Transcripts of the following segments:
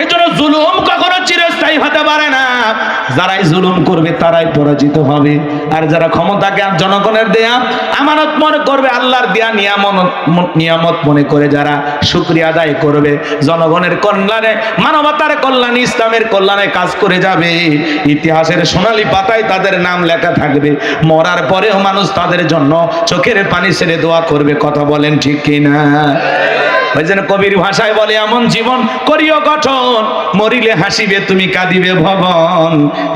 এজন্য জুলুম কখনো চিরস্থায়ী হতে পারে না। যারাই জুলুম করবে তারাই পরাজিত হবে। আর যারা ক্ষমতাকে জনগণের দেয়া আমানত মনে করবে, আল্লাহর দেয়া নিয়ামত মনে করে যারা শুকরিয়া আদায় করবে, জনগণের কল্যাণে, মানবতার কল্যাণে, ইসলামের কল্যাণে কাজ করে যাবে, ইতিহাসের সোনালী পাতায় তাদের নাম লেখা থাকবে। মরার পরেও মানুষ তাদের জন্য চোখের পানি ছেড়ে দোয়া করবে। কথা বলেন ঠিক কিনা? ওই জন্য কবির ভাষায় বলে, এমন জীবন করিও গঠন, মরিলে হাসিবে তুমি কাঁদিবে ভবন।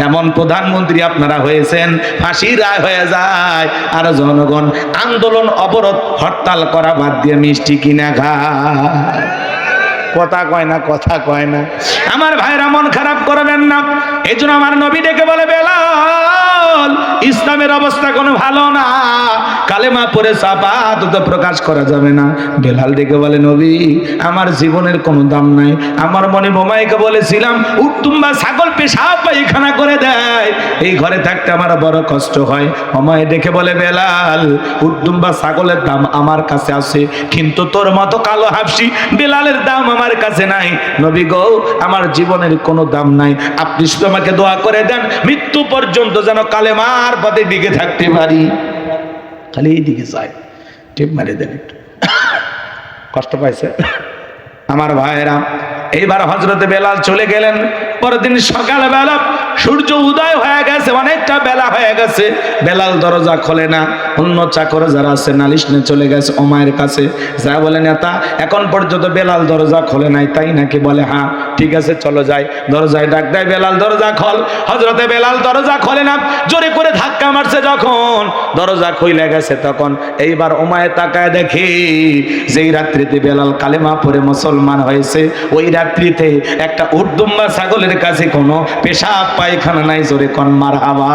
এমন প্রধানমন্ত্রী আপনারা হয়েছেন, ফাঁসির রায় হয়ে যায় আর জনগণ আন্দোলন, অবরোধ, হরতাল করা বাদ দিয়ে মিষ্টি কিনা খায়। কথা কয় না, কথা কয় না। আমার ভাইরা মন খারাপ করবেন না। এই জন্য আমার নবী ডেকে বলে, বেলাল, ইসলামের অবস্থা কোনো ভালো না, কালেমা পড়ে সাফাত তো প্রকাশ করা যাবে না। বেলাল ডেকে বলে, নবী, আমার জীবনের কোনো দাম নাই। আমার মনে বোমাইকে বলেছিলাম, উট্টুম্বা ছাগল পেশাব পায়খানা করে দেয়, এই ঘরে থাকতে আমার বড় কষ্ট হয়। বোমাই ডেকে বলে, বেলাল, উট্টুম্বা ছাগলের দাম আমার কাছে আছে, কিন্তু তোর মতো কালো হাফসি বেলালের দাম আমার কাছে নাই। নবী গো, আমার জীবনের কোনো দাম নাই, আপনি শুধু আমাকে দোয়া করে দেন, মৃত্যু পর্যন্ত যেন কালেমার পথে দিকে থাকতে পারি। খালি এই দিকে যায়, টিপ মারি দেন একটু। কষ্ট পাইছে আমার ভাইয়েরা। এইবার হযরতে বেলাল চলে গেলেন। পরের দিন সকালবেলা সূর্য উদয় হয়ে গেছে, অনেকটা বেলা হয়ে গেছে। বেলাল দরজা খোলে না। অন্য চাকর যারা আছে নালিশ নিয়ে চলে গেছে ওমায়ের কাছে। যা বলে, নেতা, এখন পর্যন্ত বেলাল দরজা খোলে নাই, তাই নাকি? বলে, হ্যাঁ, ঠিক আছে, চলো যাই। দরজায় ডাক দেয়, বেলাল দরজা খোল। হযরতে বেলাল দরজা খোলে না, জোরে করে ধাক্কা মারছে। যখন দরজা খুলে গেছে, তখন এইবার ওমায়ে তাকায় দেখে, যেই রাত্রিতে বেলাল কালেমা পড়ে মুসলমান হয়েছে, ওই রাত্রিতে একটা উটদুম্বা ছাগলের কাছে কোনো পেশাব পায়খানা নাই। জোরে কোন মারহাবা।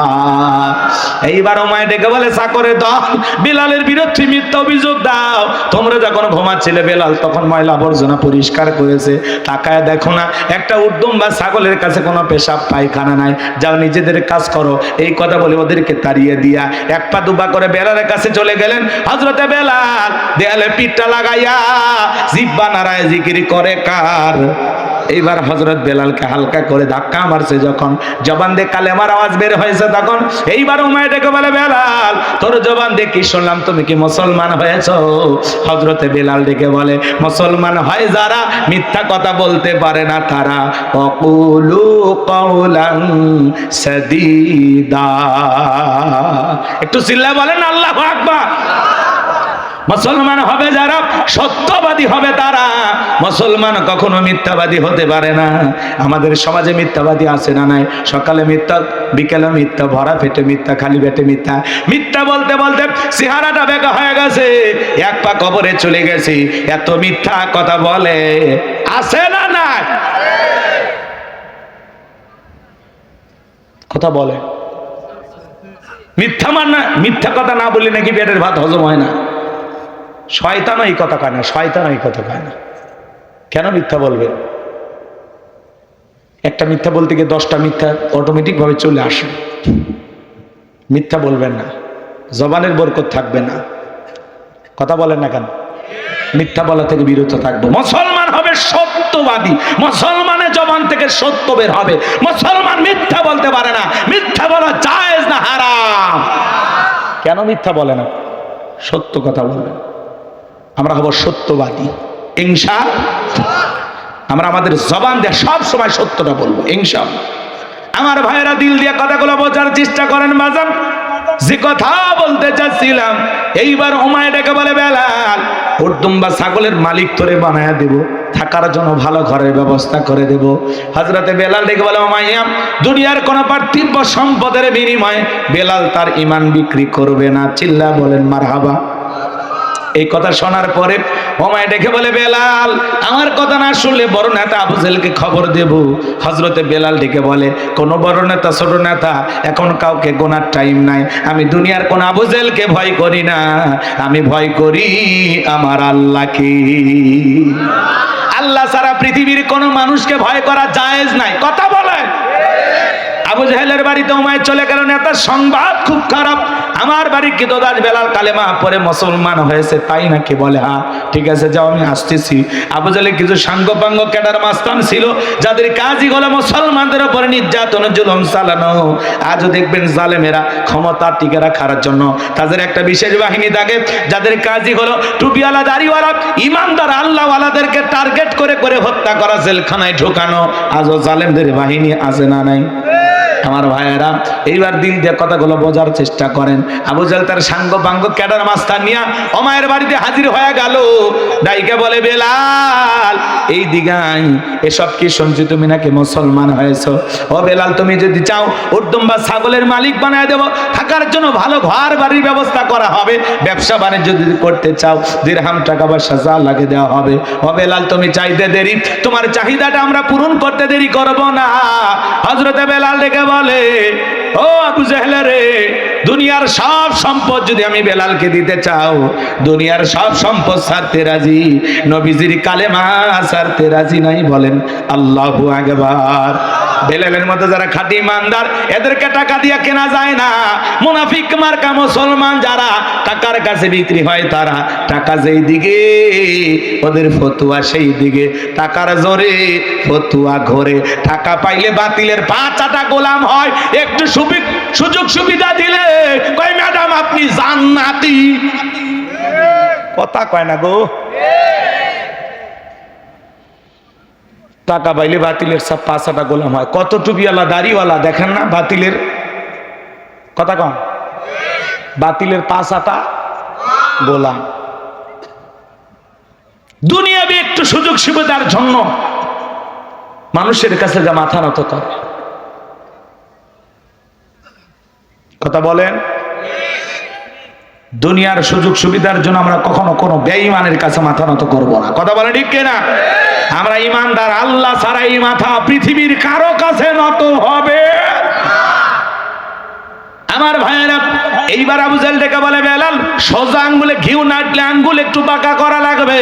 এইবার ওমায়ে ডেকে বলে, চাকরের দল, বেলালের বিরুদ্ধে মিথ্যা অভিযোগ দাও। তোমরা যখন ঘুমাচ্ছিলে বেলাল তখন ময়লা আবর্জনা পরিষ্কার করেছে, তাকায় দেখো না একটা উটদুম্বা ছাগলের কাছে কোনো পেশাব পায়খানা নাই, যাও নিজেদের কাজ করো। এই কথা বলে ওদেরকে তাড়িয়ে দিয়া এক পা দুপা করে বেলালের কাছে চলে গেলেন। হযরতে বেলাল দেয়ালে পিঠটা লাগাইয়া জিহ্বা নাড়ায় জিকির করে কার। এইবার হযরত বেলালকে হালকা করে ধাক্কা মারছে, যখন জবান দিয়ে কালেমার আওয়াজ বের হয়েছে, তখন এইবার উমাইয়া ডেকে বলে, বেলাল, তোর জবান দিয়ে কি শুনলাম, তুমি কি মুসলমান হয়েছো? হযরতে বেলাল ডেকে বলে, মুসলমান হয় যারা মিথ্যা কথা বলতে পারে না তারা। ওয়াকুলু কাওলান সাদীদা। একটু চিল্লায় বলেন আল্লাহু আকবার। মুসলমান হবে যারা, সত্যবাদী হবে তারা। মুসলমান কখনো মিথ্যাবাদী হতে পারে না। আমাদের সমাজে মিথ্যাবাদী আছে না নাই? সকালে মিথ্যা, বিকেলে মিথ্যা, ভরা পেটে মিথ্যা, খালি পেটে মিথ্যা। মিথ্যা বলতে বলতে চেহারাটা বেঁকা হয়ে গেছে, এক পা কবরে চলে গেছে। এত মিথ্যা কথা বলে, আছে না নাই? কথা বলে, মিথ্যা মানে মিথ্যা কথা না বললে নাকি পেটের ভাত হজম হয় না। শয়তানও এই কথা কয় না, শয়তানও এই কথা কয় না। কেন মিথ্যা বলবে? একটা মিথ্যা বলতে গিয়ে 10টা মিথ্যা অটোমেটিক ভাবে চলে আসে। মিথ্যা বলবেন না, জবানের বরকত থাকবে না। কথা বলেন না কেন? মিথ্যা বলা থেকে বিরত থাকবো। মুসলমান হবে সত্যবাদী, মুসলমানের জবান থেকে সত্য বের হবে। মুসলমান মিথ্যা বলতে পারে না। মিথ্যা বলা জায়েজ না, হারাম। কেন মিথ্যা বলে না? সত্য কথা বলবেন। আমরা হব সত্যবাদী ইনশাআল্লাহ। আমরা আমাদের জবান দিয়ে সব সময় সত্যটা বলবো ইনশাআল্লাহ। আমার ভাইয়েরা, দিল দিয়ে কথাগুলো বোঝার চেষ্টা করেন। বাজান, যে কথা বলতে চাচ্ছিলাম, এইবার উমাইয়া ডেকে বলে, বেলাল, উটদুম্বা ছাগলের মালিক তোরে বানায়া দেব, থাকার জন্য ভালো ঘরের ব্যবস্থা করে দেব। হযরতে বেলাল ডেকে বলে, উমাইয়া, দুনিয়ার কোন পার্থিব সম্পদের বিনিময়ে বেলাল তার ঈমান বিক্রি করবে না। চিল্লা বলেন মারহাবা। এই কথা শোনার পরে উমাইয়া ডেকে বলে, বেলাল, আমার কথা না শুনলে বড় নেতা আবু জেহেলকে খবর দেব। হযরতে বেলাল ডেকে বলে, কোন বড় নেতা ছোট নেতা এখন কাউকে গোনার টাইম নাই। আমি দুনিয়ার কোন আবু জেহেলকে ভয় করি না, আমি ভয় করি আমার আল্লাহকে। আল্লাহ ছাড়া পৃথিবীর কোন মানুষকে ভয় করা জায়েজ নাই। কথা বলেন। আবু জেহেলের বাড়িতে উমাইয়া চলে গেল, নেতার সংবাদ খুব খারাপ। আমার বাড়ি কিতদাস বেলাল কালেমা পরে মুসলমান হয়েছে তাই নাকি? বলে হ্যাঁ। ঠিক আছে যাও আমি আসতেছি। আবু জাহেলের কিছু সাঙ্গপাঙ্গ ক্যাডার মাস্তান ছিল যাদের কাজই হলো মুসলমানদের উপরে নির্যাতন জুলুম চালানো। আজও দেখবেন জালেমেরা ক্ষমতা টিকে রাখার জন্য তাদের একটা বিশেষ বাহিনী থাকে যাদের কাজই হলো টুপিওয়ালা দাড়িওয়ালা ইমানদার আল্লাহওয়ালাদেরকে টার্গেট করে করে হত্যা করা, জেলখানায় ঢোকানো। আজও জালেমদের বাহিনী আছে না নাই? আমার ভাইয়েরা এইবার দিল দিয়ে কথাগুলো বোঝার চেষ্টা করেন। আবু জাহেল তার সাঙ্গ পাঙ্গ ক্যাডার মাস্তান নিয়া ওমায়ের বাড়িতে হাজির হয়ে গেল। ডাইকে বলে বেলাল এই দিগাই এসব কি শুনছি তুমি নাকি মুসলমান হয়েছো? ও বেলাল তুমি যদি চাও উর্দম বা ছাগলের মালিক বানায় দেব, থাকার জন্য ভালো ঘর বাড়ির ব্যবস্থা করা হবে, ব্যবসা বাণিজ্য যদি করতে চাও দিরহাম টাকা পয়সা যা লাগে দেওয়া হবে। ও বেলাল তুমি চাইতে দেরি, তোমার চাহিদাটা আমরা পূরণ করতে দেরি করব না। হযরতে বেলাল ডেকে বলে ও আবু জাহেল রে, দুনিয়ার সব সম্পদ যদি আমি বেলালকে দিতে চাও, দুনিয়ার সব সম্পদ ছাড়তে রাজি, নবীজির কালেমা ছাড়তে রাজি নাই। বলেন আল্লাহু আকবার। বেলালের মতো যারা খাঁটি ইমানদার এদেরকে টাকা দিয়ে কেনা যায় না। মুনাফিক মার্কা মুসলমান যারা টাকার কাছে বিক্রি হয়, তারা টাকা যেই দিকে ওদের ফতুয়া সেই দিকে, টাকার জোরে ফতুয়া ঘোরে। টাকা পাইলে বাতিলের পা চাটা গোলাম হয়, একটু সুযোগ সুবিধা দিলে কয় ম্যাডাম আপনি জান্নাতি। কথা কয় না গো। টাকা পাইলে বাতিলের সব পাঁচাটা গোলাম হয়। কত টুপিওয়ালা দাড়িওয়ালা দেখেন না বাতিলের কথা কম, বাতিলের পাঁচাটা গোলাম। দুনিয়াবি একটু সুযোগ সুবিধার জন্য মানুষের কাছে যা মাথা নত করে। কথা বলেন, দুনিয়ার সুযোগ সুবিধার জন্য আমরা কখনো কোনো বেঈমানের কাছে মাথা নত করব না। কথা বলেন ঠিক কিনা? আমরা ইমানদার, আল্লাহ ছাড়া এই মাথা পৃথিবীর কারো কাছে নত হবে। আমার ভাইয়েরা এইবার আবু জাহেল ডেকে বলে বেলাল সোজা আঙ্গুলে ঘিউ নাটলে আঙ্গুল একটু বাঁকা করা লাগবে।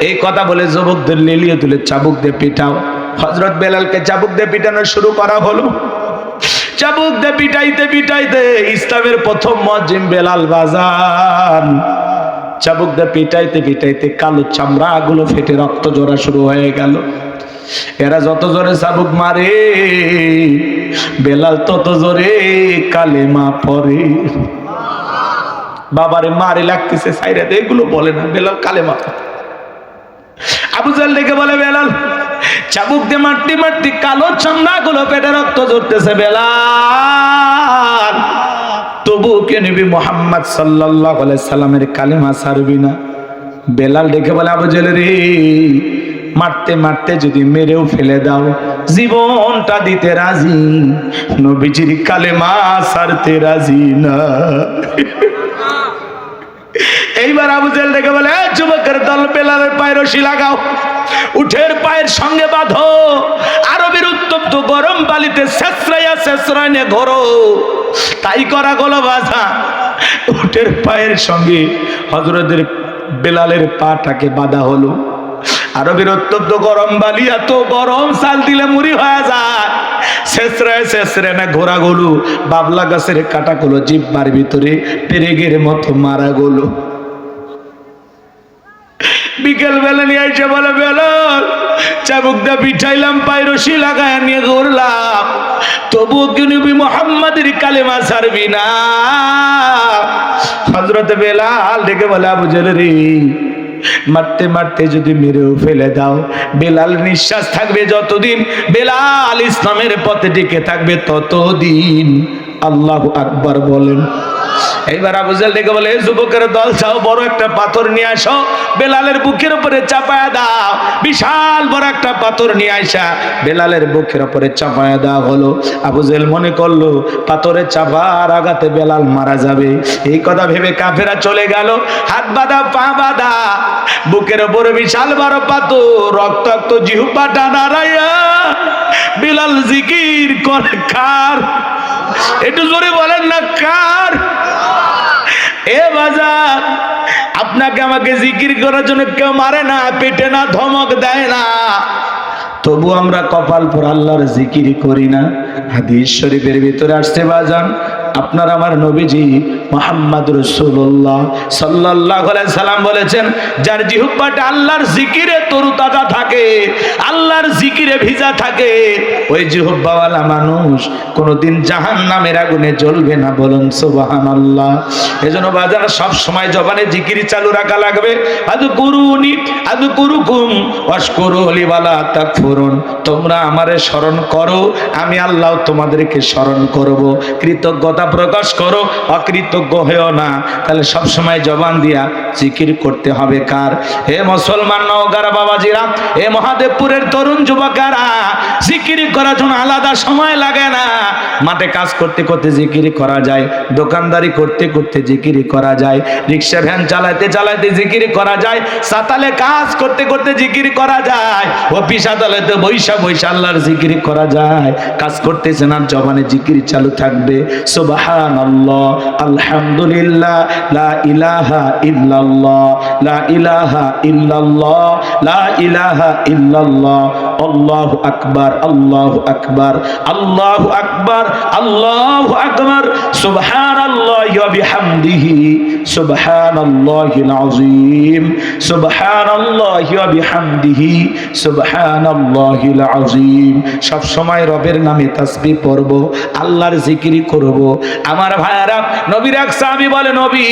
এই কথা বলে যুবকদের লেলিয়ে তুলে চাবুক দিয়ে পিটাও। হযরত বেলালকে চাবুক দিয়ে পিটানো শুরু করা হলো। চাবুক দিয়ে পিটাইতে পিটাইতে ইসলামের প্রথম মুয়াজ্জিন বেলাল বাজান। চাবুক দিয়ে পিটাইতে পিটাইতে কালো চামড়া গুলো ফেটে রক্ত ঝরা শুরু হয়ে গেল। এরা যত জোরে চাবুক মারে বেলাল তত জোরে কালেমা পড়ে। বাবারে মারে লাগতেছে সাইরা দে, এগুলো বলে না, বেলাল কালেমা পড়ে। আবু জাহেল ডেকে বলে বেলাল চাবুক দিয়ে মারতে মারতে কালো চামড়া গুলো পেটে রক্ত ঝরতেছে। বেলাল তবু কে নবী মুহাম্মদ সাল্লাল্লাহু আলাইহি সাল্লামের কালেমা ছাড়বি না? বেলাল ডেকে বলে আবু জাহেল রে, মারতে মারতে যদি মেরেও ফেলে দাও জীবনটা দিতে রাজি, নবীজির কালেমা ছাড়তে রাজি না। এইবার আবু জাহেল ডেকে বলে যুবকের দল বেলালের পায়ে রশি লাগাও, উঠের পায়ের সঙ্গে বাঁধো, আরবের উত্তপ্ত গরম বালিতে ছেঁচড়াইয়া ছেঁচড়াইনে ধরো। তাই করা গলো বাধা। উঠের পায়ের সঙ্গে হযরতের বেলালের পাটাকে বাঁধা হলো। আরবের উত্তপ্ত গরম বালি এত গরম, চাল দিলে মুড়ি হয়ে যায়। ছেঁচড়ায় ছেঁচড়ায় না ঘোরা গলু, বাবলা গাছের কাটা গুলো জিহ্বার ভিতরে পেরেগের মতো মারা গেল। বিকেল বেলা নিয়ে এসে বলে বেলাল চাবুক দিয়ে পিঠাইলাম, পায়ে রশি লাগায় নিয়ে ঘুরলাম, তবুও কি নবী মুহাম্মাদের কালেমা ছাড়বি না? হযরত বেলাল ডেকে বলে আবু জাহেল রে, মারতে মারতে যদি মেরেও ফেলে দাও, বেলাল নিঃশ্বাস থাকবে যতদিন, বেলাল ইসলামের পথে টিকে থাকবে ততদিন। আল্লাহু আকবার বলেন। এইবার আবু জাহেল ডেকে বলে যুবকের দল যাও, বড় একটা পাথর নিয়ে আসো, বেলালের বুকের উপরে চাপায়া দাও। বিশাল বড় একটা পাথর নিয়ে আসা বেলালের বুকের উপরে চাপায়া দেওয়া হলো। আবু জাহেল মনে করলো পাথরের চাপার আঘাতে বেলাল মারা যাবে। এই কথা ভেবে কাফেরা চলে গেল, হাত বাঁধা পা বাঁধা, বুকের উপরে বিশাল বড় পাথর, রক্তাক্ত জিহ্বাটা নাড়াইয়া বেলাল জিকির করে। কার? একটু জোরে বলেন না কার? এ বাজার, আপনাকে আমাকে জিকির করার জন্য কেউ মারে না, পেটে না, ধমক দেয় না, তবু আমরা কপাল পর আল্লাহর জিকির করি না। হাদিস শরীফের ভিতরে আসছে বাজান আপনার আমার নবীজি মুহাম্মদ রাসূলুল্লাহ সাল্লাল্লাহু আলাইহি সাল্লাম বলেছেন, যার জিহ্বাটা আল্লাহর জিকিরে তরুতাজা থাকে, আল্লাহর জিকিরে ভিজা থাকে, ওই জিহ্বাওয়ালা মানুষ কোনোদিন জাহান্নামের আগুনে জ্বলবে না। বলুন সুবহানাল্লাহ। এজন্য বাজার সব সময় জবানে জিকির চালু রাখা লাগবে। আযকুরুনি আযকুরুকুম ওয়াশকুরু লি ওয়ালা তাকফুরুন। তোমরা আমারে স্মরণ করো, আমি আল্লাহ তোমাদেরকে স্মরণ করব। কৃতজ্ঞতা প্রকাশ করো, অকৃতজ্ঞ হয়েও না। তাহলে সব সময় জবান দিয়া জিকির করতে হবে কার? হে মুসলমান নওগাঁর বাবাজিরা, হে মহাদেবপুরের তরুণ যুবকেরা, জিকির করার জন্য আলাদা সময় লাগে না। মাঠে কাজ করতে করতে জিকির করা যায়, দোকানদারি করতে করতে জিকির করা যায়, রিক্সা ভ্যান চালাতে চালাতে জিকির করা যায়, সাতালে কাজ করতে করতে জিকির করা যায়, অফিস আদালতে বৈশা বৈশা আল্লাহর জিকির করা যায়। কাজ করতেছেন আর জবানে জিকির চালু থাকবে। সুবহানাল্লাহ, আলহামদুলিল্লাহ, লা ইলাহা ইল্লাল্লাহ, লা ইলাহা ইল্লাল্লাহ, লা ইলাহা ইল্লাল্লাহ, আল্লাহু আকবার, আল্লাহু আকবার, আল্লাহু আকবার, আল্লাহু আকবার, সুবহানাল্লাহি ওয়া বিহামদিহি, সুবহানাল্লাহিল আযীম, সুবহানাল্লাহি ওয়া বিহামদিহি, সুবহানাল্লাহিল আযীম। সব সময় রবের নামে তাসবিহ পড়ব, আল্লাহর জিকির করব। আমার ভাইরা, নবীর এক সাহাবী বলে, নবী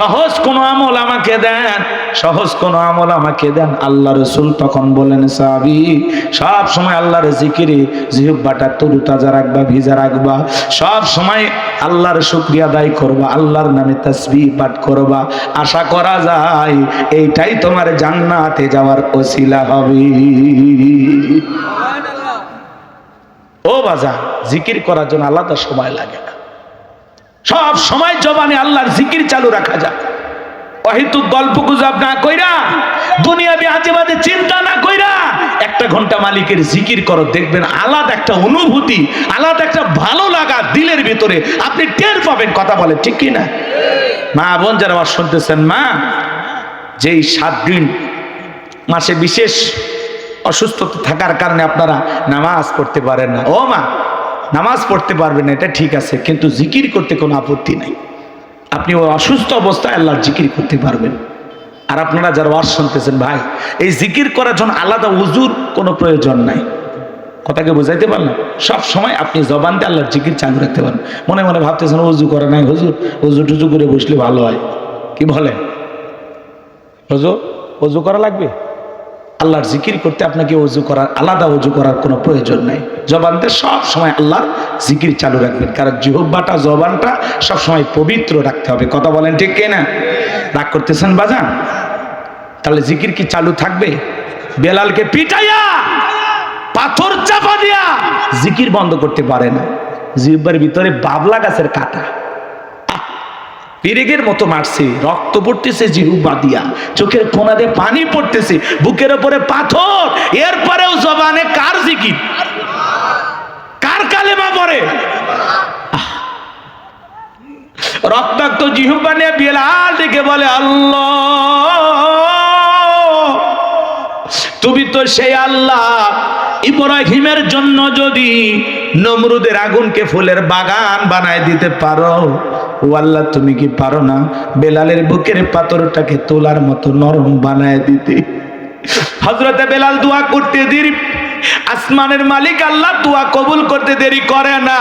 সহজ কোন আমল আমাকে দেন, সহজ কোন আমল আমাকে দেন। আল্লাহ রাসূল তখন বলেন, সাহাবী সব সময় আল্লাহর জিকিরে জিহ্বাটা তরুতাজা রাখবা, ভিজা রাখবা। সব সময় আল্লাহর শুকরিয়া আদায় করবা, আল্লাহর নামে তাসবিহ পাঠ করবা। আশা করা যায় এইটাই তোমার জান্নাতে যাওয়ার ওসিলা হবে। ও বাজার, জিকির করার জন্য আলাদা সময় লাগে না। সব সময় জবানে আল্লাহর জিকির চালু রাখা যায়। অহেতুক গল্প গুজব না কইরা, দুনিয়াবি আজেবাজে চিন্তা না কইরা একটা ঘন্টা মালিকের জিকির করো, দেখবেন আলাদা একটা অনুভূতি, আলাদা একটা ভালো লাগা দিলের ভিতরে আপনি টের পাবেন। কথা বলে ঠিক কি না? মা বোন যারা আবার শুনতেছেন, মা যেই 7 দিন মাসে বিশেষ অসুস্থতা থাকার কারণে আপনারা নামাজ পড়তে পারেন না, ও মা নামাজ পড়তে পারবেন না, এটা ঠিক আছে, কিন্তু জিকির করতে কোনো আপত্তি নাই। আপনি ওই অসুস্থ অবস্থায় আল্লাহর জিকির করতে পারবেন। আর আপনারা যারা ওয়াজ শুনতেছেন, ভাই এই জিকির করার জন্য আলাদা ওযুর কোনো প্রয়োজন নাই। কথাকে বুঝাইতে পারলাম? সব সময় আপনি জবান দিয়ে আল্লাহর জিকির চালু রাখতে পারেন। মনে মনে ভাবতেছেন ওযু করা নাই, হুজুর ওযু টুজু করে বসলে ভালো হয়, কি বলেন? হুজুর ওযু করা লাগবে? আল্লাহর জিকির করতে আপনাকে ওযু করার, আলাদা ওযু করার কোনো প্রয়োজন নাই। জবানতে সব সময় আল্লাহর জিকির চালু রাখবেন, কারণ জিহ্বাটা জবানটা সব সময় পবিত্র রাখতে হবে। কথা বলেন ঠিক কি না? রাগ করতেছেন বাজান? তাহলে জিকির কি চালু থাকবে? বেলালকে পিটাইয়া পাথর চাপা দিয়া জিকির বন্ধ করতে পারে না। জিহ্বার ভিতরে বাবলা গাছের কাঁটা, পেরেকের মতো মারছে, রক্ত পড়তেছে জিহ্বা দিয়া, চোখের কোনা দিয়ে পানি পড়তেছে, বুকের উপরে পাথর, এরপরেও জবানে কার জিকির, কার কালেমা পড়ে? রক্তাক্ত জিহ্বা নিয়ে বেলাল ডেকে বলে, আল্লাহ তুমি তো সেই আল্লাহ, ইব্রাহিমের জন্য যদি নমরুদের আগুনকে ফুলের বাগান বানায় দিতে পারো, ও আল্লাহ তুমি কি পারো না বেলালের বুকের পাথরটাকে তোলার মতো নরম বানায় দিতে? হযরতে বেলাল দোয়া করতে দেরি, আসমানের মালিক আল্লাহ দোয়া কবুল করতে দেরি করে না।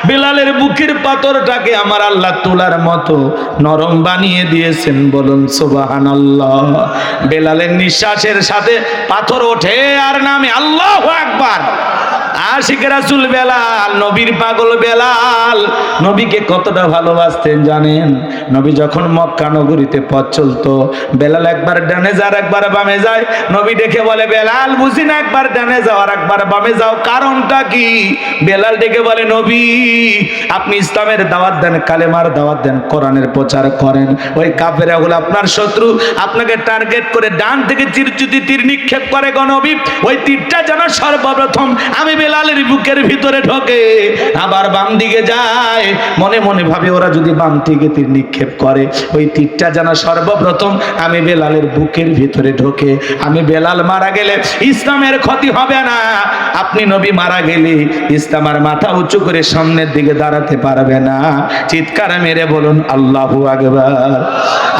বেলালের বুকের পাথরটাকে আমার আল্লাহ তোলার মতো নরম বানিয়ে দিয়েছেন। বলুন সুবহানাল্লাহ। বেলালের নিঃশ্বাসের সাথে পাথর ওঠে আর নামে আল্লাহু আকবার। আশিক রাসূল বেলাল, নবীর পাগল বেলাল, নবীকে কতটা ভালোবাসতেন জানেন? নবী যখন মক্কা নগরীতে পথ চলতো, বেলাল একবার ডানে যায় একবার বামে যায়। নবী ডেকে বলে, বেলাল বুঝি না একবার ডানে যাও আর একবার বামে যাও, কারণটা কি? বেলাল ডেকে বলে, নবী আপনি ইসলামের দাওয়াত দেন, কালেমার দাওয়াত দেন, কোরআনের প্রচার করেন, ওই কাফেররা হলো আপনার শত্রু, আপনাকে টার্গেট করে ডান থেকে তীর নিক্ষেপ করে গো নবী, ওই তীরটা যেন সর্বপ্রথম আমি বেলাল বেলালের বুকের ভিতরে ঢোকে, আবার বাম দিকে যায়। মনে মনে ভাবে ওরা যদি বাম দিকে তীর নিক্ষেপ করে, ওই তীরটা যেন সর্বপ্রথম আমি বেলালের বুকের ভিতরে ঢোকে। আমি বেলাল মারা গেলে ইসলামের ক্ষতি হবে না, আপনি নবী মারা গেলে ইসলাম আর মাথা উঁচু করে সামনের দিকে দাঁড়াতে পারবে না। চিৎকার মেরে বলুন আল্লাহু আকবার।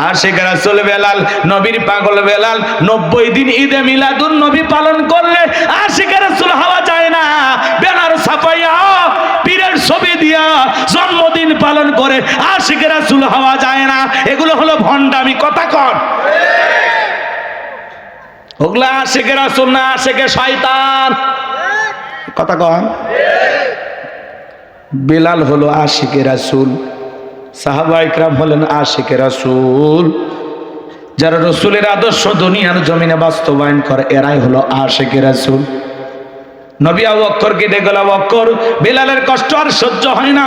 আশিক রাসূল বেলাল, নবীর পাগল বেলাল 90 দিন ঈদে মিলাদুন নবী পালন করলে আশিক রাসূল হওয়া যায় না। বেলাল সাফাইয়া পীরের ছবি দিয়া জন্মদিন পালন করে আশিক রাসূল হওয়া যায় না। এগুলো হলো ভণ্ডামি। কথা কন, ওগুলা আশিক রাসূল না, আশিকে শয়তান। কথা কন। বেলাল হলো আশিকে রাসূল, সাহাবা ইকরাম হলেন আশিকে রাসূল। যারা রাসূলের আদর্শ দুনিয়ার জমিনে বাস্তবায়ন করে এরাই হলো আশিকে রাসূল। নবী আবু বকরকে ডেকে বলল, বকর, বেলালের কষ্ট আর সহ্য হয় না,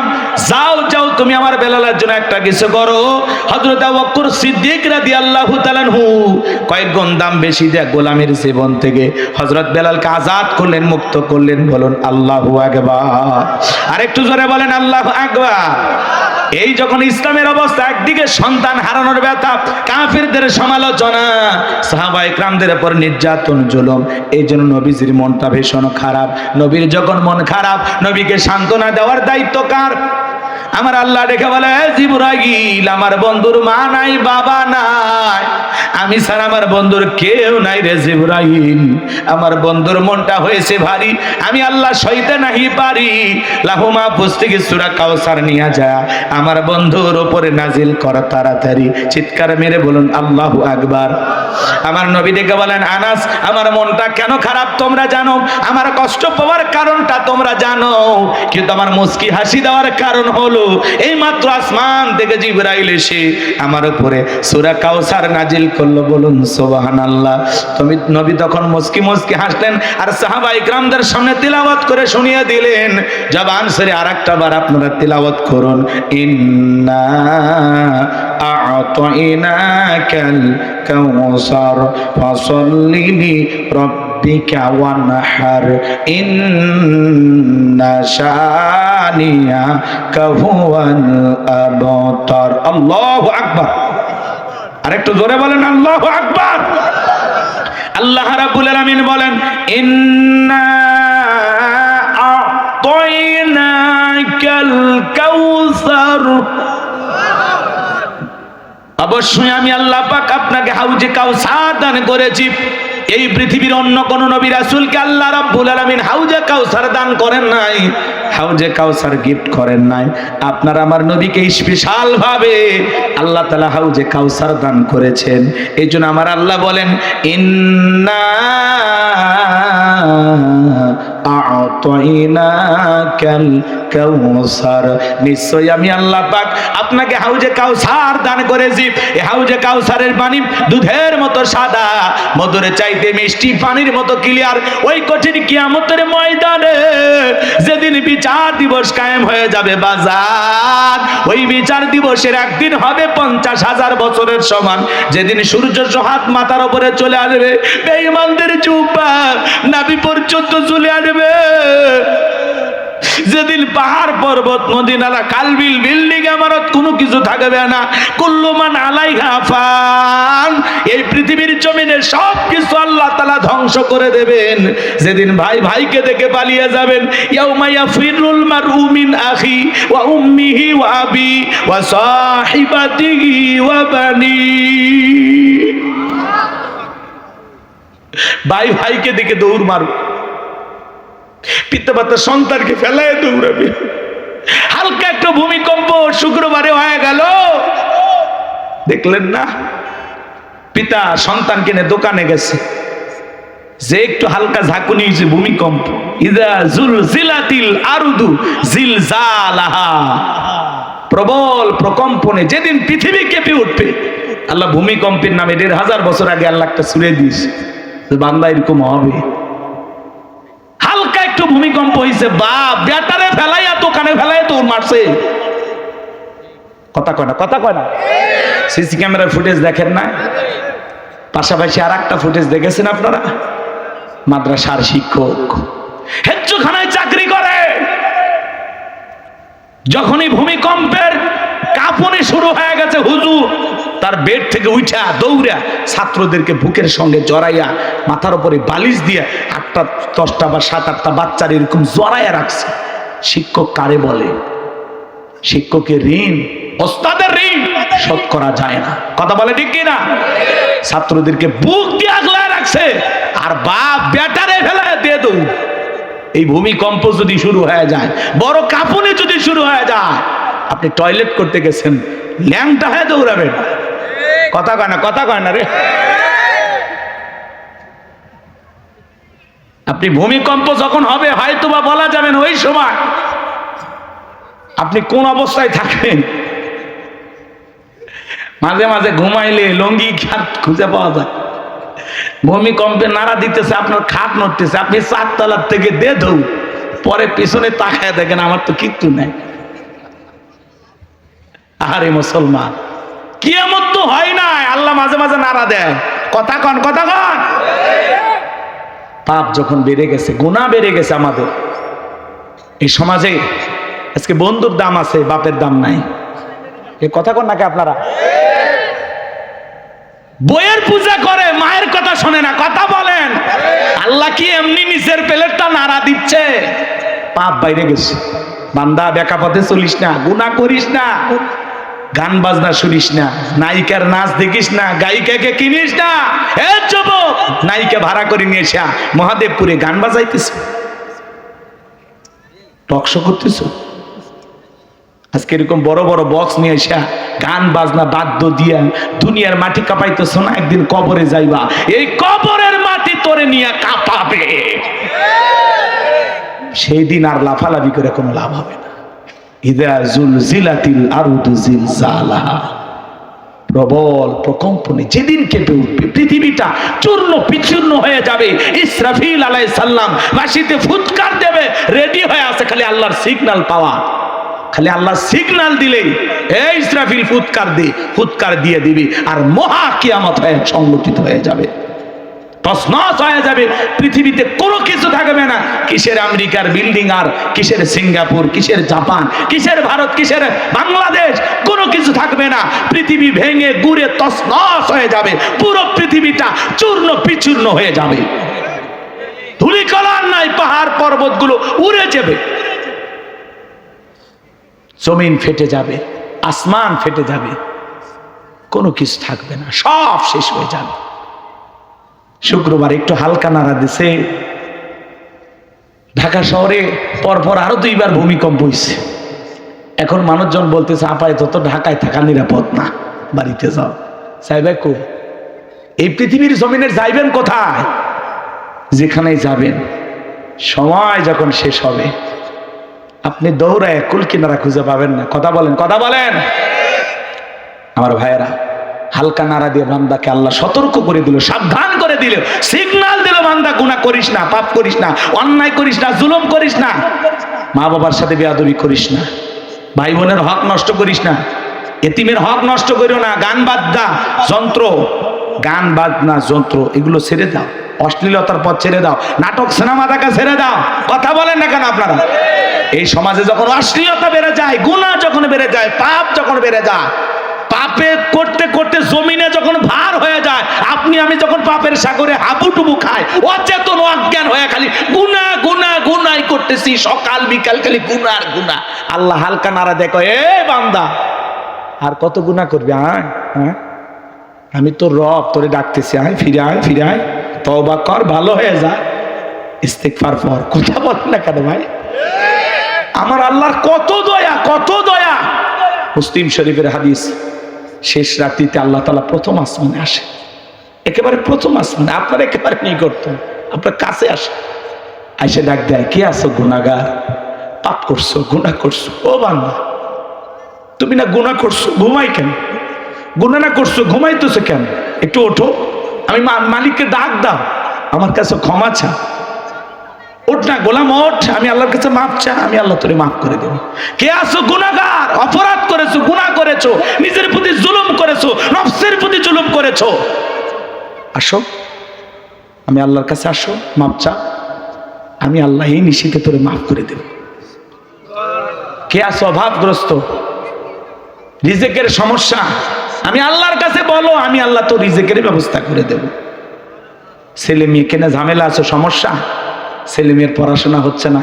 যাও যাও তুমি আমার বেলালের জন্য একটা কিছু করো। হযরত আবু বকর সিদ্দিক রাদিয়াল্লাহু তাআলা আনহু কয়েক গুণ দাম বেশি দেয়া গোলামের জীবন থেকে হযরত বেলালকে আজাদ করলেন, মুক্ত করলেন। বলুন আল্লাহু আকবার। আর একটু জোরে বলেন আল্লাহু আকবার। এই যখন ইসলামের অবস্থা, একদিকে সন্তান হারানোর ব্যথা, কাফিরদের সমালোচনা, সাহাবায়ে কেরামদের উপর নির্যাতন, জুলুম, এই জন্য নবীজির মনটা ভীষণ খারাপ। নবীর যখন মন খারাপ, নবীকে সান্ত্বনা দেওয়ার দায়িত্ব কার? আমার আল্লাহ ডেকে বলে, জিবরাইল, আমার বন্ধুর মা নাই, বাবা নাই, আমি ছাড়া আমার বন্ধুর কেউ নাই রে জিবরাইল। আমার বন্ধুর মনটা হয়েছে ভারী, আমি আল্লাহ সইতে নাহি পারি। লাহু মাহফুজ থেকে সূরা কাউসার নিয়ে যা, আমার বন্ধুর উপরে নাজিল কর তাড়াতাড়ি। চিৎকার মেরে বলুন আল্লাহু আকবার। আমার নবী ডেকে বলেন, আনাস, আমার মনটা কেন খারাপ তোমরা জানো, আমার কষ্ট পাওয়ার কারণটা তোমরা জানো, কিন্তু আমার মুস্কি হাসি দেওয়ার কারণ হলো এই মাত্র আসমান থেকে জিবরাইল এসে আমার উপরে সূরা কাউসার নাজিল করলো। বলুন সুবহানাল্লাহ। তুমি নবী তখন মুস্কি মুস্কি হাসলেন আর সাহাবায়ে কেরামদের সামনে তিলাওয়াত করে শুনিয়ে দিলেন। জবান ছেড়ে আরেকটা বার আপনারা তিলাওয়াত করুন, ইন্না আ'তাইনাকাল কাউসার ফাসাল্লি লিরাব্বিকা ওয়ানহার ইন্না শানিয়াকা হুয়াল আবতার। আল্লাহু আকবার। আরেকটু জোরে বলেন আল্লাহু আকবার। আল্লাহ রাব্বুল আলামিন বলেন, ইন্না আ'তাইনাকাল কাউসার, অবশ্যই আমি আল্লাহ পাক আপনাকে হাউজে কাউসার দান করেছি। এই পৃথিবীর অন্য কোন নবী রাসূলকে আল্লাহ রাব্বুল আলামিন হাউজে কাউসার দান করেন নাই, হাউজে কাউসার গিফট করেন নাই। আপনার আমার নবীকে স্পেশাল ভাবে আল্লাহ তাআলা হাউজে কাউসার দান করেছেন। এইজন্য আমার আল্লাহ বলেন, ইন্না আ'তাইনাকাল কাউসার, নিশ্চয়ই আমি আল্লাহ পাক আপনাকে হাউজে কাউসার দান করেছি। এই হাউজে কাউসারের পানি দুধের মতো সাদা, মধুর চাইতে মিষ্টি, পানির মতো ক্লিয়ার। ওই কঠিন কিয়ামতের ময়দানে যেদিন বিচার দিবস কায়েম হয়ে যাবে বাজার, ওই বিচার দিবসের একদিন হবে 50,000 বছরের সমান। যেদিন সূর্য হাত মাথার উপরে চলে আসবে, বেঈমানদের জুব্বা নাভি পর্যন্ত চলে আসবে। যেদিন পাহাড় পর্বত নদী নালা কালবিল বিল্ডিং ইমারত কোনো কিছু থাকবে না। কুল্লু মান আলাইহা ফান, এই পৃথিবীর জমিনে সব কিছু আল্লাহ তাআলা ধ্বংস করে দেবেন। যেদিন ভাই ভাইকে দেখে পালিয়ে যাবেন, ইয়াউমা ইয়াফিরুল মারউ মিন আখি ওয়া উম্মিহি ওয়া আবি ওয়া সাহিবাতিহি ওয়া বানি। ভাই ভাইকে দেখে দৌড় মারবে, পিতামাতা সন্তানকে ফেলায় দৌড়াবে। হালকা একটা ভূমিকম্প শুক্রবারে হয়ে গেল, দেখলেন না? পিতা সন্তানকে নিয়ে দোকানে গেছে, যে একটু হালকা ঝাঁকুনি হয়েছে, ভূমিকম্প। ইযা জুলজিলাতিল আরদু জিলজালাহা, প্রবল প্রকম্পনে যেদিন পৃথিবী কেঁপে উঠবে। আল্লাহ ভূমিকম্পের নামে 1,500 বছর আগে আল্লাহ একটা সূরা দিয়েছে, বান্দা এরকম হবে। হালকা একটু ভূমিকম্প হয়েছে, বাপ ব্যাটারে ফেলাইয়া দোকানে ফেলাইয়া দৌড় মারছে। কথা কয় না, কথা কয় না। সিসি ক্যামেরার ফুটেজ দেখেন না? পাশাপাশি আর একটা ফুটেজ দেখেছেন আপনারা? মাদ্রাসার শিক্ষক হেজ্জখানায় চাকরি চাকরি করে। যখনই ভূমিকম্পের কাঁপুনি শুরু হয়ে গেছে, হুজুর তার বেড থেকে উঠা দৌড়া ছাত্রদেরকে বুকের সঙ্গে জড়াইয়া মাথার উপরে বালিশ দিয়ে 8টা 10টা বা 7-8টা বাচ্চার এরকম জড়াইয়া রাখছে। শিক্ষক কারে বলে? শিক্ষকের ঋণ, ওস্তাদের ঋণ শোধ করা যায় না। কথা বলে ঠিক কিনা? ছাত্রদেরকে বুক দিয়ে আগলায় রাখছে, আর বাপ বেটারে ফেলায় দিয়ে দৌড়। এই ভূমিকম্প যদি শুরু হয়ে যায়, বড় কাঁপুনি যদি শুরু হয়ে যায়, আপনি টয়লেট করতে গেছেন, ল্যাংটা হয়ে দৌড়াবেন। কথা কয় না, কথা কয় না রে। আপনি ভূমিকম্প যখন হবে হয়তোবা বলা যাবেন ওই সময় আপনি কোন অবস্থায় থাকবেন। মাঝে মাঝে ঘুমাইলে লঙ্গি খাট খুঁজে পাওয়া যায়। ভূমিকম্পে নাড়া দিতেছে, আপনার খাট নড়তেছে, আপনি 4 তলার থেকে দে দৌড়, পরে পিছনে তাকায় দেখেন আমার তো কিচ্ছু নাই। আরে মুসলমান, কিয়ামত তো হয় না, আল্লাহ মাঝে মাঝে নাড়া দেয়। কথা কন, কথা কন। পাপ যখন বেড়ে গেছে, গুনাহ বেড়ে গেছে আমাদের এই সমাজে, আজকে বন্ধুর দাম আছে, বাপের দাম নাই। এই কথা কন নাকি আপনারা? বইয়ের পূজা করে, মায়ের কথা শোনে না। কথা বলেন, আল্লাহ কি এমনি নিচের প্লেটটা নাড়া দিচ্ছে? পাপ বাইরে গেছে। বান্দা বেকা পথে চলিস না, গুনাহ করিস না, গান বাজনা শুনিস না, নায়িকার নাচ দেখিস না, গায়িকাকে কিনিস না। এ যুবক, নায়িকা ভাড়া করে নিয়ে এসে মহাদেবপুরে গান বাজাইতেছ, টকশো করতেছ। আজকে এরকম বড় বড় বক্স নিয়ে এসে গান বাজনা বাদ্য দিয়া দুনিয়ার মাটি কাঁপাইতেছ না, একদিন কবরে যাইবা, এই কবরের মাটি তোরে নিয়ে কাঁপাবে। সেই দিন আর লাফালাফি করে কোনো লাভ হবে না। ইযা যুলজিলাতিল আরদু জিলজালাহা, প্রবল প্রকম্পনে যেদিন কেঁপে উঠবে, পৃথিবীটা চূর্ণ বিচূর্ণ হয়ে যাবে। ইসরাফিল আলাইহিস সালাম বাঁশিতে ফুৎকার দেবে, রেডি হয়ে আছে খালি আল্লাহর সিগন্যাল পাওয়া। খালি আল্লাহ সিগন্যাল দিলেই এই ইসরাফিল ফুৎকার দিয়ে দিবি, আর মহা কিয়ামত হয়ে সংগঠিত হয়ে যাবে, তছনছ হয়ে যাবে। পৃথিবীতে কোনো কিছু থাকবে না। কিসের আমেরিকার বিল্ডিং, আর কিসের সিঙ্গাপুর, কিসের জাপান, কিসের ভারত, কিসের বাংলাদেশ, কোনো কিছু থাকবে না। পৃথিবী ভেঙে গুড়ে তছনছ হয়ে যাবে, পুরো পৃথিবীটা চূর্ণ বিচূর্ণ হয়ে যাবে। ধূলিকণার নাই, পাহাড় পর্বতগুলো উড়ে যাবে, জমিন ফেটে যাবে, আসমান ফেটে যাবে, কোনো কিছু থাকবে না, সব শেষ হয়ে যাবে। শুক্রবার একটু হালকা নাড়া দিছে। ঢাকা শহরে পরপর আরো 2বার ভূমিকম্প হয়েছে। এখন মানুষজন বলতেছে, আপাতত ঢাকায় থাকা নিরাপদ না, বাড়িতে যাও। সাইবা কো, এই পৃথিবীর জমিনের যাইবেন কোথায়? যেখানেই যাবেন, সময় যখন শেষ হবে আপনি দৌড়ায় কুল কিনারা খুঁজে পাবেন না। কথা বলেন, কথা বলেন। আমার ভাইয়েরা, হালকা নাড়া দিয়ে বান্দাকে আল্লাহ সতর্ক করে দিল, সাবধান করে দিল, সিগন্যাল দিল, বান্দা গুনাহ করিস না, পাপ করিস না, অন্যায় করিস না, জুলুম করিস না, মা বাবার সাথে বেয়াদবি করিস না, ভাই বোনের হক নষ্ট করিস না, এতিমের হক নষ্ট করিও না, গান বাজনা যন্ত্র, গান বাজনা যন্ত্র এগুলো ছেড়ে দাও, অশ্লীলতার পথ ছেড়ে দাও, নাটক সিনেমা দেখা ছেড়ে দাও। কথা বলেন না কেন আপনারা? এই সমাজে যখন অশ্লীলতা বেড়ে যায়, গুনাহ যখন বেড়ে যায়, পাপ যখন বেড়ে যায়, পাপে করতে করতে জমিনে যখন ভার হয়ে যায়, আপনি আমি যখন পাপের সাগরে হাবুডুবু খাই, অচেতন অজ্ঞান হয়ে খালি গুনাহ গুনাহ গুনাহ করতেছি, সকাল বিকাল খালি গুনাহ আর গুনাহ। আল্লাহ হালকা নাড়া দেখো, এ বান্দা আর কত গুনাহ করবি? আয়, হ্যাঁ, আমি তোর রব, তোরে ডাকতেছি, আয়, ফিরে আয়, ফিরে আয়, তওবা কর, ভালো হয়ে যা, ইস্তেগফার পর। কথা বলেন না কেন ভাই? আমার আল্লাহর কত দয়া, কত দয়া। মুসলিম শরীফের হাদিস, শেষ রাত্রিতে আল্লাহ তাআলা প্রথম আসমানে আসে, একেবারে প্রথম আসমানে, আপনার একেবারে নিকট, আপনার কাছে আসে, আইসে ডাক দেয়, কে আছো? গুনাহগার, পাপ করছো, গুনাহ করছো। ও বান্দা, তুমি না গুনাহ করছো, ঘুমাই কেন? গুনাহ না করছো, ঘুমাইতেছো কেন? একটু ওঠো, আমি মালিককে ডাক দাও, আমার কাছে ক্ষমা চা। ওঠ না গোলাম, ওঠ, আমি আল্লাহর কাছে মাপ চা, আমি আল্লাহ তোরে মাফ করে দেব। কে আছো? গুনাহগার, অপরাধ করেছো, গুনাহ করেছো, নিজের প্রতি জুলুম করেছো, নফসের প্রতি জুলুম করেছো, আসো, আমি আল্লাহর কাছে আসো, মাপ চা। আমি আল্লাহ এই নিশিতে তোরে মাফ করে দেব। কে আছে অভাবগ্রস্ত, রিজেকের সমস্যা, আমি আল্লাহর কাছে বলো, আমি আল্লাহ তো রিজেকের ব্যবস্থা করে দেব। ছেলে মেয়ে কেনে ঝামেলা আছে, সমস্যা, ছেলে মেয়ের পড়াশোনা হচ্ছে না,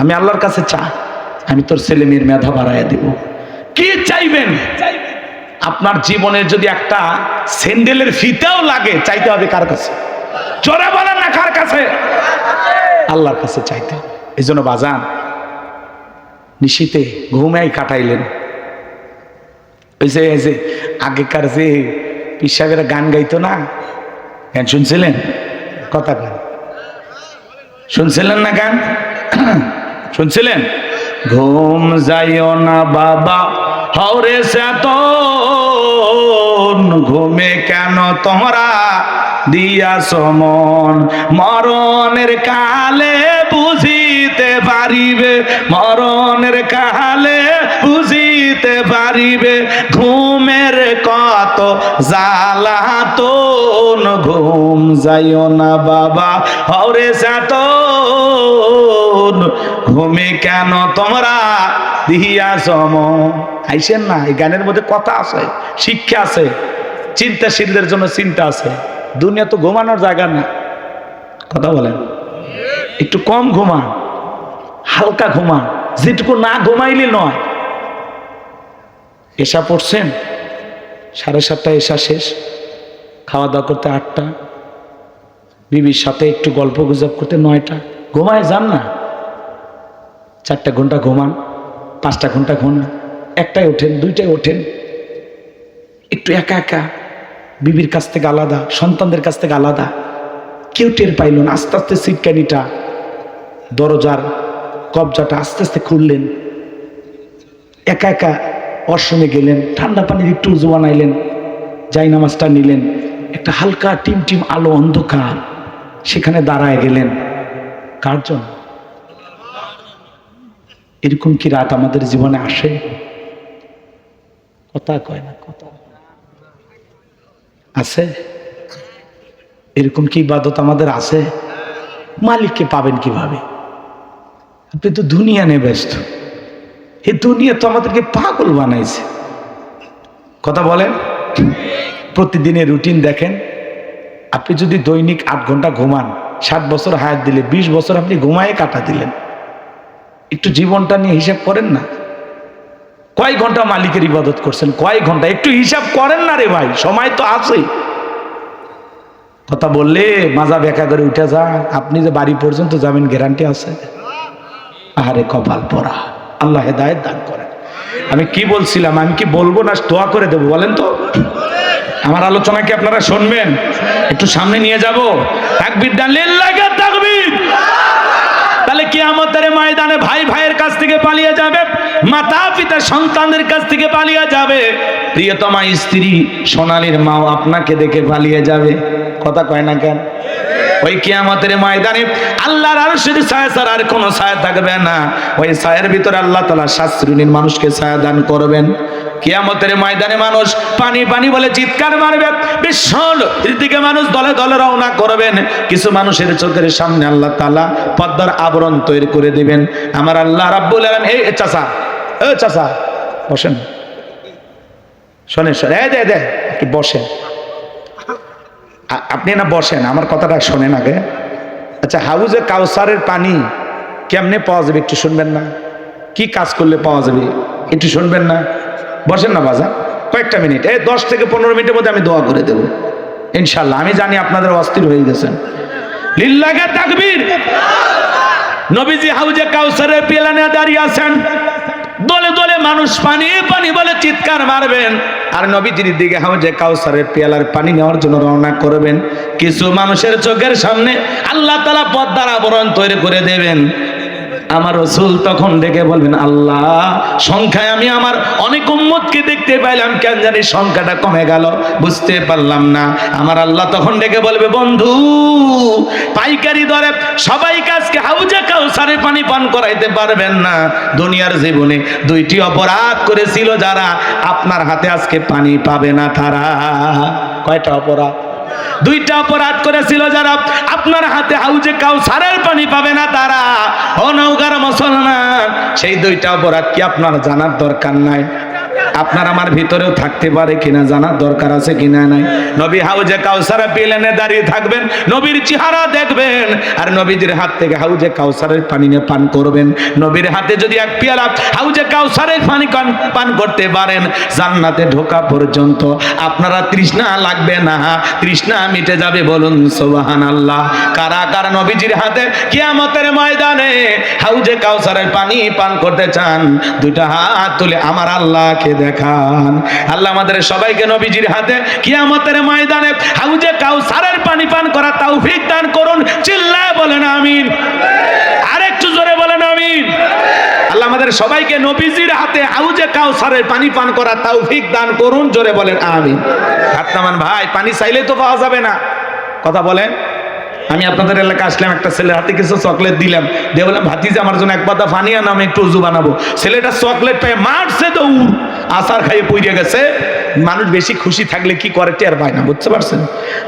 আমি আল্লাহর কাছে চা, আমি তোর ছেলে মেয়ের মেধা বাড়াইয়া দেব। কি চাইবেন? আপনার জীবনের যদি একটা স্যান্ডেলের ফিতাও লাগে, চাইতে হবে কার কাছে? জোরে বলেন না, কার কাছে? আল্লাহর কাছে চাইতে হবে। এই জন্য বাজান নিশীতে ঘুমাই কাটাইলেন। ওই যে আগেকার যে পিসাবেরা গান গাইতো না, গান শুনছিলেন? কথা গান শুনছিলেন না? গান শুনছিলেন? ঘুম যাইও না বাবা হরে চেতন, ঘুমে কেন তোমরা দিয়াছ মন, মরণের কালে বুঝিতে পারিবে, মরণের কালে বুঝিতে পারিবে ঘুমের কত জ্বালাতন। ঘুম যাইও না বাবা হরে চেতন, ঘুমে কেন তোমরা দিয়াছ মন। আইসেন না, এই গানের মধ্যে কথা আছে, শিক্ষা আছে, চিন্তাশীলদের জন্য চিন্তা আছে। দুনিয়া তো ঘুমানোর জায়গা না, কথা বলেন। একটু কম ঘুমান, হালকা ঘুমান, যেটুকু না ঘুমাইলে নয়। এশা পড়ছেন 7:30 এশা শেষ, খাওয়া দাওয়া করতে 8টা, বিবির সাথে একটু গল্প গুজব করতে 9টা, ঘুমায় যান না। 4 ঘন্টা ঘুমান, 5 ঘন্টা ঘুমান, 1টায় ওঠেন, 2টায় ওঠেন, একটু একা একা, বিবির কাছ থেকে আলাদা, সন্তানদের কাছ থেকে আলাদা, কেউ টের পাইল না। আস্তে আস্তে সিটকানিটা, দরজার কবজাটা আস্তে আস্তে খুললেন, একা একা ওয়াশরুমে গেলেন, ঠান্ডা পানির একটু উজু বানাইলেন, যাই নামাজটা নিলেন, একটা হালকা টিম আলো, অন্ধকার, সেখানে দাঁড়ায় গেলেন। কার জন্য? এরকম কি রাত আমাদের জীবনে আসে? কথা কয় না, কথা আছে? এরকম কি ইবাদত আমাদের আছে? মালিককে পাবেন কিভাবে? আপনি তো দুনিয়া নিয়ে ব্যস্ত। এই দুনিয়া তো আমাদেরকে পাগল বানাইছে, কথা বলেন। প্রতিদিনের রুটিন দেখেন, আপনি যদি দৈনিক 8 ঘন্টা ঘুমান, 60 বছর হায়াত দিলে 20 বছর আপনি ঘুমায় কাটা দিলেন। একটু জীবনটা নিয়ে হিসাব করেন না, কয় ঘন্টা মালিকের ইবাদত করছেন, কয় ঘন্টা, একটু হিসাব করেন না রে ভাই, সময় তো আছে। কথা বললে মাজা বেঁকা করে উঠে যা, আপনি যে বাড়ি পর্যন্ত যাবেন গ্যারান্টি আছে? আরে কপাল পড়া, আল্লাহ হেদায়েত দান করেন। আমি কি বলছিলাম, আমি কি বলবো না দোয়া করে দেবো বলেন তো? আমার আলোচনা কি আপনারা শুনবেন? একটু সামনে নিয়ে যাব। তাকবীর দেন, লিল্লাহি তাকবীর। তাহলে কিয়ামতের ময়দানে ভাই ভাইয়ের কাছ থেকে পালিয়ে যাবে, মাতা পিতা সন্তানদের কাছ থেকে পালিয়ে যাবে, প্রিয়তমা স্ত্রী সোনালীর মাও আপনাকে দেখে পালিয়ে যাবে। কথা কয় না কেন? ওই কিয়ামতের ময়দানে আল্লাহর আরশের ছায়া ছাড়া আর কোনো ছায়া থাকবে না। ওই ছায়ার ভিতরে আল্লাহ তাআলা 7 শ্রেণীর মানুষকে ছায়া দান করবেন। কিয়ামতের ময়দানে মানুষ পানি পানি বলে চিৎকার মারবে, বিশাল দিকে মানুষ দলে দলে রওনা করবেন। কিছু মানুষের চোখের সামনে আল্লাহ তাআলা পর্দার আবরণ তৈরি করে দিবেন। আমার আল্লাহ রাব্বুল আলামিন, এই চাচা, ও চাচা বসেন, শোনেন, এই দে একটু বসেন, আপনি না বসেন, আমার কথাটা শোনেন আগে। আচ্ছা, হাউজে কাউসারের পানি কেমনে পাওয়া যাবে একটু শুনবেন না? কি কাজ করলে পাওয়া যাবে একটু শুনবেন না? বসেন না বাজার, কয়েকটা মিনিট, এই 10 থেকে 15 মিনিটের মধ্যে আমি দোয়া করে দেব ইনশাল্লাহ। আমি জানি আপনাদের অস্থির হয়ে গেছেন। লিল্লাহি তাকবীর। নবীজি হাউজে কাউসারের পেয়ালা নিয়ে দাঁড়িয়ে আছেন, দলে দলে মানুষ পানি পানি বলে চিৎকার মারবেন, আর নবীজির দিকে হাউজে কাউসারের পেয়ালার পানি নেওয়ার জন্য রওনা করবেন। কিছু মানুষের চোখের সামনে আল্লাহ তাআলা পর্দার আবরণ তৈরি করে দেবেন। আমার রাসূল তখন ডেকে বলবেন, আল্লাহ, সংখ্যায় আমি আমার অনেক উম্মতকে দেখতে পাইলাম, কেন জানি সংখ্যাটা কমে গেল, বুঝতে পারলাম না। আমার আল্লাহ তখন ডেকে বলবে, বন্ধু, পাইকারি দরে সবাই কাজকে হাউজে কাউসারে পানি পান করাইতে পারবেন না। দুনিয়ার জীবনে 2টি অপরাধ করেছিল যারা, আপনার হাতে আজকে পানি পাবে না তারা। কয়টা অপরাধ? দুইটা অপরাধ করেছিল যারা, আপনার হাতে হাউজে কাউসারের পানি পাবে না তারা। ও নওগাঁর মুসলমান, সেই দুইটা অপরাধ কি আপনার জানার দরকার নাই? আপনার আমার ভিতরেও থাকতে পারে কিনা জানার দরকার আছে কিনা নাই? নবী হাউজে কাউসারে পিলেনে দাঁড়িয়ে থাকবেন, নবীর চেহারা দেখবেন, আর নবীজির হাত থেকে হাউজে কাউসারের পানি নিয়ে পান করবেন। নবীর হাতে যদি এক পেয়ালা হাউজে কাউসারের পানি পান করতে পারেন, জান্নাতে ঢোকা পর্যন্ত আপনারা তৃষ্ণা লাগবে না, তৃষ্ণা মিটে যাবে। বলুন সুবহানাল্লাহ। কারা কারা নবীজির হাতে কিয়ামতের ময়দানে হাউজে কাউসারের পানি পান করতে চান? দুইটা হাত তুলে আমার আল্লাহকে দেখান। আল্লাহ আমাদের সবাইকে নবীজির হাতে কিয়ামতের ময়দানে হাউজে কাউসারের পানি পান করা তৌফিক দান করুন। চিল্লায় বলেন আমিন। আরেকটু জোরে বলেন আমিন। আল্লাহ আমাদের সবাইকে নবীজির হাতে হাউজে কাউসারের পানি পান করা তৌফিক দান করুন। জোরে বলেন আমিন। হাত নামান ভাই, পানি চাইলে তো পাওয়া যাবে না। কথা বলেন। আমি আপনাদের এলাকা আসলাম, একটা ছেলের হাতে কিছু চকলেট দিলাম, দিয়ে বললাম ভাতিজা আমার জন্য এক পাতা পানি আনো, আমি একটু উজু বানাবো। ছেলেটা চকলেট পেয়ে মারছে দৌড়, আচার খাইয়ে পড়ে গেছে। মানুষ বেশি খুশি থাকলে কি করে টের পায় না, বুঝতে পারছেন?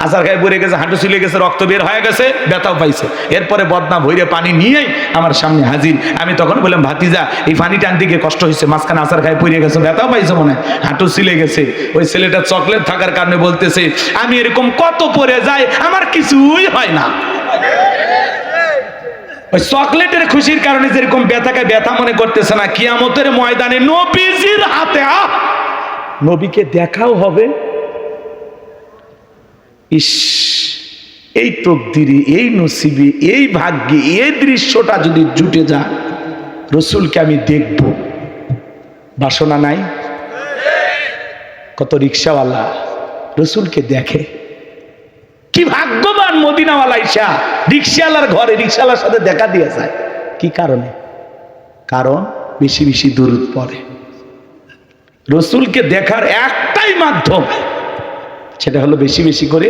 আচার খাইয়ে পড়ে গেছে, হাঁটু ছিলে গেছে, রক্ত বের হয়ে গেছে, ব্যথাও পাইছে। এরপরে বদনা ভইরে পানি নিয়েই আমার সামনে হাজির। আমি তখন বললাম ভাতিজা এই পানিটা আনতে গিয়ে কষ্ট হয়েছে, মাঝখানে আচার খাইয়ে পড়ে গেছে, ব্যথাও পাইছে মনে হয়, হাঁটু ছিলে গেছে। ওই ছেলেটা চকলেট থাকার কারণে বলতেছে আমি এরকম কত পরে যাই, আমার কিছুই হয় না। ওই চকলেটের খুশির কারণে যেরকম ব্যথাকে ব্যথা মনে করতেছে না, কিয়ামতের ময়দানে নবীজির হাতে নবীকে দেখাও হবে। ইস, এই তকদিরে, এই নসিবে, এই ভাগ্যে এই দৃশ্যটা যদি জুটে যায়, রসুলকে আমি দেখব, বাসনা নাই? কত রিক্সাওয়ালা রসুলকে দেখে, কি ভাগ্যবান মদিনাওয়ালা ঈশা রিক্সাওয়ালার ঘরে রিক্সাওয়ালার সাথে দেখা দিয়ে যায়। কি কারণে? কারণ বেশি বেশি দরুদ পড়ে। রসুলকে দেখার একটাই মাধ্যম, সেটা হলো বেশি বেশি করে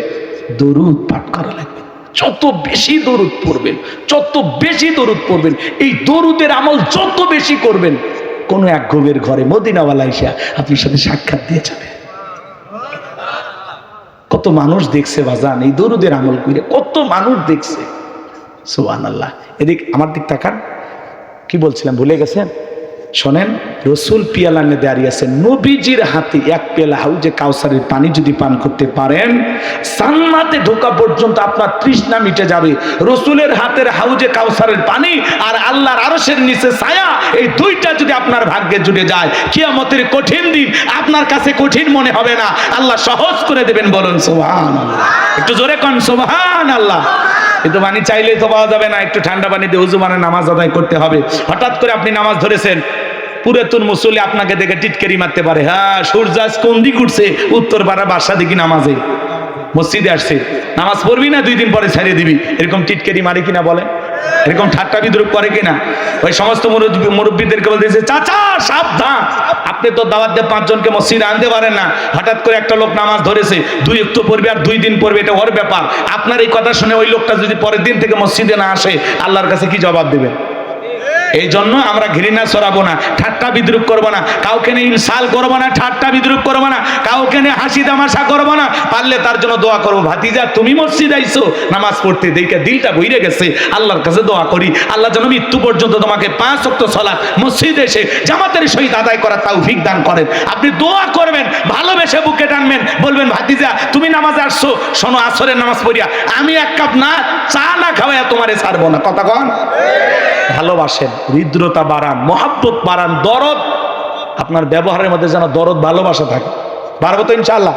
দরুদ পাঠ করা লাগবে। যত বেশি দরুদ পড়বেন, যত বেশি দরুদ পড়বেন, এই দরুদের আমল যত বেশি করবেন, কোন এক ঘুমের ঘরে মদিনাওয়ালা ঈশা আপনার সাথে সাক্ষাৎ দিয়ে যাবে। কত মানুষ দেখছে বাজান এই দরুদের আমল করে, কত মানুষ দেখছে। সুবহানাল্লাহ। এদিক আমার দিক তাকান। কি বলছিলাম ভুলে গেছেন? শোনেন, রসুল পিয়ালা নিয়ে দাঁড়িয়ে আছেন, নবীজির হাতে এক পেয়ালা হাউজে কাউসারের পানি যদি পান করতে পারেন, জান্নাতে ঢোকা পর্যন্ত আপনার তৃষ্ণা মিটে যাবে। রসুলের হাতের হাউজে কাউসারের পানি আর আল্লাহর আরশের নিচে ছায়া, এই দুইটা যদি আপনার ভাগ্যে জুড়ে যায়, কিয়ামতের কঠিন দিন আপনার কাছে কঠিন মনে হবে না, আল্লাহ সহজ করে দেবেন। বলুন সুবহানাল্লাহ। একটু জোরে কোন সুবহানাল্লাহ। কিন্তু পানি চাইলেই তো পাওয়া যাবে না, একটু ঠান্ডা পানি দিয়ে উজু মানে নামাজ আদায় করতে হবে। হঠাৎ করে আপনি নামাজ ধরেছেন, পুরাতন মুসল্লি আপনাকে দেখে টিটকারি মারতে পারে, হ্যাঁ সূর্য আজ কোন দিক উঠছে, উত্তর পাড়া বাসা দেখি নামাজে মসজিদে আসছে, নামাজ পড়বি না 2 দিন পরে ছাড়িয়ে দিবি, এরকম টিটকারি মারে কিনা বলে? এরকম ঠাট্টা বিদ্রুপ করে কিনা? ওই সমস্ত মুরব্বীদেরকে বলতেছে চাচা সাবধান, আপনি তো দাওয়াত দিয়ে 5 জনকে মসজিদে আনতে পারেন না। হঠাৎ করে একটা লোক নামাজ ধরেছে, 2 ওয়াক্ত পড়বে আর 2 দিন পড়বে, এটা ওর ব্যাপার। আপনার এই কথা শুনে ওই লোকটা যদি পরের দিন থেকে মসজিদে না আসে, আল্লাহর কাছে কি জবাব দেবেন? এই জন্য আমরা ঘৃণা ছড়াবো না, ঠাট্টা বিদ্রুপ করবো না, কাউকে নিয়ে ইনসাল করবো না, ঠাট্টা বিদ্রুপ করবো না, কাউকে নিয়ে হাসি তামাশা করবো না। পারলে তার জন্য দোয়া করবো, ভাতিজা তুমি মসজিদ আইছো নামাজ পড়তে, দেখে দিলটা বইরে গেছে, আল্লাহর কাছে দোয়া করি আল্লাহ যেন মৃত্যু পর্যন্ত তোমাকে 5 ওয়াক্ত সালাত মসজিদে এসে জামাতের সহিত আদায় করার তৌফিক দান করেন। আপনি দোয়া করবেন, ভালোবেসে বুকে টানবেন, বলবেন ভাতিজা তুমি নামাজে আসছো, শোনো আসরের নামাজ পড়িয়া আমি 1 কাপ না চা না খাওয়াইয়া তোমারে ছাড়বো না। কথা কন। ভালোবাসেন, হৃদ্রতা বাড়ান, মহাব্বত বাড়ান, দরদ আপনার ব্যবহারের মধ্যে যেন দরদ ভালোবাসা থাকে। পারবো তো ইনশাআল্লাহ।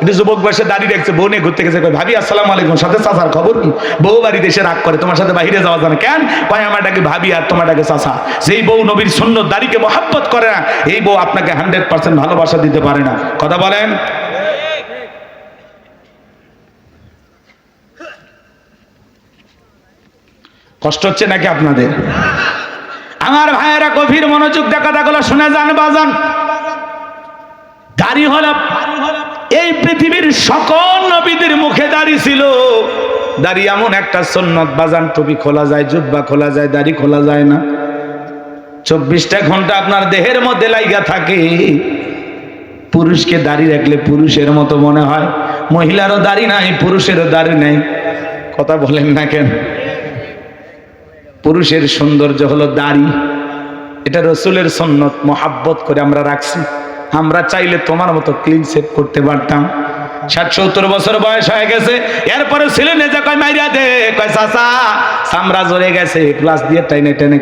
একটু যুবক বয়সে দাঁড়িয়ে রাখছে, বউ নিয়ে ঘুরতে গেছে, ভাবি আসসালামু আলাইকুম, সাথে চাচার খবর কি? বউ বাড়িতে এসে রাগ করে, তোমার সাথে বাইরে যাওয়া জানে কেন? কয় আমার ডাকে ভাবি আর তোমার ডাকে চাচা। যেই বউ নবীর সুন্নত দাড়িকে মহাব্বত করে না, এই বউ আপনাকে 100% ভালোবাসা দিতে পারে না। কথা বলেন। কষ্ট হচ্ছে নাকি আপনাদের? আমার ভাইয়েরা গভীর মনোযোগ দিয়ে কথাগুলো শুনে যান বাজান। দাড়ি হল এই পৃথিবীর সকল নবীদের মুখে দাড়ি ছিল। দাড়ি এমন একটা সুন্নত বাজান, টুপি খোলা যায়, জুব্বা খোলা যায়, দাড়ি খোলা যায় না। 24টা ঘন্টা আপনার দেহের মধ্যে লাইগা থাকে। পুরুষকে দাড়ি রাখলে পুরুষের মতো মনে হয়, মহিলারও দাড়ি নাই, পুরুষেরও দাড়ি নাই। কথা বলেন না কেন? পুরুষের সৌন্দর্য হলো দাড়ি, এটা রসুলের সুন্নত, মোহাব্বত করে আমরা রাখছি। আমরা চাইলে তোমার মতো ক্লিন শেভ করতে পারতাম। 60-70 বছর বয়স হয়ে গেছে, এরপরে ছেলে নেজা কয় মাইরা দে, কয় চাচা চামড়া জ্বরে গেছে, প্লাস দিয়ে টাইনে টেনে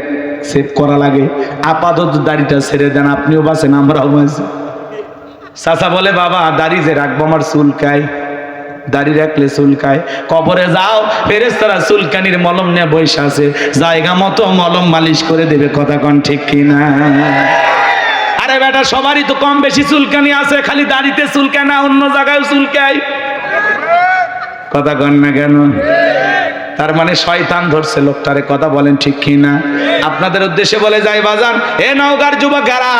সেভ করা লাগে, আপাতত দাড়িটা ছেড়ে দেন, আপনিও বাঁচেন আমরাও বাঁচি। চাচা বলে বাবা দাড়ি যে রাখবো আমার চুলকায়, দাড়ি রাখলে চুলকায়। কবরে যাও, ফেরেশতারা চুলকানির মলম নিয়ে বসে আছে, জায়গা মতো মলম মালিশ করে দেবে। কথা কন ঠিক কিনা? আরে বেটা সবারই তো কম বেশি চুলকানি আছে, খালি দাড়িতে চুলকায় না, অন্য জায়গায় চুলকায়। কথা কন না কেন? তার মানে শয়তান ধরছে লোকটারে। কথা বলেন ঠিক কিনা? আপনাদের উদ্দেশ্যে বলে যাই বাজান, এ নওগাঁর যুবকেরা,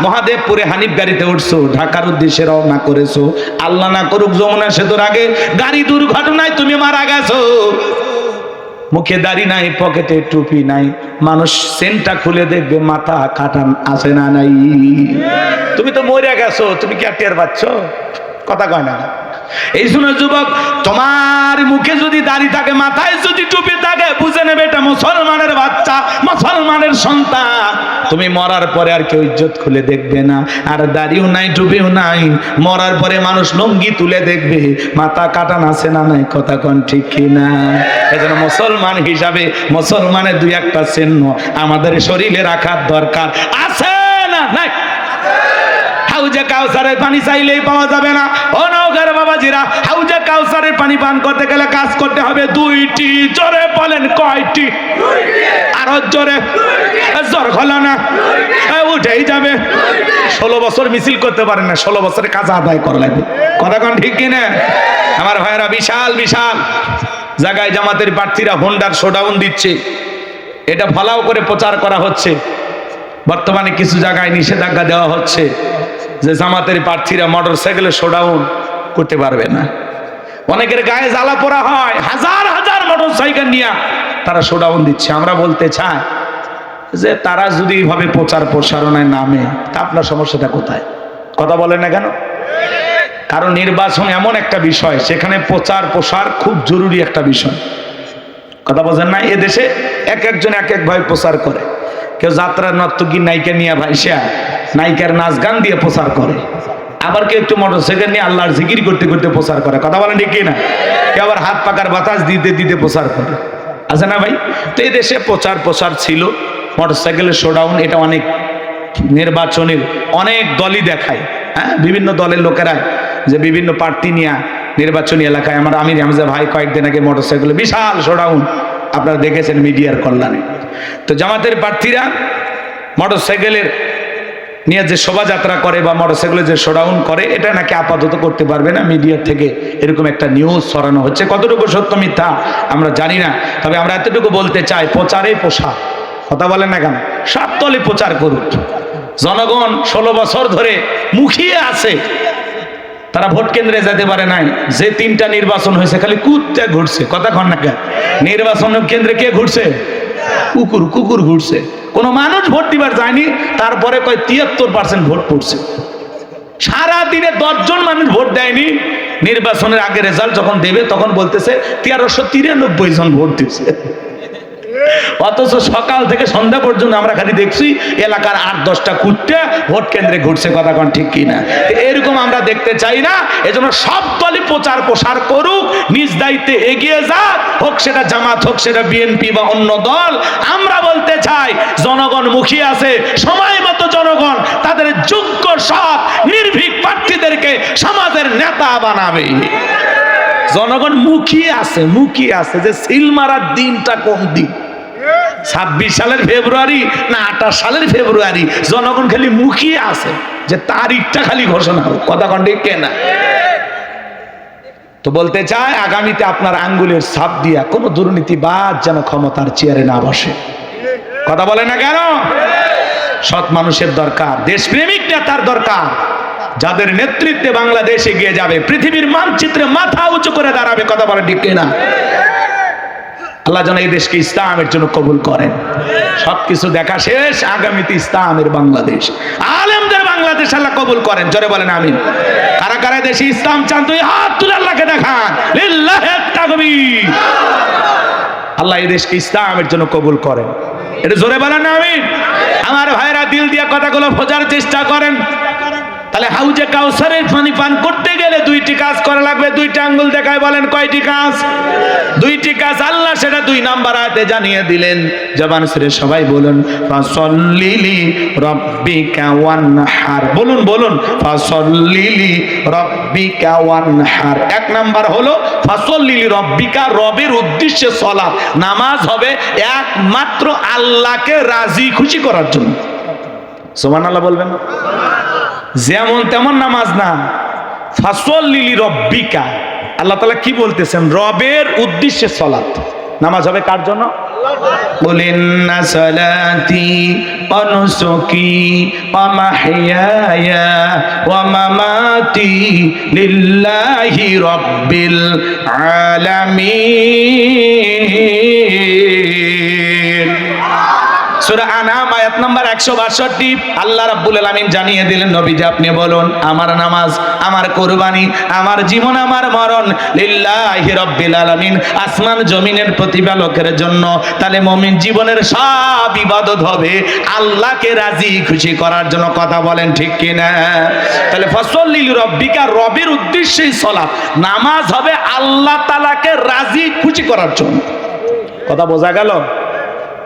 মহাদেবপুরে হানিফ গাড়িতে উঠছো, ঢাকার উদ্দেশ্যে রওনা করেছো, আল্লাহ না করুক যমুনা সেতুর আগে গাড়ি দুর্ঘটনায় তুমি মারা গেছো, মুখে দাড়ি নাই, পকেটে টুপি নাই, মানুষ সেন্টটা খুলে দেখবে মাথা কাটান আছে না নাই। তুমি তো মরে গেছো, তুমি কি আর টের পাচ্ছ? কথা কয় না। এই জন্য যুবক, তোমার মুখে যদি দাড়ি থাকে, মাথায় যদি টুপি থাকে, বুঝে নেবে এটা মুসলমানের বাচ্চা, মুসলমানের সন্তান। তুমি মরার পরে আর কেউ ইজ্জত খুলে দেখবে না, আর দাড়িও নাই, টুপিও নাই, মরার পরে মানুষ লুঙ্গি তুলে দেখবে মাথা কাটান আছে না নাই। কথা কোন ঠিক কিনা? এজন্য মুসলমান হিসাবে মুসলমানের দুই একটা চিহ্ন আমাদের শরীরে রাখার দরকার আছে না নাই? হাউজে কাউসারের পানি চাইলেই পাওয়া যাবে না। ও নওগাঁর বাবাজিরা, হাউজে কাউসারের পানি পান করতে গেলে কাজ করতে হবে দুইটি। জোরে বলেন কয়টি? আরো জোরে, জোর হলো না, উঠেই যাবে। 16 বছর মিছিল করতে পারেন না, 16 বছরে কাজ আদায় করা লাগবে। কথা কোন ঠিক কিনা? আমার ভাইয়েরা, বিশাল বিশাল জায়গায় জামাতের প্রার্থীরা হোন্ডার শোডাউন দিচ্ছে, এটা ফলাও করে প্রচার করা হচ্ছে। বর্তমানে কিছু জায়গায় নিষেধাজ্ঞা দেওয়া হচ্ছে যে জামাতের প্রার্থীরা মোটরসাইকেলে শোডাউন করতে পারবে না। অনেকের গায়ে জ্বালা পোড়া হয়, হাজার হাজার মোটরসাইকেল নিয়ে তারা শোডাউন দিচ্ছে। আমরা বলতে চাই যে তারা যদি এইভাবে প্রচার প্রসারণায় নামে, তা আপনার সমস্যাটা কোথায়? কথা বলেন না কেন? কারণ নির্বাচন এমন একটা বিষয়, সেখানে প্রচার প্রসার খুব জরুরি একটা বিষয়। কথা বোঝেন না? এদেশে এক একজন এক এক ভাবে প্রচার করে। কেউ যাত্রার নর্তকী নায়িকা নিয়ে ভাইসা নায়িকার নাচ গান দিয়ে প্রচার করে, আবার কেউ একটু মোটরসাইকেল নিয়ে আল্লাহর জিকির করতে করতে প্রচার করে। কথা বলেন ঠিক না? কেউ আবার হাত পাকার বাতাস দিতে দিতে প্রচার করে, আছে না ভাই? তো এই দেশে প্রচার প্রসার ছিল, মোটরসাইকেলের শোডাউন, এটা অনেক নির্বাচনের অনেক দলই দেখায়। হ্যাঁ, বিভিন্ন দলের লোকেরা যে বিভিন্ন প্রার্থী নিয়ে নির্বাচনী এলাকায়, আমার আমির হামজা ভাই কয়েকদিন আগে মোটরসাইকেলে বিশাল শোডাউন আপনারা দেখেছেন মিডিয়ার কল্যাণে। তো জামাতের প্রার্থীরা মোটরসাইকেলের নিয়ে যে শোভাযাত্রা করে বা মোটরসাইকেলে যে শোডাউন করে, এটা নাকি আপাতত করতে পারবে না। মিডিয়া থেকে এরকম একটা নিউজ ছড়ানো হচ্ছে, কতটুকু সত্য মিথ্যা আমরা জানি না। তবে আমরা এতটুকু বলতে চাই, প্রচারে পোশাক। কথা বলেন না কেন? সব দলে প্রচার করুক। জনগণ 16 বছর ধরে মুখিয়ে আছে, তারা ভোট কেন্দ্রে যেতে পারে নাই। যে 3টা নির্বাচন হয়েছে খালি কুত্তে ঘুরছে। কথা কন না কেন? নির্বাচন কেন্দ্রে কে ঘুরছে? কুকুর কুকুর ঘুরছে, কোনো মানুষ ভোট দিবার যায়নি। তারপরে কয় 73% ভোট পড়ছে। সারা দিনে 10 জন মানুষ ভোট দেয়নি। নির্বাচনের আগে রেজাল্ট যখন দেবে তখন বলতেছে 1393 জন ভোট দিচ্ছে। অথচ সকাল থেকে সন্ধ্যা পর্যন্ত আমরা খালি দেখছি এলাকার 8-10টা কুত্তে ভোট কেন্দ্রে ঘুরছে। কথা কোন ঠিক কিনা? এরকম আমরা দেখতে চাই না। এজন্য সব দলই প্রচার প্রসার করুক, নিজ দায়িত্বে এগিয়ে যাক, হোক সেটা জামাত, হোক সেটা বিএনপি বা অন্য দল। আমরা বলতে চাই, জনগণ মুখিয়ে আছে, সময় মতো জনগণ তাদের যোগ্য সৎ নির্ভীক প্রার্থীদেরকে সমাজের নেতা বানাবে। জনগণ মুখিয়ে আছে, মুখিয়ে আছে যে সিল মারার দিনটা কোন দিন, 26 সালের ফেব্রুয়ারি না 28 সালের ফেব্রুয়ারি। জনগণ খালি মুখিয়ে আছে যে তারিখটা খালি ঘোষণা হোক। কথা কন ঠিক না? তো বলতে চাই, আগামীতে আপনার আঙ্গুলের ছাপ দিয়া কোনো দুর্নীতিবাজ যেন ক্ষমতার চেয়ারে না বসে। কথা বলে না কেন? সৎ মানুষের দরকার, দেশপ্রেমিক নেতার দরকার, যাদের নেতৃত্বে বাংলাদেশ এগিয়ে যাবে, পৃথিবীর মানচিত্রে মাথা উঁচু করে দাঁড়াবে। কথা বলে ঠিক না? আল্লাহ যেন এই দেশকে ইসলামের জন্য কবুল করেন। সবকিছু দেখা শেষ, আগামীতে ইসলামের বাংলাদেশ, আলেমদের বাংলাদেশ আল্লাহ কবুল করেন। জোরে বলেন আমিন। কারা কারা দেশে ইসলাম চান তুই হাত তুলে আল্লাহকে দেখান, লিল্লাহি তাকবীর। আল্লাহ এই দেশকে ইসলামের জন্য কবুল করেন, এটা জোরে বলেন আমিন। আমার ভাইরা দিল দিয়ে কথাগুলো বোঝার চেষ্টা করেন। তাহলে হাউজে কাউসারের পানি পান করতে গেলে দুইটি কাজ করা লাগবে। দুইটা আঙ্গুল দেখায় বলেন কয়টি কাজ? দুইটি কাজ। আল্লাহ সেটা 2 নাম্বার আয়াতে জানিয়ে দিলেন। জবান ছেড়ে সবাই বলুন, ফাসল্লিলি রাব্বিকা ওয়ানহার। বলুন বলুন, ফাসল্লিলি রাব্বিকা ওয়ানহার। 1 নাম্বার হলো ফাসল্লিলি রাব্বিকা, রবের উদ্দেশ্যে সালাত, নামাজ হবে একমাত্র আল্লাহকে রাজি খুশি করার জন্য। সুবহানাল্লাহ বলবেন না? যেমন তেমন নামাজ না, ফাসল্লিলি রব্বিকা। আল্লাহ তাআলা কি বলতেছেন? রবের উদ্দেশ্যে সালাত, নামাজ হবে কার জন্য? বলিন্না সালাতি ওয়া নুসুকি ওয়া মাহইয়ায়া ওয়া মামাতি লিল্লাহি রাব্বিল আলামিন। সূরা আনাম আয়াত নাম্বার 162। আল্লাহ রাব্বুল আলামিন জানিয়ে দিলেন, নবীজি আপনি বলুন, আমার নামাজ, আমার কুরবানি, আমার জীবন, আমার মরণ লিল্লাহি রাব্বিল আলামিন, আসমান জমিনের প্রতিপালকের জন্য। তাহলে মুমিন জীবনের সব ইবাদত হবে আল্লাহকে রাজি খুশি করার জন্য। কথা বলেন ঠিক কি না? তাহলে ফাসল্লি লিরাব্বিকা, রবের উদ্দেশ্যেই সালাত, নামাজ হবে আল্লাহ তাআলাকে রাজি খুশি করার জন্য। কথা বোঝা গেল?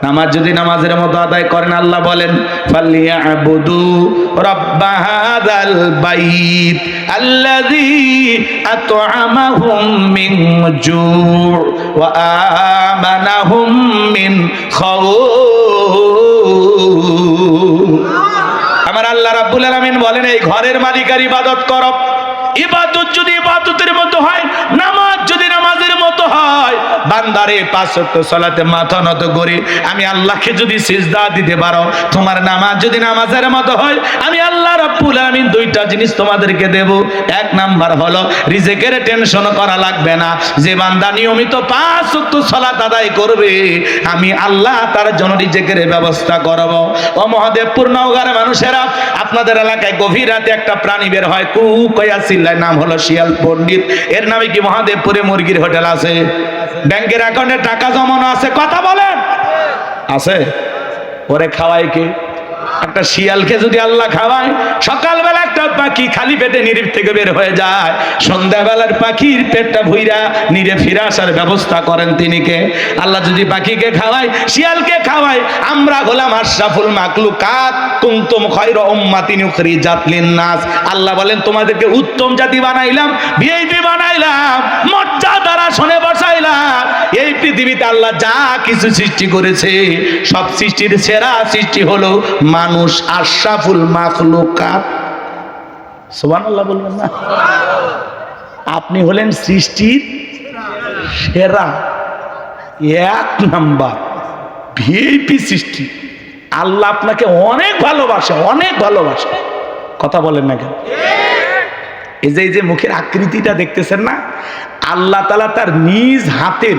নামাজ যদি নামাজের মতো আদায় করেন, আল্লাহ বলেন ফালিয়াবুদু রাব্বা হাযাল বাইত আল্লাযী আত'আমাহুম মিন জু' ওয়া আমানাহুম মিন খাউফ। আমার আল্লাহ রাব্বুল আলামিন বলেন, এই ঘরের মালিকের ইবাদত করো। ইবাদত যদি ইবাদতের মতো হয়, নামাজ যদি নামাজের মতো হয়, বান্দারে 5 ওয়াক্ত সালাতে মাথা নত করে আমি আল্লাহকে যদি সিজদা দিতে পারো, তোমার নামাজ যদি নামাজের মতো হয়, আমি আল্লাহ রাব্বুল আলামিন 2টা জিনিস তোমাদেরকে দেব। 1 নাম্বার হলো রিজিকের টেনশন করা লাগবে না। যে বান্দা নিয়মিত 5 ওয়াক্ত সালাত আদায় করবে, আমি আল্লাহ তার জন্য রিজিকের ব্যবস্থা করব। ও মহাদেবপুর নওগাঁর মানুষেরা, আপনাদের এলাকায় গভীর রাতে একটা প্রাণী বের হয়, কু কয়া চিল্লায়, নাম হলো শিয়াল পণ্ডিত। এর নামে কি মহাদেবপুরে মুরগির হোটেল আছে? ব্যাংকের অ্যাকাউন্টে টাকা জমানো আছে? কথা বলেন, আছে? ওরে খাওয়ায় কে? একটা শিয়ালকে যদি আল্লাহ খাওয়ায়, সকালবেলা একটা পাখি খালি পেটে নিরিব থেকে বের হয়ে যায়, সন্ধ্যাবেলার পাখির পেটটা ভুইরা নিরে ফিরে আসার ব্যবস্থা করেন তিনি কে? আল্লাহ যদি পাখিকে খাওয়ায়, শিয়ালকে খাওয়ায়, আমরা হলাম আশরাফুল মাখলুকাত, কুনতুম খায়রা উম্মাতিন উখরিজাত লিন-নাস। আল্লাহ বলেন, তোমাদেরকে উত্তম জাতি বানাইলাম, ভিআইপি বানাইলাম, মর্যাদার আসনে বসাইলাম। এই পৃথিবীতে আল্লাহ যা কিছু সৃষ্টি করেছে, সব সৃষ্টির সেরা সৃষ্টি হলো মানুষ, আশরাফুল মাখলুকাত। সুবহানাল্লাহ বলবেন না? আপনি হলেন সৃষ্টির সেরা, 1 নাম্বার ভিআইপি সৃষ্টি। আল্লাহ আপনাকে অনেক ভালোবাসে, অনেক ভালোবাসে। কথা বলেন না কেন? এই যে মুখের আকৃতিটা দেখতেছেন না, আল্লাহ তাআলা তার নিজ হাতের,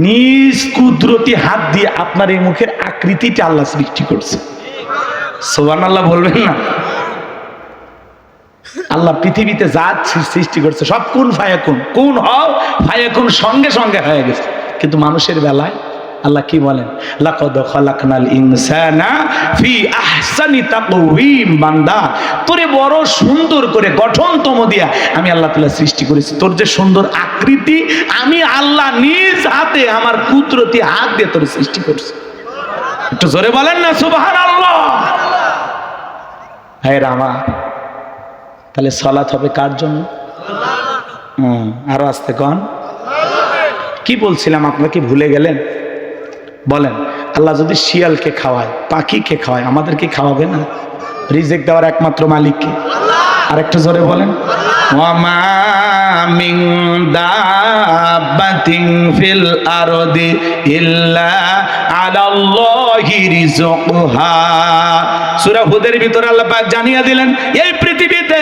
নিজ কুদরতি হাত দিয়ে আপনার এই মুখের আকৃতিটা আল্লাহ সৃষ্টি করছে। সুবহানাল্লাহ বলবেন না? আল্লাহ পৃথিবীতে যা সৃষ্টি করছে সব কুন ফায়াকুন, কুন হও ফায়াকুন, সঙ্গে সঙ্গে হয়ে গেছে। কিন্তু মানুষের বেলায় আল্লাহ কি বলেন? লাকাদ খালাকনাল ইনসানা ফি আহসানি তাকওয়িম। বান্দা, তোরে বড় সুন্দর করে গঠনতম দিয়া আমি আল্লাহ তাআলা সৃষ্টি করেছি। তোর যে সুন্দর আকৃতি, আমি আল্লাহ নিজ হাতে আমার কুদরতি হাত দিয়ে তোর সৃষ্টি করছি। একটু জোরে বলেন না সুবহানাল্লাহ। হে রামা, তাহলে সালাত হবে কার জন্য? আরো আস্তে কন। কি বলছিলাম, আপনাকে ভুলে গেলেন? বলেন, আল্লাহ যদি শিয়ালকে খাওয়ায়, পাখিকে খাওয়ায়, আমাদেরকে খাওয়াবে না? রিজিক দেওয়ার একমাত্র মালিককে। আর একটু জোরে বলেন, ওয়ামা মিন দাব্বাতিন ফিল আরদি ইল্লা আলাল্লাহ আলাল্লাহি রিজকুহা। সূরা হুদের ভিতরে আল্লাহ পাক জানিয়ে দিলেন এই পৃথিবীতে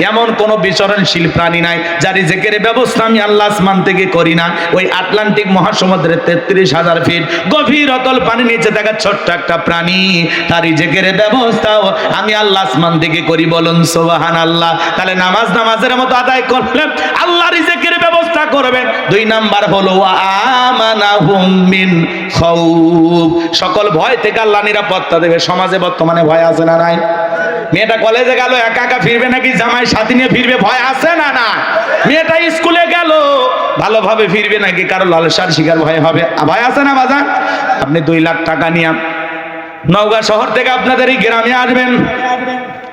এমন কোন বিচরণশীল প্রাণী নাই যার রিজেকের ব্যবস্থা আমি আল্লাহ আসমান থেকে করি না। ওই আটলান্টিক মহাসমুদ্রের 33,000 ফিট গভীর অতল পানির নিচে থাকা ছোট্ট একটা প্রাণী, তার রিজেকের ব্যবস্থাও আমি আল্লাহ আসমান থেকে করি। বলুন সুবহানাল্লাহ। তাহলে নামাজের মতো আদায় করলে আল্লাহ রিজেকের ব্যবস্থা করবেন। 2 নাম্বার হলো আমানাহুম মিন খাউফ, সকল ভয় থেকে আল্লাহ নিরাপত্তা দেবে। সমাজে বর্তমানে ভয় আছে না নাই? মেয়েটা কলেজে গেল একা একা ফিরবে নাকি জামাই সাথী নিয়ে ফিরবে? ভয় আছে না না? মেয়েটা স্কুলে গেল ভালোভাবে ফিরবে নাকি কারো লালসার শিকার ভয় হবে? ভয় আছে না বাজান? আপনি 2 লাখ টাকা নিয়ে নওগাঁ শহর থেকে আপনাদের এই গ্রামে আসবেন,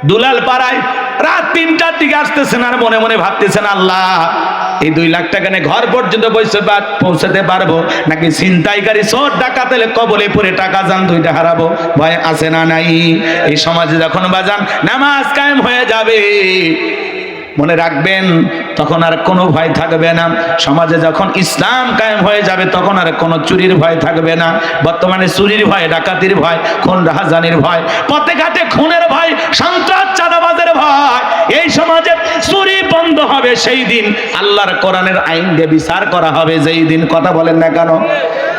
দুলাল পাড়ায় রাত 3টার দিকে আসতেছেন আর মনে মনে ভাবতেছেন আল্লাহ এই 2 লাখ টাকা নিয়ে ঘর পর্যন্ত পৌঁছাতে পারবো নাকি ছিনতাইকারী চোর ডাকাতের কবলে পড়ে টাকা জান 2টা হারাবো? ভয় আছে না নাই? এই সমাজে যখন বাজান নামাজ কায়েম হয়ে যাবে মনে রাখবেন তখন আর কোনো ভয় থাকবে না। সমাজে যখন ইসলাম কায়েম হয়ে যাবে তখন আর কোনো চুরির ভয় থাকবে না। বর্তমানে চুরির ভয়, ডাকাতির ভয়, খুন রাহাজানির ভয়, পথে ঘাটে খুনের ভয়, সন্ত্রাস চাঁদাবাজের ভয়। এই সমাজে চুরি বন্ধ হবে সেই দিন, আল্লাহর কোরআনের আইন দিয়ে বিচার করা হবে যেই দিন। কথা বলেন না কেন?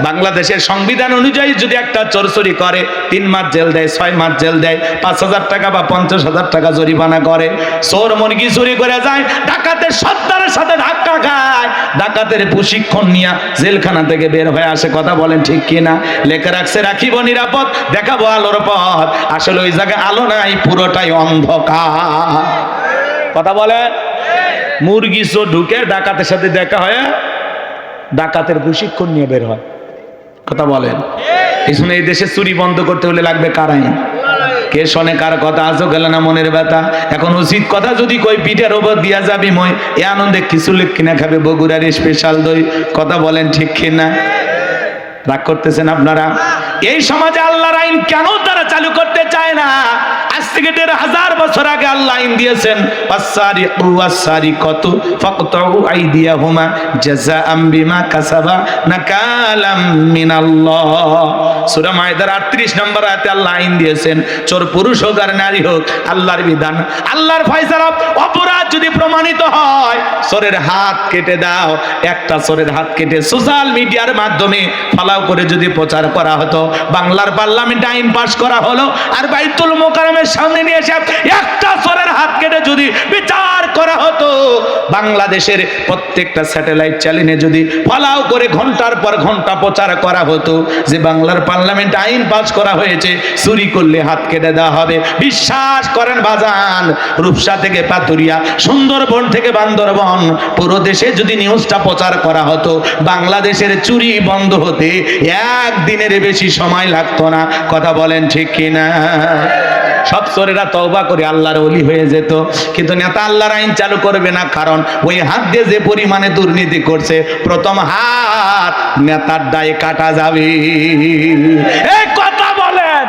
বাংলাদেশের সংবিধান অনুযায়ী যদি একটা চোর চুরি করে 3 মাস জেল দেয়, 6 মাস জেল দেয়, 5,000 টাকা বা 50,000 টাকা জরিমানা করে। চোর মুরগি চুরি করে যায়, ডাকাতের সর্দারের সাথে ধাক্কা খায়, ডাকাতের প্রশিক্ষণ নিয়ে জেলখানা থেকে বের হয়ে আসে। কথা বলেন ঠিক কিনা? লেখা রাখছে রাখিব নিরাপদ, দেখাবো আলোর পথ। আসলে ওই জায়গায় আলো নাই, পুরোটাই অন্ধকার। কথা বলেন? মুরগি চোর ঢুকে ডাকাতের সাথে দেখা হয়, ডাকাতের প্রশিক্ষণ নিয়ে বের হয়। কথা বলেন? এই শুনে এই দেশে চুরি বন্ধ করতে হলে লাগবে কার আইন? কে শোনে কার কথা? আজও গেল না মনের ব্যথা। এখন উচিত কথা যদি কই পিঠের ওপর দিয়া যাবি মই, এ আনন্দে কিছু লোক কিনা খাবে বগুড়ার স্পেশাল দই। কথা বলেন ঠিক কিনা? রাগ করতেছেন আপনারা? এই সমাজে আল্লাহর আইন কেন তারা চালু করতে চায় না? আজ থেকে 1,500 বছর আগে আল্লাহ আইন দিয়েছেন, ওয়াসসারিকু ওয়াসসারিকাতু ফাকতাউ আইদিয়াহুমা জাযাআম বিমা কাসাবা নাকালাম মিনাল্লাহ। সূরা মায়েদার 38 নম্বর আয়াতে আল্লাহ আইন দিয়েছেন, চোর পুরুষ হোক আর নারী হোক, আল্লাহর বিধান, আল্লাহর ফয়সালা। অপরাধ যদি প্রমাণিত হয় চোরের হাত কেটে দাও। একটা চোরের হাত কেটে সোশ্যাল মিডিয়ার মাধ্যমে ফলাও করে যদি প্রচার করা হতো, বাংলার পার্লামেন্টে আইন পাশ করা হলো, আর বাইতুল মোকাররমের সামনে নিয়ে এসে একটা চোরের হাত কেটে যদি বিচার করা হতো, বাংলাদেশের প্রত্যেকটা স্যাটেলাইট চ্যানেলে যদি ফলাও করে ঘন্টার পর ঘন্টা প্রচার করা হতো যে বাংলার পার্লামেন্টে আইন পাশ করা হয়েছে, চুরি করলে হাত কেটে দেওয়া হবে। বিশ্বাস করেন বাজান, রূপসা থেকে পাতুরিয়া, সুন্দরবন থেকে বান্দরবন, পুরো দেশে যদি নিউজটা প্রচার করা হতো, বাংলাদেশের চুরি বন্ধ হতে 1 দিনের বেশি সময় লাগতো না। কথা বলেন ঠিক কিনা? সব চোরেরা তওবা করে আল্লাহর ওলি হয়ে যেত। কিন্তু নেতা আল্লাহর আইন চালু করবে না, কারণ ওই হাত দিয়ে যে পরিমাণে দুর্নীতি করছে, প্রথম হাত নেতার দায়ে কাটা যাবে। এই কথা বলেন।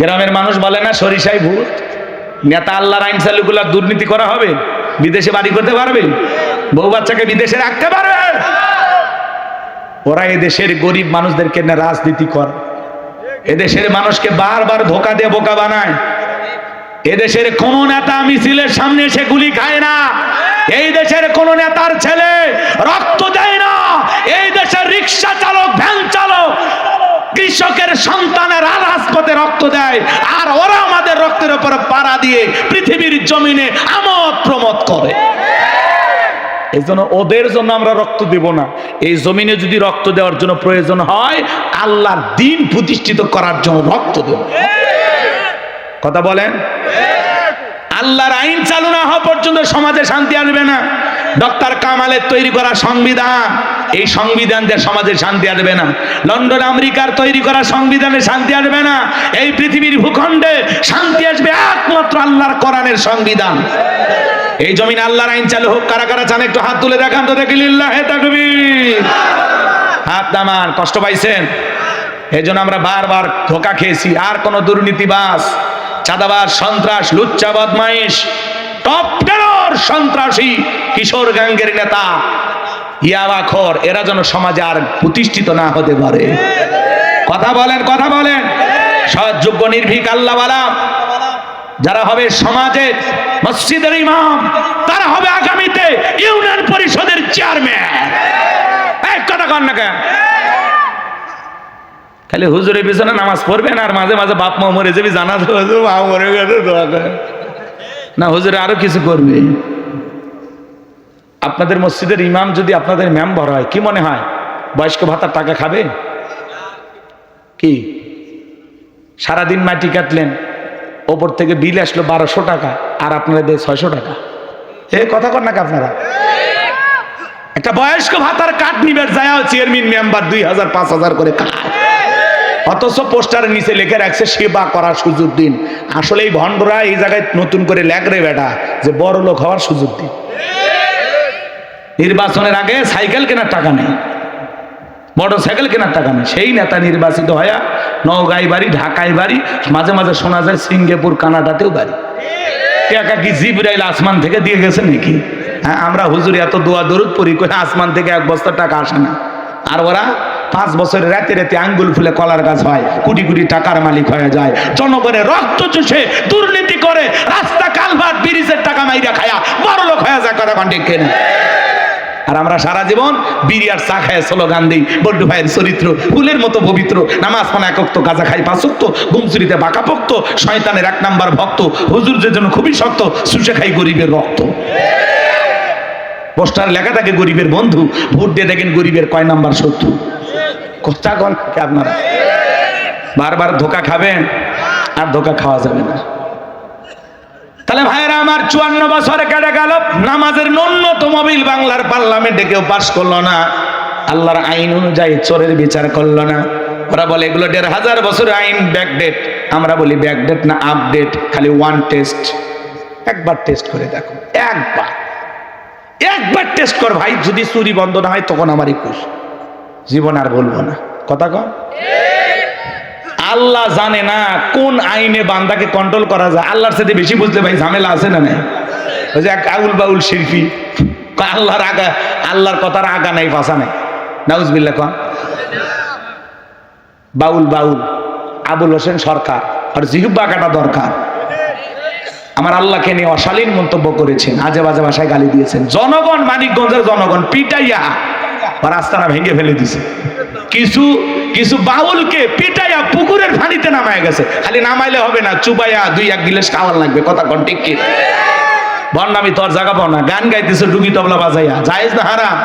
গ্রামের মানুষ বলে না সরিষাই ভূত। নেতা আল্লাহর আইন চালু করলে দুর্নীতি করা হবে? বিদেশে বাড়ি করতে পারবে? বউ বাচ্চাকে বিদেশে রাখতে পারবে? ওরা এদেশের গরিব মানুষদেরকে না রাজনীতি করে, এদেশের মানুষকে বারবার ধোকা দিয়ে বোকা বানায়। এদেশের কোন নেতা মিছিলের সামনে এসে গুলি খায় না। এই দেশের কোন নেতার ছেলে রক্ত দেয় না। এই দেশের রিক্সা চালক, ভ্যান চালক, কৃষকের সন্তানেরা রাজপথে রক্ত দেয়, আর ওরা আমাদের রক্তের উপর পাড়া দিয়ে পৃথিবীর জমিনে আমোদ প্রমোদ করে। এই জন্য ওদের জন্য আমরা রক্ত দেব না। এই জমিনে যদি রক্ত দেওয়ার জন্য প্রয়োজন হয়, আল্লাহর দ্বীন প্রতিষ্ঠিত করার জন্য রক্ত দেব। কথা বলেন? আল্লাহর আইন চালু না হওয়া পর্যন্ত সমাজে শান্তি আসবে না। ডক্টর কামালের তৈরি করা সংবিধান, এই সংবিধান দিয়ে সমাজে শান্তি আসবে না। লন্ডন আমেরিকার তৈরি করা সংবিধানে শান্তি আসবে না। এই পৃথিবীর ভূখণ্ডে শান্তি আসবে একমাত্র আল্লাহর কোরআনের সংবিধান। এই জমিনে আল্লাহর আইন চালু হোক। কারা কারা চান একটু হাত তুলে দেখান তো দেখি। লিল্লাহে তাকবীর। হাত নামান। কষ্ট পাইছেন? এই জন্য আমরা বারবার ধোকা খেয়েছি। আর কোন দুর্নীতিবাজ, চাঁদাবাজ, সন্ত্রাস, লুচ্চা, বদমাইশ, টপ টেরর সন্ত্রাসী, কিশোর গ্যাংয়ের নেতা, ইয়াবাখোর, এরা যেন সমাজে আর প্রতিষ্ঠিত না হতে পারে। কথা বলেন, কথা বলেন। সৎ, যোগ্য, নির্ভীক, আল্লাহওয়ালা যারা হবে সমাজের মসজিদের ইমাম, তারা হবে আগামীতে ইউনিয়ন পরিষদের চেয়ারম্যান। এক কথা কন না কেন? খালি হুজুরের পিছনে নামাজ পড়বেন আর মাঝে মাঝে বাপ মা মরে যাবি, জানা মরে গেছে না, হুজুরে আরো কিছু করবে। আপনাদের মসজিদের ইমাম যদি আপনাদের মেম্বার হয়, কি মনে হয় বয়স্ক ভাতার টাকা খাবে? কি সারাদিন মাটি কাটলেন, ওপর থেকে বিল আসলো 1200 টাকা, আর আপনারা দেয় 600 টাকা। এ কথা কর না আপনারা? একটা বয়স্ক ভাতার কাট নিবে যায় চেয়ারম্যান মেম্বার 2000 5000 করে খায়, অথচ পোস্টারের নিচে লিখে রাখছে সেবা করার সুযোগ দিন। আসলে এই ভণ্ডরা এই জায়গায় নতুন করে লেখরে বেটা যে বড় লোক হওয়ার সুযোগ দিন। নির্বাচনের আগে সাইকেল কেনার টাকা নেই, মোটর সাইকেল কেনার টাকা নেই, সেই নেতা নির্বাচিত হয়ে নওগাঁয় বাড়ি, ঢাকায় বাড়ি, মাঝে মাঝে শোনা যায় সিঙ্গাপুর কানাডাতেও বাড়ি। টাকা কি জিবরাইল আসমান থেকে দিয়ে গেছে নাকি? হ্যাঁ, আমরা হুজুর এত দোয়া দরুদ পড়ি, করে আসমান থেকে 1 বস্তা টাকা আসে না, আর ওরা 5 বছরে রাতে রাতে আঙ্গুল ফুলে কলার গাছ হয়, কোটি কোটি টাকার মালিক হয়ে যায়, জনগণের রক্ত চুষে দুর্নীতি করে রাস্তা কালভার্ট ব্রিজের টাকা মাইরা খায়া বড় লোক হয়ে যায়। কথা ঠিক কিনা? আর আমরা সারা জীবন বিড়ি আর চা খায় স্লোগান দিই, বড্ডু ভাইয়ের চরিত্র ফুলের মতো পবিত্র, নামাজ পড়া 1 ওয়াক্ত, গাঁজা খাই 5 ওয়াক্ত, গুমচুরিতে বাঁকা পোক্ত, শয়তানের 1 নাম্বার ভক্ত, হুজুর যে জন্য খুবই শক্ত, শুষে খাই গরিবের রক্ত। পোস্টার লেখা থাকে গরিবের বন্ধু, ভোট দিয়ে দেখেন গরিবের কয় নাম্বার শত্রু। কথা কন আপনারা? বারবার ধোকা খাবেন, আর ধোকা খাওয়া যাবে না। তাহলে ভাইরা আমার 54 বছরে কেটে গেল, নামাজের ন্যূনতম বিল বাংলার পার্লামেন্টে কেউ পাস করলো না, আল্লাহর আইন অনুযায়ী চোরের বিচার করলো না। ওরা বলে এগুলো 1500 বছরের আইন, ব্যাকডেট। আমরা বলি ব্যাকডেট না, আপডেট। খালি ওয়ান টেস্ট, একবার টেস্ট করে দেখো, একবার টেস্ট কর ভাই, যদি চুরি বন্ধ না হয় তখন আমার 21, জীবন আর বলবো না। কথা কন? আল্লাহ জানে না কোন আইনে বান্দাকে কন্ট্রোল করা যায়। আল্লাহর সাথে বেশি বুঝতে ভাই ঝামেলা আছে না নাই? ওই যে এক আউল বাউল শিরফি, আল্লাহর আগা, আল্লাহর কথার আগা নাই পাশা নাই। নাউজুবিল্লাহ কন। বাউল আবুল হোসেন সরকার, আর জিহুব্বা কাটা দরকার। আমার আল্লাহকে নিয়ে অশালীন মন্তব্য করেছেন, আজে বাজে ভাষায় গালি দিয়েছেন। জনগণ, মানিকগঞ্জের জনগণ পিটাইয়া রাস্তাটা ভেঙে ফেলে দিছে। কিছু বাউলকে পিটাইয়া পুকুরের পানিতে নামায় গেছে। খালি নামাইলে হবে না, চুবাইয়া 2-1 গিলাস খাওয়ার লাগবে। কথা কন ঠিক কি? বন্নামি তোর জায়গা পাও না, গান গাইতেছে ডুগি তবলা বাজাইয়া, জায়েজ না হারাম?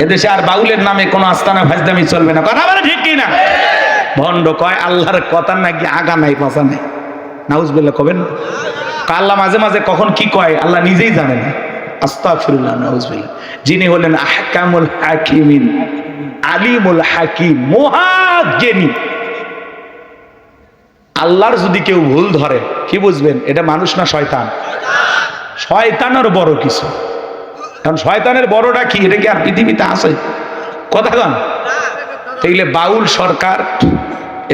এদেশে আর বাউলের নামে কোনো আস্তানা ফাজদামি চলবে না। কথা বলে ঠিক কি না? ভণ্ড কয় আল্লাহর কথা নাকি আগা নাই পাশা নাই। নাউজুবিল্লাহ কবেন? আল্লাহ মাঝে মাঝে কখন কি কয় আল্লাহ নিজেই জানেন। আস্তাগফিরুল্লাহ, নাউজুবিল্লাহ। যিনি হলেন আহকামুল হাকিমিন, আলিমুল হাকিম, মহাজ্ঞানী। আল্লাহর যদি কেউ ভুল ধরে, কি বুঝবেন এটা মানুষ না শয়তান? শয়তানের বড় কিছু। কারণ শয়তানের বড়টা কি, এটা কি আর পৃথিবীতে আছে? কথা কন। তাইলে বাউল সরকার,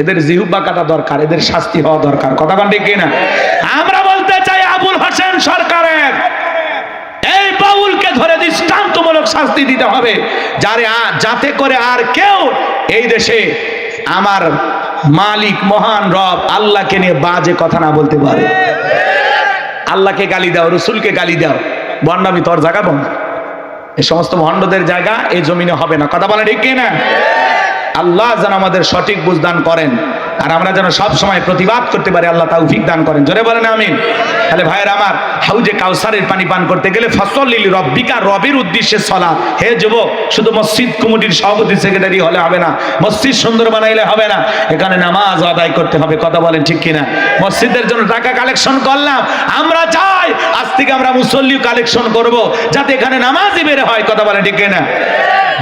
এদের জিহুব্বা কাটা দরকার, এদের শাস্তি হওয়া দরকার। কথা কন ঠিক কিনা? আমরা বলতে চাই আবুল হোসেন সরকারের এই বাউলকে ধরে দৃষ্টান্তমূলক শাস্তি দিতে হবে, যাতে করে আর কেউ এই দেশে আমার মালিক মহান রব আল্লাহকে নিয়ে বাজে কথা না বলতে পারে। আল্লাহকে গালি দাও, রসুলকে গালি দাও, ভণ্ডামি তোর জায়গা বন্ধ। এই সমস্ত ভণ্ডদের জায়গা এই জমিনে হবে না। কথা বলে ঠিক কিনা? আল্লাহ যেন আমাদের সঠিক বুঝ দান করেন, আর আমরা যেন সব সময় প্রতিবাদ করতে পারি। আল্লাহ তৌফিক দান করেন। জোরে বলেন আমিন। তাহলে ভাইয়ের আমার, হাউজে কাউসারের পানি পান করতে গেলে ফসলিল রব্বিকা, রবের উদ্দেশ্যে সালাত। হে যুবক, শুধু মসজিদ কমিটির সভাপতি সেক্রেটারি হলে হবে না, মসজিদ সুন্দর বানাইলে হবে না, এখানে নামাজ আদায় করতে হবে। কথা বলেন ঠিক কিনা? মসজিদের জন্য টাকা কালেকশন করলাম, আমরা চাই আজ থেকে আমরা মুসল্লি কালেকশন করব, যাতে এখানে নামাজই বের হয়। কথা বলেন ঠিক কিনা?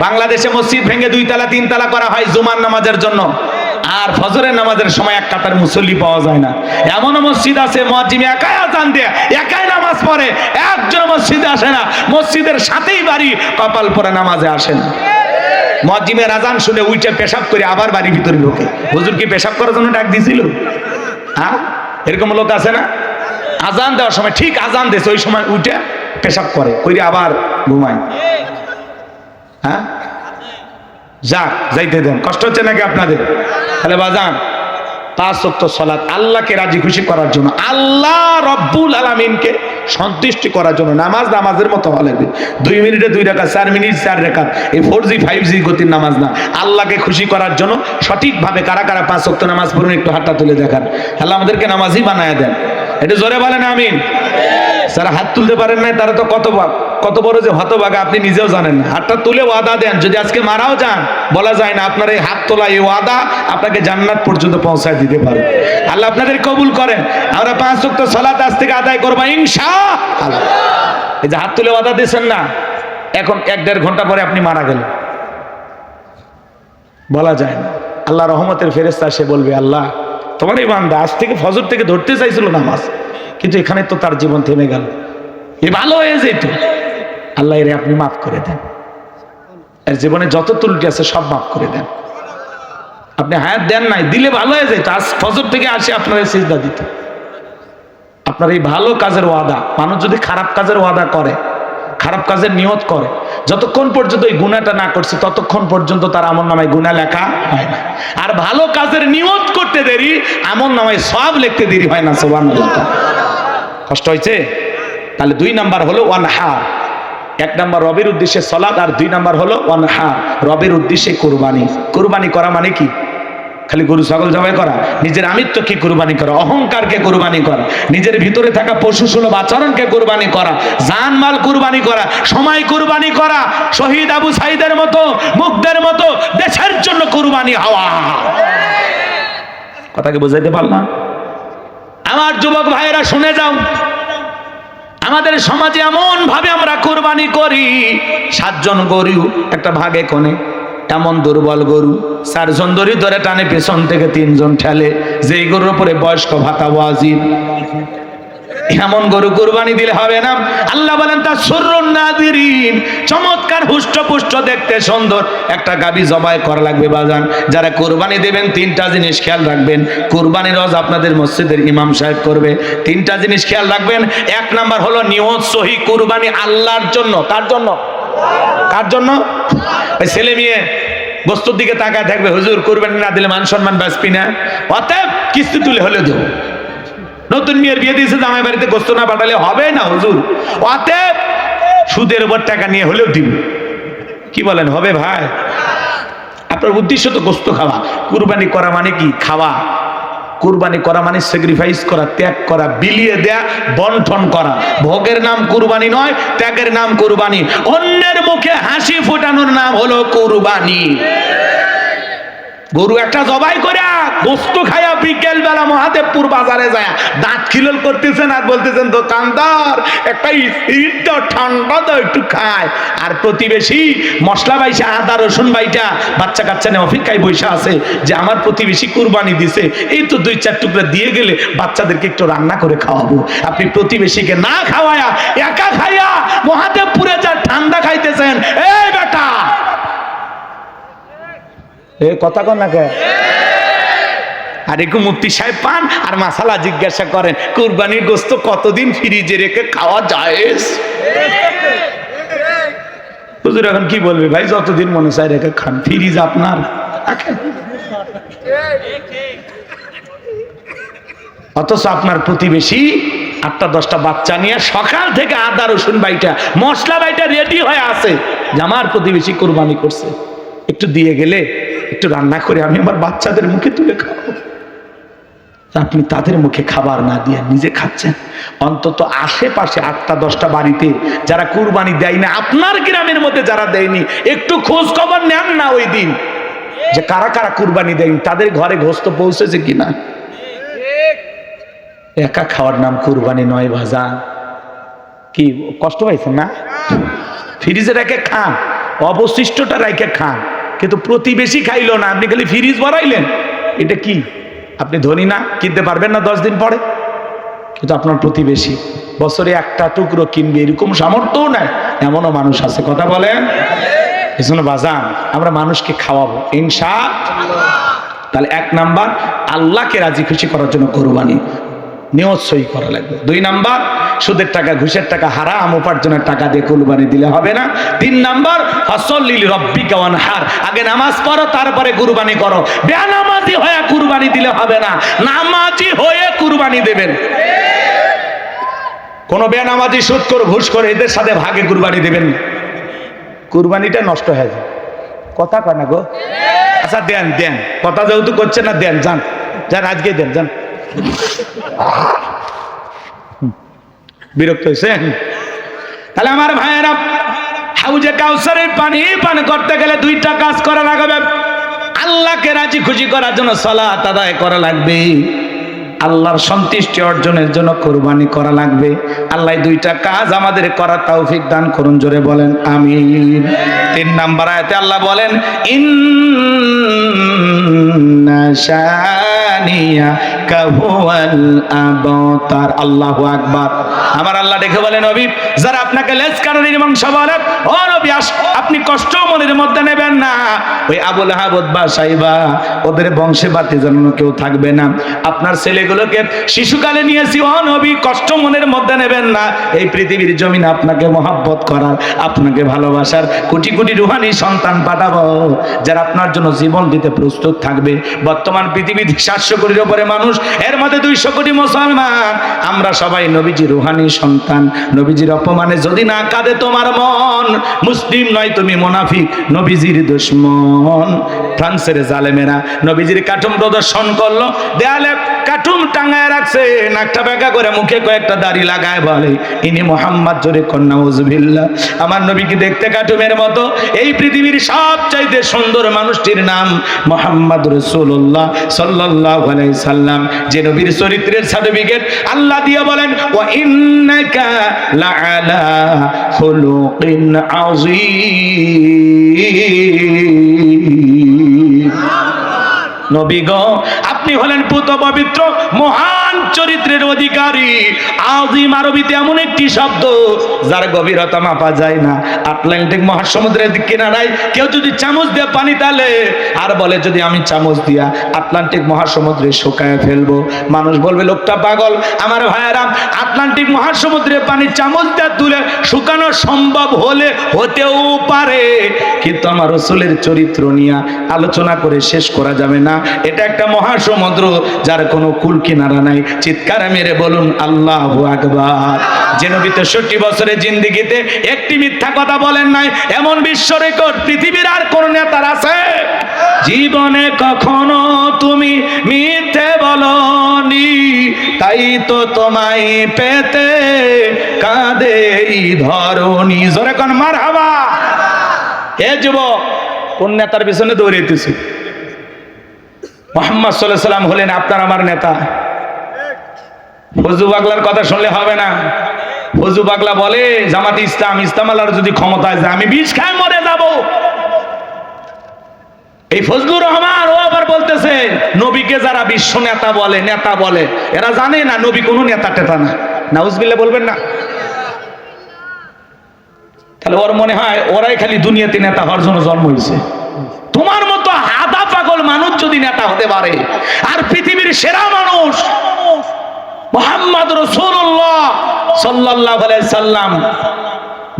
বাংলাদেশে মসজিদ ভেঙে 2 তলা 3 তলা করা হয় জুমার নামাজের জন্য, আর ফজরের নামাজের সময় 1 কাতার মুসল্লি পাওয়া যায় না। এমন মসজিদ আছে মুয়াজ্জিন একাই আযান দেয়, একাই নামাজ পড়ে, একজন মসজিদে আসে না, মসজিদের সাথেই বাড়ি, কপাল পরে নামাজে আসে না। মুয়াজ্জিনের আযান শুনে উঠে পেশাব করে আবার বাড়ির ভিতরে ঢোকে। হুজুর কি পেশাব করার জন্য ডাক দিছিল? হ্যাঁ, এরকম লোক আছে না? আযান দেওয়ার সময় ঠিক আযান দিয়েছে, ওই সময় উঠে পেশাব করে, আবার ঘুমায়। হ্যাঁ, যাক যাইতে দেন, কষ্ট হচ্ছে নাকি আপনাদের? তাহলে বাজান 5 ওয়াক্ত সালাত আল্লাহকে রাজি খুশি করার জন্য, আল্লাহ রব্বুল আলামিনকে সন্তুষ্টি করার জন্য নামাজ নামাজের মতো হওয়া লাগবে। 2 মিনিটে 2 রাকাত, 4 মিনিট 4 রাকাত, এই 4G 5G গতির নামাজ না। আল্লাহকে খুশি করার জন্য সঠিকভাবে কারা কারা 5 ওয়াক্ত নামাজ পড়ুন, একটু হাতটা তুলে দেখান। আল্লাহ আমাদেরকে নামাজি বানায় দেন। একটু জোরে বলেন আমিন। যারা হাত তুলতে পারেন না তারা তো কত বড় যে হতভাগা আপনি নিজেও জানেন না। হাতটা তুলে ওয়াদা দেন, যদি আজকে মারাও যান বলা যায় না আপনার এই হাত তোলা এই ওয়াদা আপনাকে জান্নাত পর্যন্ত পৌঁছায় দিতে পারে। আল্লাহ আপনাদের কবুল করেন। আমরা 5 ওয়াক্ত সালাত আজ থেকে আদায় করবো ইনশাআল্লাহ। এই যে হাত তুলে ওয়াদা দিয়েছেন না, এখন 1-1.5 ঘন্টা পরে আপনি মারা গেলেন, বলা যায় না। আল্লাহ রহমতের ফেরেশতা সে বলবে, আল্লাহ তোমার এই বান্দা আজ থেকে ফজর থেকে ধরতে চাইছিল নামাজ, কিন্তু এখানে তো তার জীবন থেমে গেল, এ ভালো হয়ে যেত। আল্লাহ এর আপনি মাফ করে দেন, এর জীবনে যত ত্রুটি আছে সব মাফ করে দেন। আপনি হায়াত দেন নাই, দিলে ভালো হয়ে যেত, আজ ফজর থেকে আসে আপনার সিজদা দিত। আপনার এই ভালো কাজের ওয়াদা, মানুষ যদি খারাপ কাজের ওয়াদা করে, খারাপ কাজের নিয়ত করে, যতক্ষণ পর্যন্ত এই গুনাহটা না করছে ততক্ষণ পর্যন্ত তার আমলনামায় গুনাহ লেখা হয় না। আর ভালো কাজের নিয়ত করতে দেরি, আমলনামায় সওয়াব লিখতে দেরি হয় না। সুবহানাল্লাহ। কষ্ট হয়েছে? তাহলে 2 নাম্বার হলো ওয়ানহার। 1 নাম্বার রবের উদ্দেশ্যে সালাত, আর 2 নাম্বার হলো ওয়ানহার, রবের উদ্দেশ্যে কুরবানি। কুরবানি করা মানে কি? খালি গরু ছাগল জবাই করা? নিজের আমিত্বকে কুরবানি করা, অহংকারকে কুরবানি করা, নিজের ভিতরে থাকা পশু সুলভ আচরণকে কুরবানি করা, জানমাল কুরবানি করা, সময় কুরবানি করা, শহীদ আবু সাইদের মতো, মুগ্ধের মতো দেশের জন্য কুরবানি হওয়া। কথাকে বুঝাইতে পারলাম? আমার যুবক ভাইয়েরা শুনে যাও, আমাদের সমাজে এমন ভাবে আমরা কুরবানি করি, 7 জন গরু একটা ভাগে কোণে, এমন দুর্বল গরু 4 জন দড়ি ধরে টানে, পেছন থেকে 3 জন ঠেলে, যেই গরুর উপরে বয়স্ক ভাতা ওয়াজিব। এমন গরু কুরবানি দিলে হবে না। আল্লাহ বলেন তা সুরুন নাদিরিন, চমৎকার হুষ্টপুষ্ট দেখতে সুন্দর একটা গাবি জবাই করা লাগবে। বাজান যারা কুরবানি দেবেন 3টা জিনিস খেয়াল রাখবেন। কুরবানির রোজ আপনাদের মসজিদের ইমাম সাহেব করবে। 3টা জিনিস খেয়াল রাখবেন। 1 নাম্বার হলো নিয়ত সহি, কুরবানি আল্লাহর জন্য। কার জন্য? কার জন্য? ওই ছেলে মেয়ে বস্তুর দিকে তাকায় থাকবে, হুজুর কুরবানি না দিলে মান সম্মান বাঁচবি না, অতএব কিস্তি তুলে হলে দেবো। নতুন মেয়ের বিয়ে দিয়েছে, জামাই বাড়িতে গোস্ত না পাঠালে হবে না হুজুর, অতএব সুদের উপর টাকা নিয়ে হলেও দিব। কি বলেন, হবে ভাই? আপনার উদ্দেশ্য তো গোস্ত খাওয়া। কুরবানি করা মানে কি? খাওয়া। কুরবানি করা মানে স্যাক্রিফাইস করা, ত্যাগ করা, বিলিয়ে দেয়া, বন্টন করা। ভোগের নাম কুরবানি নয়, ত্যাগের নাম কুরবানি। অন্যের মুখে হাসি ফোটানোর নাম হলো কুরবানি। গরু একটা জবাই করে গোস্ত খায়া বিকেল বেলা মহাদেবপুর বাজারে যায় দাঁত খিলল করতেছেন আর বলতেছেন, দোকানদার একটা ইস্তিরটা ঠান্ডা তো একটু খায়। আর প্রতিবেশী মশলা বাইসা, আদা রসুন বাইটা বাচ্চা কাচ্চা নিয়ে অপেক্ষায় বসে আছে যে আমার প্রতিবেশী কুরবানি দিছে, এই তো 2-4 টুকরা দিয়ে গেলে বাচ্চাদেরকে একটু রান্না করে খাওয়াবো। আপনি প্রতিবেশীকে না খাওয়ায়া একা খাইয়া মহাদেবপুরে যা ঠান্ডা খাইতেছেন, এই বেটা কথা কন না কে? আর একটু মুফতি সাহেব পান আর মাসালা জিজ্ঞাসা করেন, কুরবানির গোস্ত কতদিন ফ্রিজে রেখে খাওয়া যায়? হুজুর এখন কি বলবে ভাই, যতদিন মনে চায় রেখে খান, ফ্রিজ আপনার। অথচ আপনার প্রতিবেশী 8টা-10টা বাচ্চা নিয়ে সকাল থেকে আদা রসুন বাইটা মশলা বাইটা রেডি হয়ে আছে যে আমার প্রতিবেশী কুরবানি করছে, একটু দিয়ে গেলে একটু রান্না করে আমি আমার বাচ্চাদের মুখে তুলে খাবো। আপনি তাদের মুখে খাবার না দিয়ে নিজে খাচ্ছেন। অন্তত আশেপাশে 8টা-10টা বাড়িতে যারা কুরবানি দেয় না, আপনার গ্রামের মধ্যে যারা দেয়নি, একটু খোঁজ খবর নেন না ওই দিন যে কারা কারা কুরবানি দেয়নি, তাদের ঘরে গোস্ত পৌঁছেছে কিনা। একা খাওয়ার নাম কুরবানি নয় ভাজা। কি কষ্ট পাইছেন না? ফ্রিজে রেখে খান, অবশিষ্টটা রেখে খান, কিন্তু প্রতিবেশী খাইলো না, আপনি খালি ফ্রিজ ভরাইলেন। এটা কি? আপনি ধনী না, কিনতে পারবেন না 10 দিন পরে, কিন্তু আপনার প্রতিবেশী বছরে 1টা টুকরো কিনবে এরকম সামর্থ্যও নাই, এমনও মানুষ আছে। কথা বলেন? এজন্য বাজান আমরা মানুষকে খাওয়াবো ইনশাআল্লাহ। তাহলে 1 নাম্বার আল্লাহকে রাজি খুশি করার জন্য কুরবানি। নিয়ত সই করা লাগবে। 2 নাম্বার, সুদের টাকা ঘুষের টাকা হারাম উপার্জনের টাকা দিয়ে কুরবানি দিলে হবে না। 3 নাম্বার, ফাসল্লি লিরাব্বিকা ওয়ানহার, আগে নামাজ পড়ো তারপরে কুরবানি করো। বেনামাজি হয়ে কুরবানি দিলে হবে না, নামাজি হয়ে কুরবানি দেবেন। কোন বেনামাজি সুদ করে ঘুষ করে এদের সাথে ভাগে কুরবানি দেবেন, কুরবানিটা নষ্ট হয়ে যায়। কথা কয় না গো? আচ্ছা দেন দেন, কথা যেহেতু করছে না দেন, যান যান আজকে দেন, যান। বিরক্ত হয়েছে? তাহলে আমার ভাইয়েরা, হাউজে কাউসারের পানি পান করতে গেলে 2টা কাজ করা লাগবে। আল্লাহকে রাজি খুশি করার জন্য সালাত আদায় করা লাগবে, আল্লাহর সন্তুষ্টি অর্জনের জন্য কুরবানি করা লাগবে। আল্লাহ 2টা কাজ আমাদের করার তৌফিক দান করুন, জোরে বলেন আমিন। 3 নাম্বার আয়াতে আল্লাহ বলেন, ইন্না শানিয়াকা হুয়াল আবতার। আল্লাহু আকবার। আমার আল্লাহ দেখে বলেন, নবী যারা আপনাকে লেজ কাটারির মাংস বলে, ও নবী আপনি কষ্ট মনের মধ্যে নেবেন না। ওই আবু লাহাব, উতবা, সাইবা ওদের বংশে বাতি জানানো কেউ থাকবে না। আপনার ছেলেগুলোকে শিশুকালে নিয়েছি, ও নবী কষ্ট মনের মধ্যে নেবেন না। এই পৃথিবীর জমিনে আপনাকে মহব্বত করার, আপনাকে ভালোবাসার কোটি কোটি রুহানি সন্তান পাঠাবো, যারা আপনার জন্য জীবন দিতে প্রস্তুত থাকবে। বর্তমান পৃথিবীতে 700 কোটির উপরে মানুষ, এর মধ্যে 200 কোটি মুসলমান। আমরা সবাই নবীজি রুহানি সন্তান। নবীজির অপমানে যদি না কাঁদে তোমার মন, মুসলিম নয় তুমি মুনাফিক, নবীজির দুশমন। ফ্রান্সের জালেমেরা নবীজির কার্টুন প্রদর্শন করলো, দেয়ালে কার্টুন টাঙায় রাখছে, নাকটা বেঁকা করে মুখে কয়েকটা দাড়ি লাগায় বলে ইনি মোহাম্মদ, জোরে কন্যা উযবিল্লাহ। আমার নবীকে দেখতে কার্টুনের মতো। এই পৃথিবীর সবচাইতে সুন্দর মানুষটির নাম মুহাম্মদ রাসূলুল্লাহ সাল্লাল্লাহু আলাইহি সাল্লাম, যে নবীর চরিত্রের সার্টিফিকেট আল্লাহ দিয়ে বলেন, ওয়া ইন্নাকা লাআলা খুলুকিন আযীম। নবী গো আপনি হলেন পুত পবিত্র মহান চরিত্রের অধিকারী। আযীম আরবিতে এমন একটি শব্দ যার গভীরতা মাপা যায় না। আটলান্টিক মহাসমুদ্রের কিনারায় কেউ যদি চামচ দিয়ে পানি ঢালে আর বলে যদি আমি চামচ দিয়া আটলান্টিক মহাসমুদ্রে শুকায় ফেলবো, মানুষ বলবে লোকটা পাগল। আমার ভাইয়েরা, আটলান্টিক মহাসমুদ্রে পানি চামচ দিয়ে তুলে শুকানো সম্ভব হলে হতেও পারে, কিন্তু আমার রাসূলের চরিত্র নিয়ে আলোচনা করে শেষ করা যাবে না। এটা একটা মহাসমুদ্র যার কোনো কুল কিনারা নাই। চিৎকার মেরে বলুন আল্লাহু আকবার। যে নবী 63 বছরের জিন্দেগিতে একটি মিথ্যা কথা বলেন নাই, এমন বিশ্ব রেকর্ড পৃথিবীর আর কোন নেতার আছে? জীবনে কখনো তুমি মিথ্যে বলনি, তাই তো তোমায় পেতে কাঁদে এই ধরনী। জোরে কোন মারহাবা। হে যুবক, কোন নেতার পিছনে দৌড়াইতেছি? মুহাম্মদ সাল্লাল্লাহু আলাইহি সাল্লাম হলেন আপনার আমার নেতা। ফজু পাগলার কথা শুনলে হবে না। ফজু পাগলা বলে জামাতে ইসলাম, ইসলাম আল্লাহর যদি ক্ষমতায় যায় আমি বিষ খায় মরে যাব। এই ফজলুর রহমান ও আবার বলতেছে নবীকে যারা বিশ্ব নেতা বলে, নেতা বলে, এরা জানে না নবী কোনো নেতা টেতা না। নাউজুবিল্লাহ বলবেন না? তাহলে ওর মনে হয় ওরাই খালি দুনিয়াতে নেতা হওয়ার জন্য জন্ম হয়েছে। তোমার মতো হাদা পাগল মানুষ যদি নেতা হতে পারে, আর পৃথিবীর সেরা মানুষ মুহাম্মদ রাসূলুল্লাহ সাল্লাল্লাহু আলাইহি সাল্লাম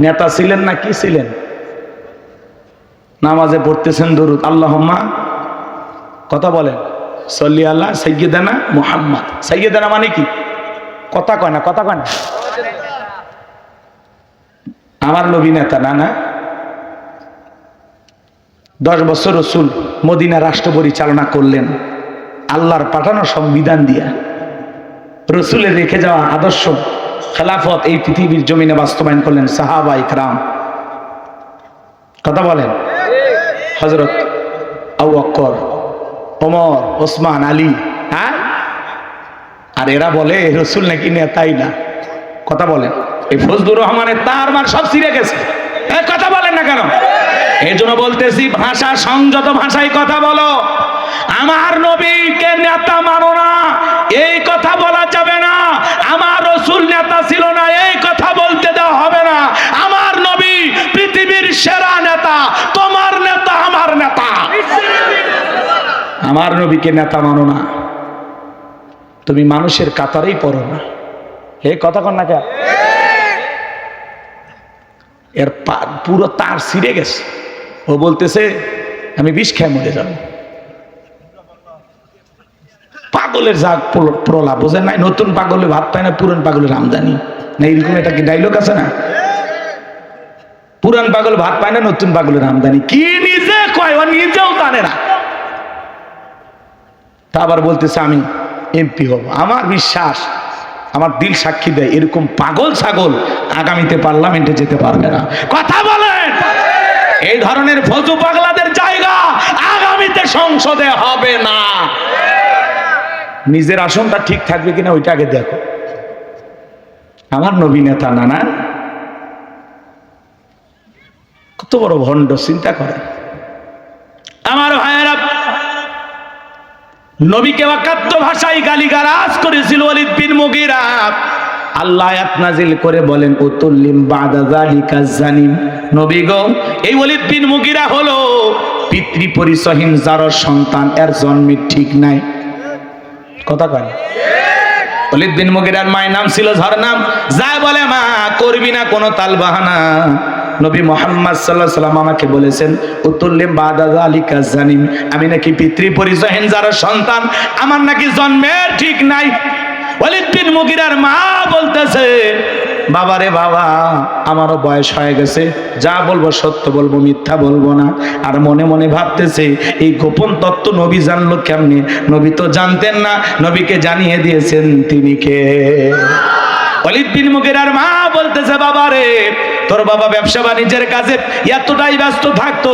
নেতা ছিলেন না? কি ছিলেন? নামাজে পড়তেছেন দরুদ, আল্লাহুম্মা, কথা বলেন সাল্লি আলা সাইয়্যিদানা মুহাম্মদ। সাইয়্যিদানা মানে কি? কথা কয় না, কথা কয় না। আমার নবী নেতা না? না, 10 বছর রাসূল মদিনা রাষ্ট্র পরিচালনা করলেন আল্লাহর পাঠানো সংবিধান দিয়া। রাসূলের রেখে যাওয়া আদর্শ খেলাফত এই পৃথিবীর জমিনে বাস্তবায়ন করলেন সাহাবা ইকরাম। কথা বলেন। হযরত আবু বকর, ওমর, ওসমান, আলী। হ্যাঁ, আর এরা বলে রাসূল নাকি নেতাই না। কথা বলেন। এই ফজলুর রহমানের তার মার সব ছিঁড়ে গেছে। কথা বলেন না কেন? এই জন্য বলতেছি ভাষা সংযত ভাষায় কথা বলো। আমার নবীকে নেতা মানো না, এই কথা বলা যাবে না। আমার রাসূল নেতা ছিল না, এই কথা বলতে দেওয়া হবে না। আমার নবী পৃথিবীর সেরা নেতা, তোমার নেতা আমার নেতা। আমার নবীকে নেতা মানো না। তুমি মানুষের কাতারেই পড়ো না। এই কথা কন না কে? এর পুরো তার ছিঁড়ে গেছে। ও বলতেছে আমি বিষ খেয়ে মরে যাব। পাগলের জাগ প্রলাপ, বোঝেন নাই? নতুন পাগলে ভাত পায় না, পুরান পাগলের আমদানি না, এরকম একটা কি ডায়লগ আছে না? পুরান পাগল ভাত পায় না, নতুন পাগলের আমদানি। কি নিজে কয়, ও নিজেও জানে না। তা আবার বলতেছে আমি এমপি হব। আমার বিশ্বাস, আমার দিল সাক্ষী দেয়, এরকম পাগল ছাগল আগামীতে পার্লামেন্টে যেতে পারবে না। কথা বলেন, এই ধরনের ফজু পাগলাদের জায়গা আগামীতে সংসদে হবে না। নিজের আসনটা ঠিক থাকবে কিনা ওইটা আগে দেখো। আমার নবী নেতা না, না কত বড় ভণ্ড, চিন্তা করে। আমার ভাইয়েরা, নবীকে অকাট্য ভাষায় গালিগালাজ করেছিল ওয়ালিদ বিন মুগীরা। আল্লাহ আয়াত নাজিল করে বলেন উতুল্লিম বাদা যালিকা জানিম। নবী গো, এই ওয়ালিদ বিন মুগীরা হলো পিতৃ পরিচয়হীন, যার সন্তান এর জন্মের ঠিক নাই। কথা কয় না? ওয়ালিদ বিন মুগীরার মায়ের নাম ছিল ঝরনা। যায় বলে মা করবি না কোনো তালবাহানা। নবী মুহাম্মদ সাল্লাল্লাহু আলাইহি ওয়াসাল্লাম আমাকে বলেছেন উতুল্লিম বাদা যালিকা জানিম, আমি নাকি পিতৃ পরিচয়হীন যার সন্তান, আমার নাকি জন্মের ঠিক নাই। ওয়ালিদ বিন মুগীরার মা বলতেছে বাবারে বাবা, আমারও বয়স হয়ে গেছে, যা বলবো সত্য বলবো, মিথ্যা বলবো না। আর মনে মনে ভাবতেছে এই গোপন তত্ত্ব নবী জানলো কেমনে? নবী তো জানতেন না, নবীকে জানিয়ে দিয়েছেন তিনি কে? ওয়ালিদ বিন মুগীরার মা বলতেছে বাবারে, তোর বাবা ব্যবসা বাণিজ্যের কাজে এতটাই ব্যস্ত থাকতো,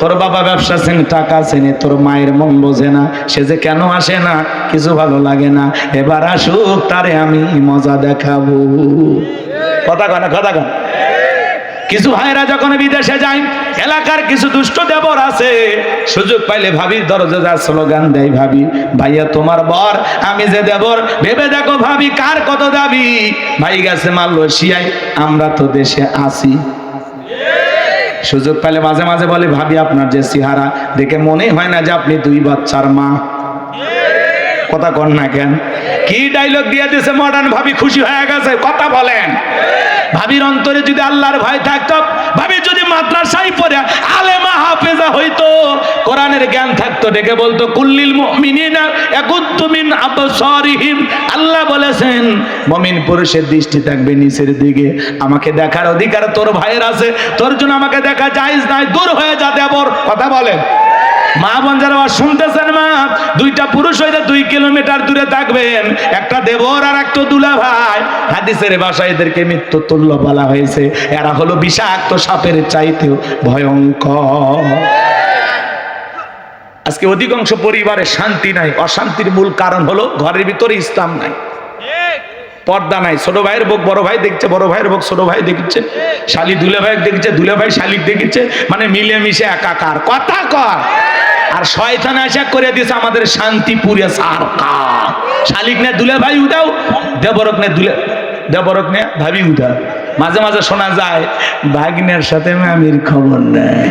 তোর বাবা ব্যবসা চেনে, টাকা চেনে, তোর মায়ের মন বোঝে না, সে যে কেন আসে না, কিছু ভালো লাগে না, এবার আসুক, তারে আমি মজা দেখাবো। কথা কয় না? কথা কয়। কিছু ভাইরা যখন বিদেশে যায়, এলাকার কিছু দুষ্ট দেবর আছে, সুযোগ পাইলে ভাবির দরজা যা স্লোগান দেয়, ভাবি ভাইয়া তোমার বর আমি যে দেবর, ভেবে দেখো ভাবি কার কত দাবি। ভাই গেছে মালয়েশিয়ায়, আমরা তো দেশে আসি। সুযোগ পাইলে মাঝে মাঝে বলে ভাবি আপনার যে চেহারা দেখে মনে হয় না যে আপনি 2 বাচ্চার মা। কথা কন না কেন? কি ডায়লগ দিয়ে দিয়েছে মডার্ন ভাবি, খুশি হয়ে গেছে। কথা বলেন, ভাবির অন্তরে যদি আল্লাহর ভয় থাকতো, ভাবি যদি মাদ্রাসায় পড়ে আলেমা হাফেজা হইতো, কোরআনের জ্ঞান থাকতো, ডেকে বলতো কুল্লিল মুমিনিনা ইয়াগুদ্দু মিন আবসারিহিম। আল্লাহ বলেছেন মুমিন পুরুষের দৃষ্টি থাকবে নিচের দিকে। আমাকে দেখার অধিকার তোর ভাইয়ের আছে, তোর জন্য আমাকে দেখা জায়েজ নাই, দূর হয়ে যা দেবর। কথা বলেন। মা বোন যারা শুনতেছেন, মা 2টা পুরুষ হইলে 2 কিলোমিটার দূরে থাকবেন, একটা দেবর আর একটা দুলা ভাই। হাদিসের ভাষায় এদেরকে মৃত্যু তুল্য বলা হয়েছে। এরা হলো বিষাক্ত সাপের চাইতেও ভয়ঙ্কর। আজকে অধিকাংশ পরিবারে শান্তি নাই, অশান্তির মূল কারণ হলো ঘরের ভিতরে ইসলাম নাই, পর্দা নাই। ছোট ভাইয়ের বউক বড় ভাই দেখছে, বড় ভাইয়ের বউক ছোট ভাই দেখছে, শালি দুলে ভাই দেখছে, দুলে ভাই শালিক দেখছে, মানে মিলে মিশে একাকার। কথা কয়। আর শয়তান আশা করে দিয়েছে আমাদের শান্তি পুরে সারকা। শালিক নে দুলে ভাই উঠাও, দেবরক নে দুলে, দেবরক নে ভাবি উঠাও। মাঝে মাঝে শোনা যায় ভাগ্নের সাথে মামির খবর নেই,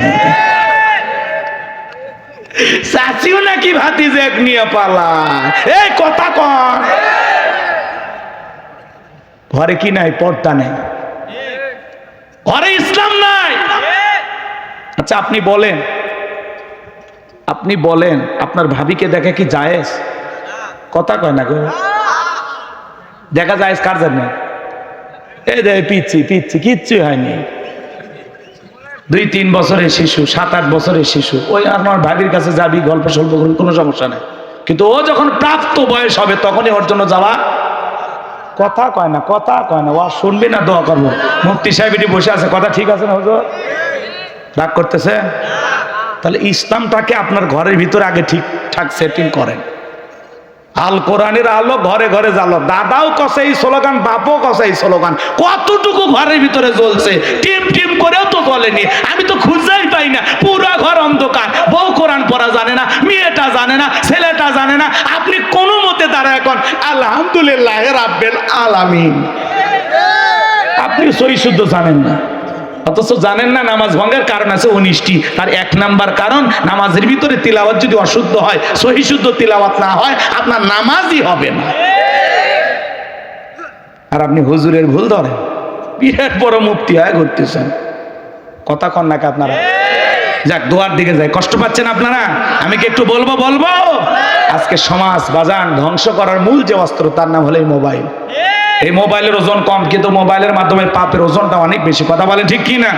চাচিও নাকি ভাতিজা এক নিয়ে পালা। এই কথা কয়। ঘরে কি নাই? পর্দা নেই, ঘরে ইসলাম নাই। আচ্ছা আপনি বলেন, আপনি বলেন আপনার ভাবিকে দেখা কি জায়েজ? কথা কয় না গো। দেখা জায়েজ কার জন্য? এই যে পিচ্ছি পিচ্ছি, কিচ্ছু হয়নি। 2-3 বছরের শিশু, 7-8 বছরের শিশু, ওই আমার ভাবির কাছে যাবি, গল্প সল্প করবি, কোনো সমস্যা নেই। কিন্তু ও যখন প্রাপ্ত বয়স হবে তখনই ওর জন্য যাওয়া। কথা কয় না, কথা কয় না। ও শুনবে না, দোয়া করবো। মুফতি সাহেব এটি বসে আছে, কথা ঠিক আছে না হুজুর? রাগ করতেছে? তাহলে ইসলামটাকে আপনার ঘরের ভিতরে আগে ঠিকঠাক সেটিং করেন। আল কোরআনের আলো ঘরে ঘরে জ্বালো। দাদাও কষে এই স্লোগান, বাপও কষে এই স্লোগান। কতটুকু ঘরের ভিতরে জ্বলছে, টিম টিম করেও তো জ্বলেনি। আমি তো খুঁজেই পাই না, পুরো ঘর অন্ধকার। বউ কোরআন পড়া জানে না, মেয়েটা জানে না, ছেলেটা জানে না। আপনি কোনো মতে তারা এখন আলহামদুলিল্লাহ রাব্বিল আলামিন, আপনি সহি শুদ্ধ জানেন না, অথচ জানেন না নামাজ ভঙ্গের কারণ আছে 19টি। তার 1 নাম্বার কারণ, নামাজের ভিতরে তিলাওয়াত যদি অশুদ্ধ হয়, সহি শুদ্ধ তিলাওয়াত না হয়, আপনার নামাজই হবে না। আর আপনি হুজুরের ভুল ধরেন, বিরাট বড় মুফতি হয় ঘুরতেছেন। কথা কন নাকি আপনারা? যাক, দোয়ার দিকে যাই। কষ্ট পাচ্ছেন আপনারা? আমি কি একটু বলবো? আজকে সমাজ বাজান ধ্বংস করার মূল যে অস্ত্র, তার নাম হলো এই মোবাইল। এই মোবাইলের ওজন কম, কিন্তু মোবাইলের মাধ্যমে পাপের ওজনটা অনেক বেশি। কথা বলেন ঠিক কি না?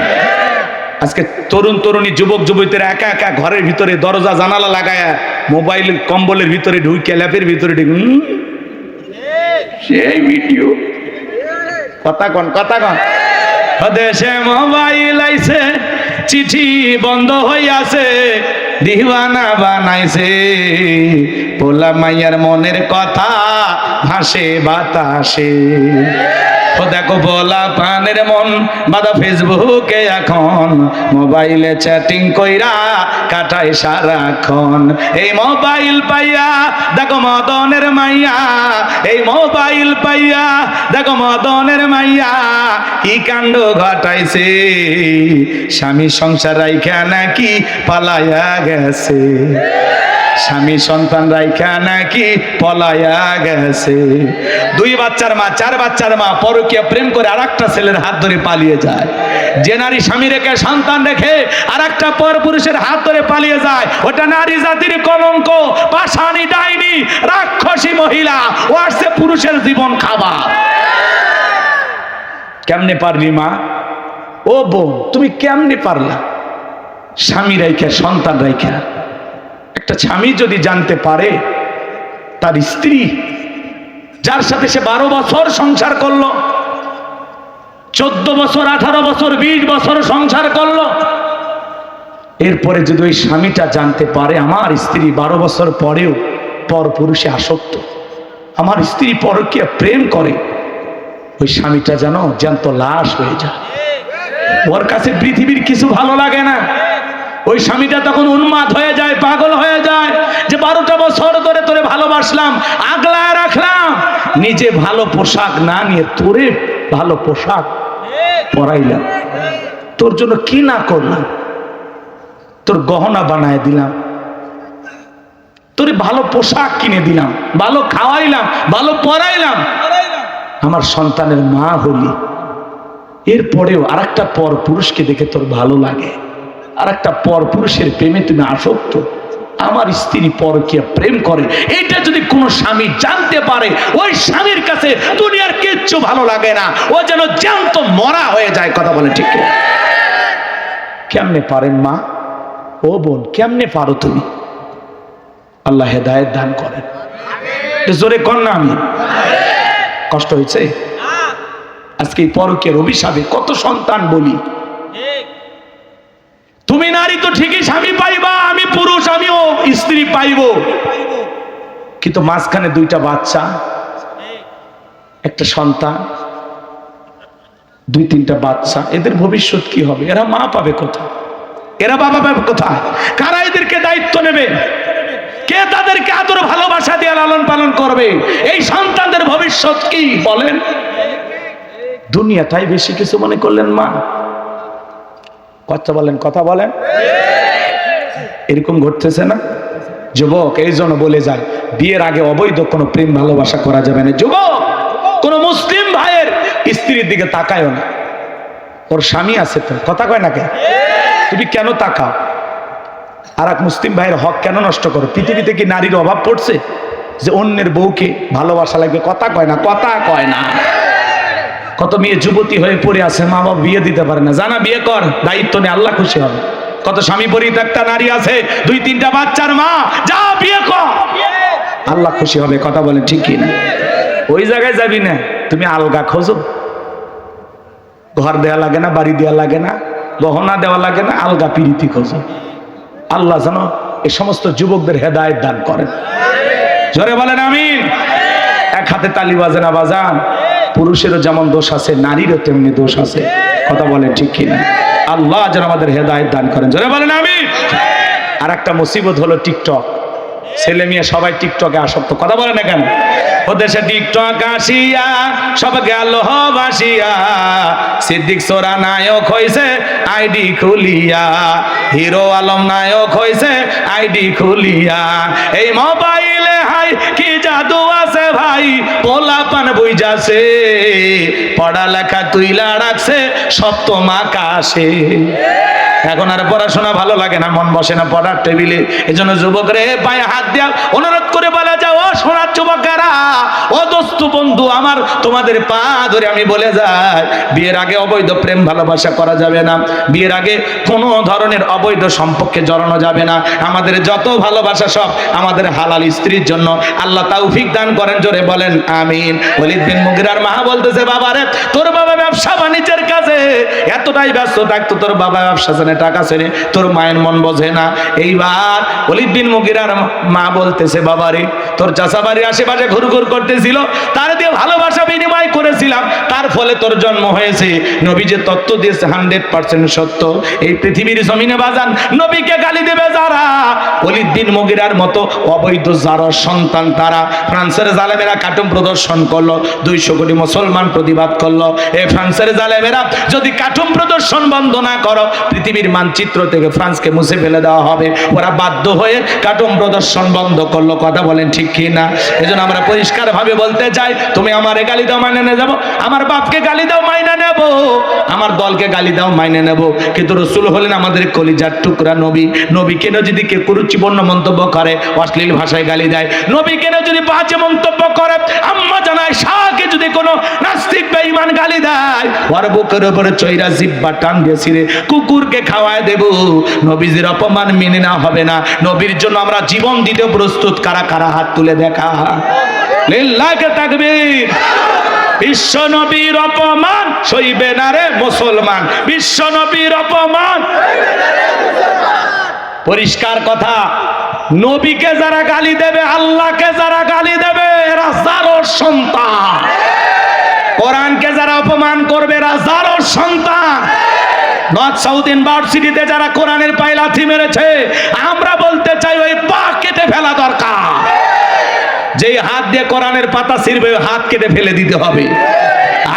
আজকে তরুণ তরুণী যুবক যুবতীরা একা একা ঘরের ভিতরে দরজা জানালা লাগায়া মোবাইল কম্বলের ভিতরে ঢুকে, ল্যাপের ভিতরে ঢুকে সেই ভিডিও। কথা কন। দেশে মোবাইল আইছে, চিঠি বন্ধ হইয়াছে, দিওয়ানা বানাইছে, পোলা মাইয়ার মনের কথা ভাসে বাতাসে। ও দেখো পোলা পানের মন বাদা ফেসবুকে এখন, মোবাইলে চ্যাটিং কইরা কাটায় সারাক্ষণ। এই মোবাইল পাইয়া দেখো মদনের মাইয়া, এই মোবাইল পাইয়া দেখো মদনের মাইয়া কি কাণ্ড ঘটাইছে, স্বামী সংসার রাইখা নাকি পালায়া গেছে, স্বামী সন্তান রাইখা নাকি পলায়া গেছে। 2 বাচ্চার মা, 4 বাচ্চার মা পরকীয়া প্রেম করে আরেকটা ছেলের হাত ধরে পালিয়ে যায়। যে নারী স্বামী রেখে সন্তান রেখে আরেকটা পরপুরুষের হাত ধরে পালিয়ে যায়, ওটা নারী জাতির কলঙ্ক, পাষাণী ডাইনি, রাক্ষসী মহিলা। ও আসছে পুরুষের জীবন খাবার। কেমনে পারলি মা? ও বোন, তুমি কেমনে পারলা? স্বামী রাইখা সন্তান রাইখা। একটা স্বামী যদি জানতে পারে তার স্ত্রী, যার সাথে সে 12 বছর সংসার করলো, 14 বছর, 18 বছর, 20 বছর সংসার করলো, এরপরে যদি ওই স্বামীটা জানতে পারে আমার স্ত্রী 12 বছর পরেও পর পুরুষে আসক্ত, আমার স্ত্রী পরকীয়া প্রেম করে, ওই স্বামীটা যেন জ্যান্ত লাশ হয়ে যায়। ওর কাছে পৃথিবীর কিছু ভালো লাগে না। ওই স্বামীটা তখন উন্মাদ হয়ে যায়, পাগল হয়ে যায়, যে 12টা বছর ধরে তোরে ভালোবাসলাম, আগলায় রাখলাম, নিজে ভালো পোশাক না নিয়ে তোরে ভালো পোশাক পরাইলাম, তোর জন্য কি না করলাম, তোর গহনা বানায় দিলাম, তোরে ভালো পোশাক কিনে দিলাম, ভালো খাওয়াইলাম, ভালো পরাইলাম, আমার সন্তানের মা হলি, এরপরেও আরেকটা পর পুরুষকে দেখে তোর ভালো লাগে, আর একটা পর পুরুষের প্রেমে তুমি আসক্ত, আমার স্ত্রী পরকীয়া প্রেম করে, এটা যদি কোনো স্বামী জানতে পারে, ওই স্বামীর কাছে দুনিয়ার কিচ্ছু ভালো লাগে না, ও যেন জ্যান্ত মরা হয়ে যায়। কথা বলে ঠিক? কেমনে পারেন মা? ও বোন, কেমনে পারো তুমি? আল্লাহ হেদায়েত দান করেন। জোরে কর না আমি। কষ্ট হয়েছে আজকে এই পরকীয়ার অভিশাপে কত সন্তান বলি। তুমি নারী তো ঠিকই স্বামী পাইবা, আমি পুরুষ, আমিও স্ত্রী পাইব, কিন্তু মাঝখানে 2টা বাচ্চা, একটা সন্তান, 2-3টা বাচ্চা, এদের ভবিষ্যৎ কি হবে? এরা মা পাবে কোথায়? এরা বাবা পাবে কোথায়? কারা এদেরকে দায়িত্ব নেবে? কে তাদেরকে আদর ভালোবাসা দিয়ে লালন পালন করবে? এই সন্তানদের ভবিষ্যৎ কি বলেন? দুনিয়াটাই বেশি কিছু মনে করলেন মা। কথা বলেন। এরকম ঘটতেছে না যুবক? এই জন্য বলে যায় বিয়ের আগে অবৈধ কোনো প্রেম ভালোবাসা করা যাবে না। যুবক, কোন মুসলিম ভাইয়ের স্ত্রীর দিকে তাকায়ও না। ওর স্বামী আছে তো, কথা কয় না কে? তুমি কেন তাকাও? আর এক মুসলিম ভাইয়ের হক কেন নষ্ট করো? পৃথিবীতে কি নারীর অভাব পড়ছে যে অন্যের বউকে ভালোবাসা লাগবে? কথা কয় না। কত মেয়ে যুবতী হয়ে পড়ে আছে, মা বাবা বিয়ে দিতে পারে না। জানা, বিয়ে কর, দায়িত্ব নিয়ে, আল্লাহ খুশি হবে। কত স্বামী পরিত্যক্তা নারী আছে, 2-3টা বাচ্চার মা, যা বিয়ে কর, আল্লাহ খুশি হবে। কথা বলেন ঠিক কি না? ওই জায়গায় যাবি না, তুমি আলগা খোঁজো, ঘর দেওয়া লাগে না, বাড়ি দেওয়া লাগে না, গহনা দেওয়া লাগে না, আলগা পিরিতি খোঁজো। আল্লাহ যেন এই সমস্ত যুবকদের হেদায়েত দান করেন। জোরে বলেন আমিন। এক হাতে তালি বাজে না বাজান। পুরুষেরও যেমন দোষ আছে, নারীরও তেমনি দোষ আছে। কথা বলেন ঠিক কিনা? আল্লাহ যেন আমাদের হেদায়েত দান করেন। জোরে বলেন আমিন। আর একটা মুসিবত হলো টিকটক। ছেলে মেয়ে সবাই টিকটকে আসক্ত, কথা বলে না কেন? ও দেশে টিকটক আসিয়া সব গেল বাসিয়া, সিদ্দিক সোরা নায়ক হইছে আইডি খুলিয়া, হিরো আলম নায়ক হইছে আইডি খুলিয়া। এই মোবাইলে হাই কি জাদু আছে ভাই, পোলাপান বুঝাছে, পড়ালেখা তুইলা রাখছে সপ্তম আকাশে। এখন আর পড়াশোনা ভালো লাগে না, মন বসে না পড়ার টেবিলে। এজন্য যুবকরে পায়ে হাত দেওয়া অনুরোধ করে বলা যাও, ও সোনার যুবকেরা, ও দোস্ত বন্ধু আমার, তোমাদের পা ধরে আমি বলে যাই, বিয়ের আগে অবৈধ প্রেম ভালোবাসা করা যাবে না, বিয়ের আগে কোনো ধরনের অবৈধ সম্পর্কে জড়ানো যাবে না। আমাদের যত ভালোবাসা সব আমাদের হালাল স্ত্রীর জন্য। আল্লাহ তৌফিক দান করেন, জোরে বলেন আমিন। ওয়ালিদ বিন মুগিরার মা বলতেছে, বাবারে তোর বাবা ব্যবসা বাণিজ্যের কাজে এতটাই ব্যস্ত থাকতো, তোর বাবা ব্যবসা টাকা ছেড়ে, তোর মায়ের মন বোঝে না। এইবার ওয়ালিদ বিন মুগিরার মা বলতেছে, বাবারে তোর চাচা বাড়ির আশেপাশে ঘুরঘুর করতেছিল, তার দিয়ে ভালোবাসা বিনিময় করেছিলাম, তার ফলে তোর জন্ম হয়েছে। নবী যে তত্ত্ব দিয়েছে 100% সত্য। এই পৃথিবীর জমিনে বাজান নবীকে গালি দেবে যারা, ওয়ালিদ বিন মুগিরার মতো অবৈধ যারা সন্তান, তারা ফ্রান্সের জালেমেরা কার্টুন প্রদর্শন করলো, 200 কোটি মুসলমান প্রতিবাদ করলো। এই ফ্রান্সের জালেমেরা যদি কার্টুন প্রদর্শন বন্ধ না করো, পৃথিবীর মানচিত্র থেকে ফ্রান্সকে মুছে ফেলে দেওয়া হবে। ওরা বাধ্য হয়ে কার্টুন প্রদর্শন বন্ধ করলো, কথা বলেন ঠিক কি না? এজন্য আমরা পরিষ্কার ভাবে বলতে চাই, তুমি আমারে গালি দাও মাইনে নিয়ে যাবো, আমার বাপকে গালি দাও মাইনে নেব, আমার দলকে গালি দাও মাইনে নেব, কিন্তু রাসূল হলেন আমাদের কলিজার টুকরা নবী। নবী কেন যদি কেউ কুরুচিপূর্ণ মন্তব্য করে, অশ্লীল ভাষায় গালি দেয়, নবী কেন যদি বাজে মন্তব্য করে, আম্মা জানায় শাহকে যদি কোনো নাস্তিক বেঈমান গালি দেয়, ওর বুকের উপরে চৈরা জিহ্বা টান দিয়ে ছিঁড়ে কুকুরকে খাওয়ায় দেব। নবীজির অপমান মেনে না হবে না। নবীর জন্য আমরা জীবন দিতে প্রস্তুত, কারা কারা হাত তুলে দেখা। লিল্লাহি তাকবীর। বিশ্ব নবীর অপমান সইবে না রে মুসলমান, বিশ্ব নবীর অপমান। পরিষ্কার কথা, নবীকে যারা গালি দেবে, আল্লাহকে যারা গালি দেবে, এরা জারোর সন্তান। কোরআনকে যারা অপমান করবে, এরা জারোর সন্তান। নর্থ সাউথ ইউনিভার্সিটিতে যারা কোরআনের পায়ে লাথি মেরেছে, আমরা বলতে চাই ওই পা কেটে ফেলা দরকার। যেই হাত দিয়ে কোরআনের পাতা ছিঁড়বে, হাত কেটে ফেলে দিতে হবে।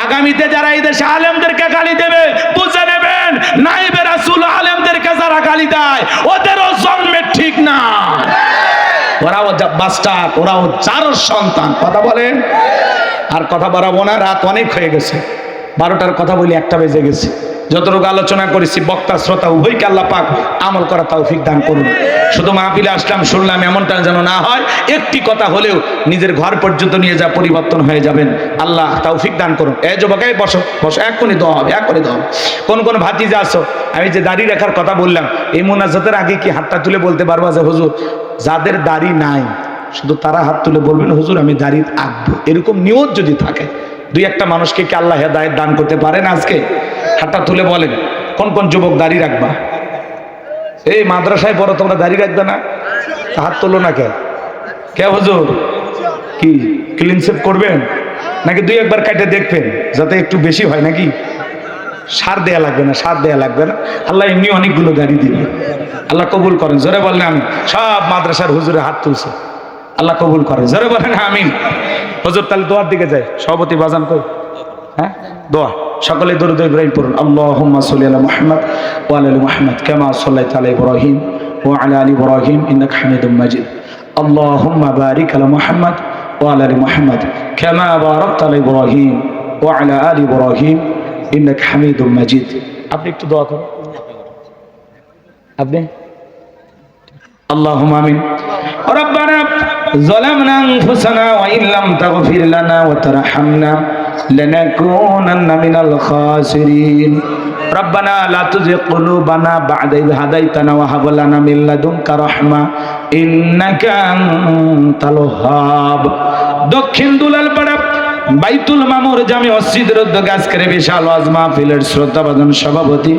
আগামীতে যারা এই দেশে আলেমদেরকে গালি দেবে, বুঝে নেবেন নাইবে রাসূল আলেমদেরকে যারা গালি দেয়, ওদেরও জন্মের ঠিক না। ওরাও বাস্টার, ওরাও চারোর সন্তান, কথা বলেন। আর কথা বাড়াবো না, রাত অনেক হয়ে গেছে, 12টার কথা বলি 1টা বেজে গেছে। যতটুকু আলোচনা করেছি, বক্তা শ্রোতা উভয়কে আল্লাহ পাক আমল করা তৌফিক দান করুন। শুধু মাহফিলে আসলাম শুনলাম এমনটা যেন না হয়, একটি কথা হলেও নিজের ঘর পর্যন্ত নিয়ে যা পরিবর্তন হয়ে যাবেন, আল্লাহ তৌফিক দান করুন। এই যুবকে বসো বসো, এক্ষুনি দোয়া হবে, এক করে দোয়া হবে। কোন কোন ভাতিজা আসো, আমি যে দাড়ি রাখার কথা বললাম, এই মুনাজাতের আগে কি হাতটা তুলে বলতে পারবা যে হুজুর যাদের দাড়ি নাই, শুধু তারা হাত তুলে বলবেন হুজুর আমি দাড়ি আঁকবো। এরকম নিয়ত যদি থাকে, 2-1টা মানুষকে কি আল্লাহ হেদায়েত দান করতে পারেন? আজকে হাতটা তুলে বলেন, কোন কোন যুবক দাড়ি রাখবা? এই মাদ্রাসায় পড়ো, তোমরা দাড়ি রাখবে না? হাত তোলো না। কে হুজুর কি ক্লিন শেভ করবেন নাকি 2-1বার কাটে দেখবেন যাতে একটু বেশি হয় নাকি? সার দেয়া লাগবে না, সার দেয়া লাগবে না, আল্লাহ এমনি অনেকগুলো দাড়ি দিবে। আল্লাহ কবুল করেন, জোরে বলেন আমি। সব মাদ্রাসার হুজুরে হাত তুলছে, আল্লাহ কবুল করেন, জোরে বলেন আমিন। হুজুর তাহলে দোয়ার দিকে যায়, সভাপতি বাজান কই? হ্যাঁ, দোয়া সকলে দরুদ ইব্রাহিম পড়ুন। আল্লাহুম্মা সাল্লি আলা মুহাম্মাদ ওয়া আলা আলি মুহাম্মাদ কামা সাল্লাইতা আলা ইব্রাহিম ওয়া আলা আলি ইব্রাহিম ইন্নাকা হামিদুম মাজিদ। আল্লাহুম্মা বারিক আলা মুহাম্মাদ ওয়া আলা আলি মুহাম্মাদ কামা বারাকতা আলা ইব্রাহিম ওয়া আলা আলি ইব্রাহিম ইন্নাকা হামিদুম মাজিদ। আপনি একটু দোয়া করুন। আপনি আল্লাহুম্মা আমিন। রব্বানা যালামনা আনফুসানা ওয়া ইল্লাম তাগফির লানা ওয়া তারহামনা লানাকুনান্না মিনাল খাসিরিন। রব্বানা লা তুযিগ কুলুবানা বা'দা ইয হাদাইতানা ওয়া হাব লানা মিন লাদুনকা রাহমা ইন্নাকা আনতাল ওয়াহ্হাব। দক্ষিণ দুলালপাড়া বাইতুল মামুর জামে মসজিদের উদ্যোগে আজকের বিশাল ওয়াজ মাহফিলের শ্রদ্ধাভাজন সভাপতি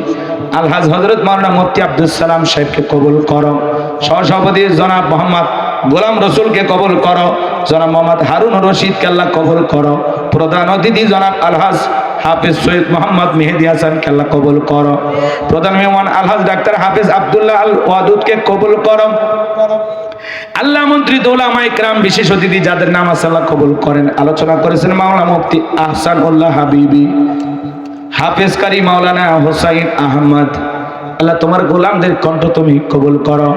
আলহাজ হযরত মাওলানা মুফতি আব্দুল সালাম সাহেবকে কবুল করো। সহসভাপতি জনাব মোহাম্মদ গোলাম রসুলকে কবুল করো। জনাব মোহাম্মদ হারুন রশিদকে আল্লাহ কবুল করো। প্রধান অতিথি জনাব আলহাজ হাফিজ সৈয়দ মোহাম্মদ মেহেদি হাসানকে আল্লাহ কবুল করো। প্রধান মেহমান আলহাজ ডাক্তার হাফিজ আব্দুল্লাহ আল ওয়াদুদকে কবুল করো। আল্লাহ মন্ত্রী ওলামা ইকরাম বিশেষ অতিথি যাদের নামাজ আল্লাহ কবুল করেন, আলোচনা করেছেন মাওলানা মুফতি আহসানুল্লাহ হাবিবি, হাফেজ কারি মাওলানা হোসাইন আহমদ। আল্লাহ তোমার গোলামদের কণ্ঠ তুমি কবুল করো।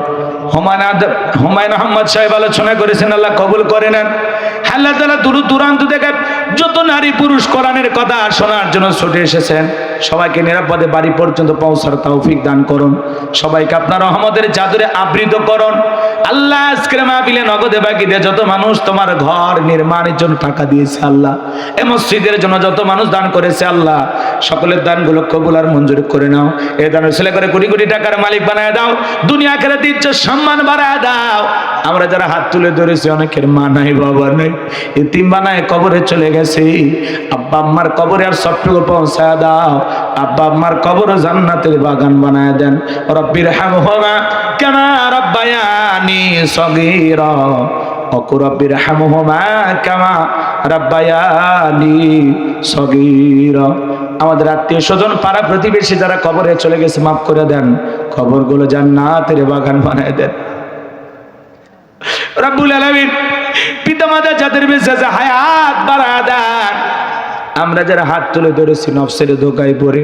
হুমায়ুন আহমদ সাহেব আলোচনা করেছেন, আল্লাহ কবুল করে নেন। আল্লাহ তাআলা দূর দূরান্ত থেকে যত নারী পুরুষ কোরআনের কথা শোনার জন্য ছুটে এসেছেন, সবাইকে নিরাপদে বাড়ি পর্যন্ত পৌঁছার তৌফিক দান করুন। সবাইকে আপনার রহমতের চাদরে আবৃত করুন। আল্লাহ আজকের মাহফিলে নগদে বাকি দিয়ে যত মানুষ তোমার ঘর নির্মাণের জন্য টাকা দিয়েছে আল্লাহ, এই মসজিদের জন্য যত মানুষ দান করেছে আল্লাহ, সকলের দানগুলো কবুল আর মঞ্জুর করে নাও। এই দানের ছেলে করে কোটি কোটি টাকার মালিক বানায় দাও, দুনিয়া আখিরাতে ইজ্জত সম্মান বাড়ায় দাও। আমরা যারা হাত তুলে ধরেছি অনেকের মা নাই বাবা নাই, এতিম বানায় কবরে চলে গেছে, আব্বা আম্মার কবরে আর সবটুকু পৌঁছায় দাও। আব্বা আম্মার কবর জান্নাতের বাগান বানায় দেন। রব্বির হামহুমা কামা রাব্বায়ানি সগীরা, রব্বির হামহুমা কামা রাব্বায়ানি সগীরা। আমাদের আত্মীয় স্বজন পাড়া প্রতিবেশী যারা কবরে চলে গেছে মাফ করে দেন, কবরগুলো জান্নাতের বাগান বানায় দেন। রব্বুল আলামিন পিতামাতা যাদের বেঁচে আছে হায়াত বাড়ায় দেন। আমরা যারা হাত তুলে ধরেছি নফসের ধোকায় পড়ে,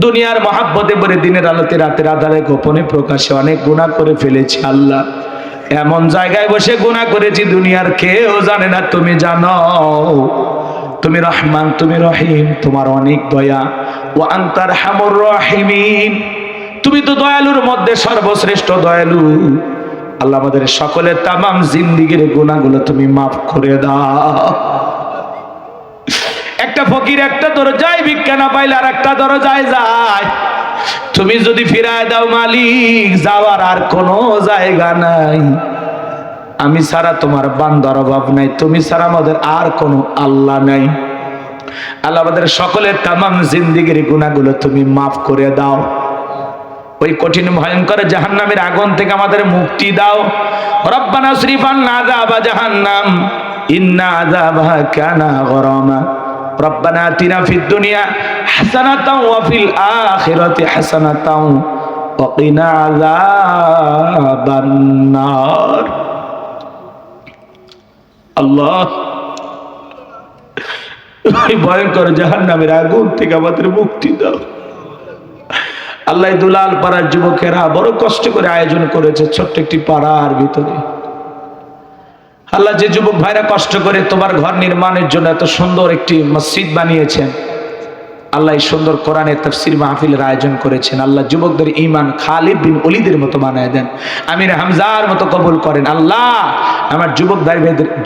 দুনিয়ার মহাব্বতে পড়ে, দিনের আলোতে রাতের আধারে গোপনে প্রকাশে অনেক গুনাহ করে ফেলেছি আল্লাহ। এমন জায়গায় বসে গুনাহ করেছি দুনিয়ার কেউ জানে না, তুমি জানো। তুমি রহমান, তুমি রহিম, তোমার অনেক দয়া। ওয়া আনতার হামুর রাহিমিন, তুমি তো দয়ালুর মধ্যে সর্বশ্রেষ্ঠ দয়ালু। আল্লাহ আমাদের সকলের তামাম জিন্দেগির গুনাহগুলো তুমি মাফ করে দাও। একটা ফকির একটা দরজায় ভিক্ষা না পাইলে আর একটা দরজায় যায়, তুমি যদি ফিরায় দাও মালিক, যাওয়ার আর কোনো জায়গা নাই। আমি ছাড়া তোমার বান্দার অভাব নাই, তুমি ছাড়া আমাদের আর কোনো আল্লাহ নাই। আল্লাহ আমাদের সকলের তামাম জিন্দেগির গুনাহগুলো তুমি মাফ করে দাও। ওই কঠিন ভয়ঙ্কর জাহান্নামের আগুন থেকে আমাদের মুক্তি দাও। রব্বানা সরিফ আন্না আযাবা জাহান্নাম ইন্না আযাবাহা কানা গরামা। রব্বানা আতিনা ফিদ দুনিয়া হাসানাতাও ওয়া ফিল আখিরাতি হাসানাতাও ওয়া কিনা আযাবান নার। আল্লাহ, ওই ভয়ঙ্কর জাহান্নামের আগুন থেকে আমাদের মুক্তি দাও। আল্লাহ দুলাল পাড়ার যুবকেরা বড় কষ্ট করে আয়োজন করেছে ছোট্ট একটি পাড়ার ভিতরে। আল্লাহ, যে যুবক ভাইরা কষ্ট করে তোমার ঘর নির্মাণের জন্য এত সুন্দর একটি মসজিদ বানিয়েছেন, আল্লাহ এই সুন্দর কোরআনের তাফসীর মাহফিলের আয়োজন করেছেন, আল্লাহ যুবকদের ঈমান খালিদ বিন ওলীদের মতো বানায় দেন, আমির হামজার মতো কবুল করেন। আল্লাহ, আমার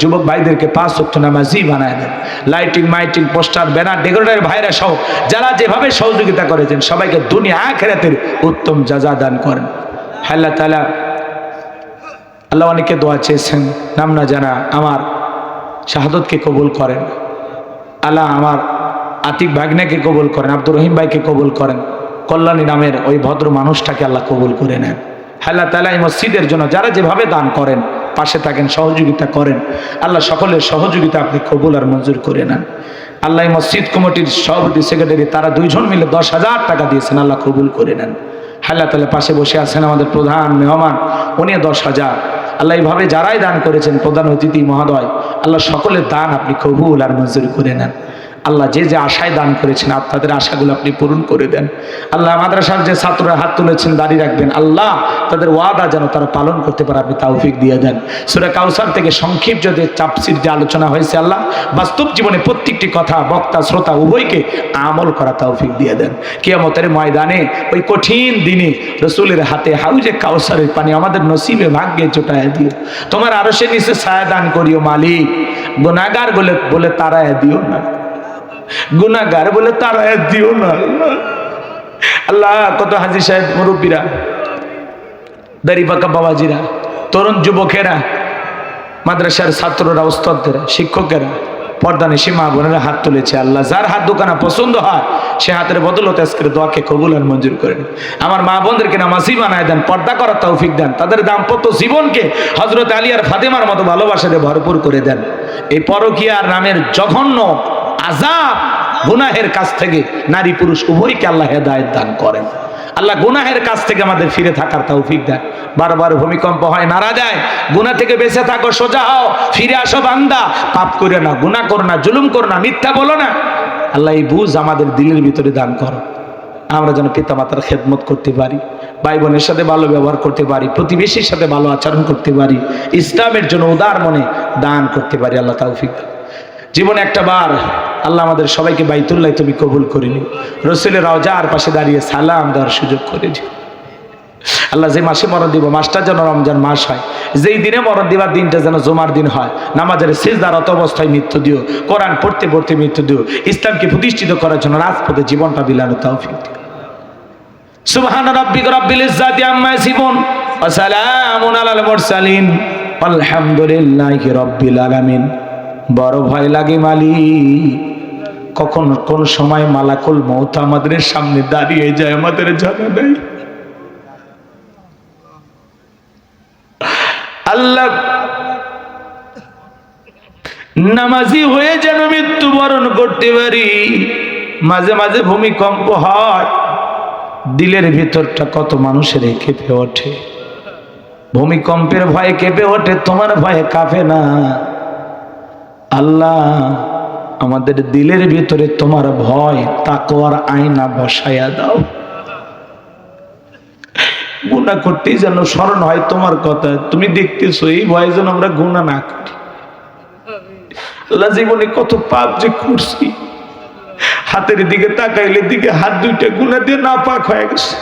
যুবক ভাইদেরকে 5 ওয়াক্ত নামাজি বানায় দেন। লাইটিং মাইটিং পোস্টার ব্যানার ডেকোরেটর ভাইরা সহ যারা যেভাবে সহযোগিতা করেছেন সবাইকে দুনিয়া আখিরাতের উত্তম জাযা দান করেন। আল্লাহ তাআলা, আল্লাহ অনেকে দোয়া চেয়েছেন নাম না জানা, আমার শাহাদতকে কবুল করেন। আল্লাহ আমার আতিক ভাগ্নেকে কবুল করেন, আব্দুর রহিম ভাইকে কবুল করেন, কল্যাণী নামের ওই ভদ্র মানুষটাকে আল্লাহ কবুল করে নেন। আল্লাহ তাআলা এই মসজিদের জন্য যারা যেভাবে দান করেন, পাশে থাকেন, সহযোগিতা করেন, আল্লাহ সকলের সহযোগিতা আপনি কবুল আর মঞ্জুর করে নেন। আল্লাহ এই মসজিদ কমিটির সভাপতি সেক্রেটারি তারা 2 জন মিলে 10,000 টাকা দিয়েছেন, আল্লাহ কবুল করে নেন। আল্লাহ তাআলা পাশে বসে আছেন আমাদের প্রধান মেহমান, উনি 10,000। আল্লাহ এইভাবে যারাই দান করেছেন, প্রধান অতিথি মহোদয়, আল্লাহ সকলের দান আপনি কবুল আর মঞ্জুর করে নেন। আল্লাহ যে যে আশায় দান করেছেন আপনাদের আশাগুলো আপনি পূরণ করে দেন। আল্লাহ মাদ্রাসার যে ছাত্ররা হাত তুলেছেন দাঁড়িয়ে রাখবেন, আল্লাহ তাদের ওয়াদা যেন তারা পালন করতে পারে আপনি তৌফিক দিয়ে দেন। সূরা কাউসার থেকে সংক্ষিপ্ত যে তাফসীর যে আলোচনা হয়েছে, আল্লাহ বাস্তব জীবনে প্রত্যেকটি কথা বক্তা শ্রোতা উভয়কে আমল করা তৌফিক দিয়ে দেন। কিয়ামতের ময়দানে ওই কঠিন দিনে রাসূলের হাতে হাউজে কাউসারের পানি আমাদের নসিবে ভাগ্যে জোটায় দিও। তোমার আরশের নিচে ছায়া দান করিও মালিক। গুনাহগার বলে তারায় দিও না, গুনাহগার বলে তারায় দিও না। আল্লাহ, কত হাজী সাহেব মুরব্বীরা, দাড়ি পাকা বাবাজিরা, তরুণ যুবকেরা, মাদ্রাসার ছাত্ররা, উস্তাদরা, শিক্ষকেরা, পর্দানিশী মা বোনেরা হাত তুলেছে। আল্লাহ, যার হাত দোকানা পছন্দ হয় সে হাতের বদলতে আজকের দোয়াকে কবুল আর মঞ্জুর করেন। আমার মা বোনদেরকে নামাজি বানায় দেন, পর্দা করার তৌফিক দেন, তাদের দাম্পত্য জীবনকে হযরত আলী আর ফাতেমার মতো ভালোবাসা দিয়ে ভরপুর করে দেন। এই পরকীয়ার নামের জঘন্য আযাব গুনাহের কাছ থেকে নারী পুরুষ উভয়কে আল্লাহ হেদায়েত দান করেন। আল্লাহ গুনাহের কাছ থেকে আমাদের ফিরে থাকার তৌফিক দেয়। বারবার ভূমিকম্প হয়, নাড়া দেয়, গুনাহ থেকে বেঁচে থাকো, সোজা হও, ফিরে আসো বান্দা, পাপ করে না, গুনাহ করো না, জুলুম করো না, মিথ্যা বলো না। আল্লাহ এই বুঝ আমাদের দিলের ভিতরে দান করো, আমরা যেন পিতামাতার খেদমত করতে পারি, ভাই বোনের সাথে ভালো ব্যবহার করতে পারি, প্রতিবেশীর সাথে ভালো আচরণ করতে পারি, ইসলামের জন্য উদার মনে দান করতে পারি। আল্লাহ তৌফিক দান। জীবনে একটা বার আল্লাহ আমাদের সবাইকে বাইতুল্লাহ তুমি কবুল করে নিও, রসুলের রওজার পাশে দাঁড়িয়ে সালাম দেওয়ার সুযোগ করে দিও। আল্লাহ যে মাসে মরণ দিব মাসটা যেন রমজান মাস হয়, যেই দিনে মরণ দিবার দিনটা যেন জুমার দিন হয়, নামাজের সিজদারত অবস্থায় মৃত্যু দিও, কোরআন পড়তে পড়তে মৃত্যু দিও, ইসলামকে প্রতিষ্ঠিত করার জন্য রাজপথে জীবনটা বিলানোর তৌফিক দিও। সুবহান রাব্বিকা রাব্বিল ইজ্জাতি আম্মা ইয়াসিফুন ওয়া সালামুন আলাল মুরসালিন আলহামদুলিল্লাহি রাব্বিল আলামিন। বড় ভয় লাগে মালিক, কখন কোন সময় মালাকুল মউত আমাদের সামনে দাঁড়িয়ে যায় আমাদের জানা নাই। আল্লাহ নামাজি হয়ে যেন মৃত্যুবরণ করতে পারি। মাঝে মাঝে ভূমিকম্প হয়, দিলের ভিতরটা কত মানুষের কেঁপে ওঠে, ভূমিকম্পের ভয়ে কেঁপে ওঠে, তোমার ভয়ে কাঁপে না। আল্লাহ আমাদের দিলের ভিতরে তোমার ভয় তাকওয়ার আয়না বসায়া দাও, গুনাহ করতেই যেন স্মরণ হয় তোমার কথা, তুমি দেখতেছো, এই ভয়ে যেন আমরা গুনাহ না করি। আল্লাহ জীবনে কত পাপ যে করছি, হাতের দিকে তাকাইলে দিকে হাত দুইটা গুনাহ দিয়ে নাপাক হয়ে গেছে,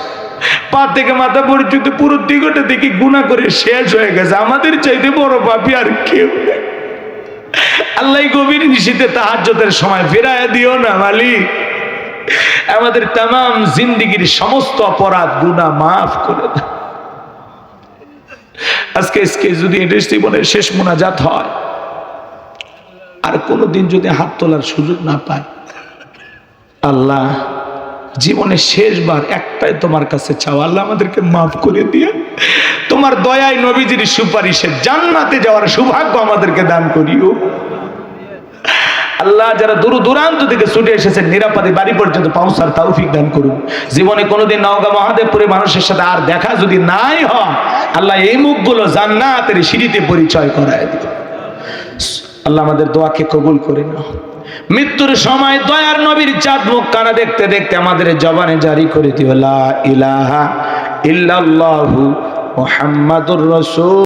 পা থেকে মাথা পর্যন্ত পুরো দিকটা দেখি গুনাহ করে শেষ হয়ে গেছে। আমাদের চাইতে বড় পাপী আর কেউ নেই। আল্লাহ গভীর নিশীথে তাহাজ্জুদের সময় ফিরাইয়া দিও না মালিক, আমাদের তামাম জিন্দেগীর সমস্ত অপরাধ গুনাহ মাফ করে দাও। আজকে যদি এটা জীবনের শেষ মোনাজাত হয়, আর কোনোদিন যদি হাত তোলার সুযোগ না পায়, আল্লাহ জীবনের শেষবার একটাই তোমার কাছে চাও, আল্লাহ আমাদেরকে মাফ করে দিয়ে তোমার দয়ায় নবীজির সুপারিশে জান্নাতে যাওয়ার সৌভাগ্য আমাদেরকে দান করিও। আল্লাহ যারা দূর দূরান্ত থেকে ছুটে এসেছেন নিরাপদে বাড়ি পর্যন্ত পৌঁছার তৌফিক দান করুন। জীবনে কোনোদিন নওগাঁ মহাদেবপুরে মানুষের সাথে আর দেখা যদি নাই হয়, আল্লাহ এই মুখগুলো জান্নাতের সিঁড়িতে পরিচয় করায় দিও। আল্লাহ আমাদের দোয়াকে কবুল করে নাও। মৃত্যুর সময় দয়ার নবীর চাঁদ মুখ কানা দেখতে দেখতে আমাদের জবানে জারি করে দিও লা ইলাহা ইল্লাল্লাহু মুহাম্মাদুর রাসূল।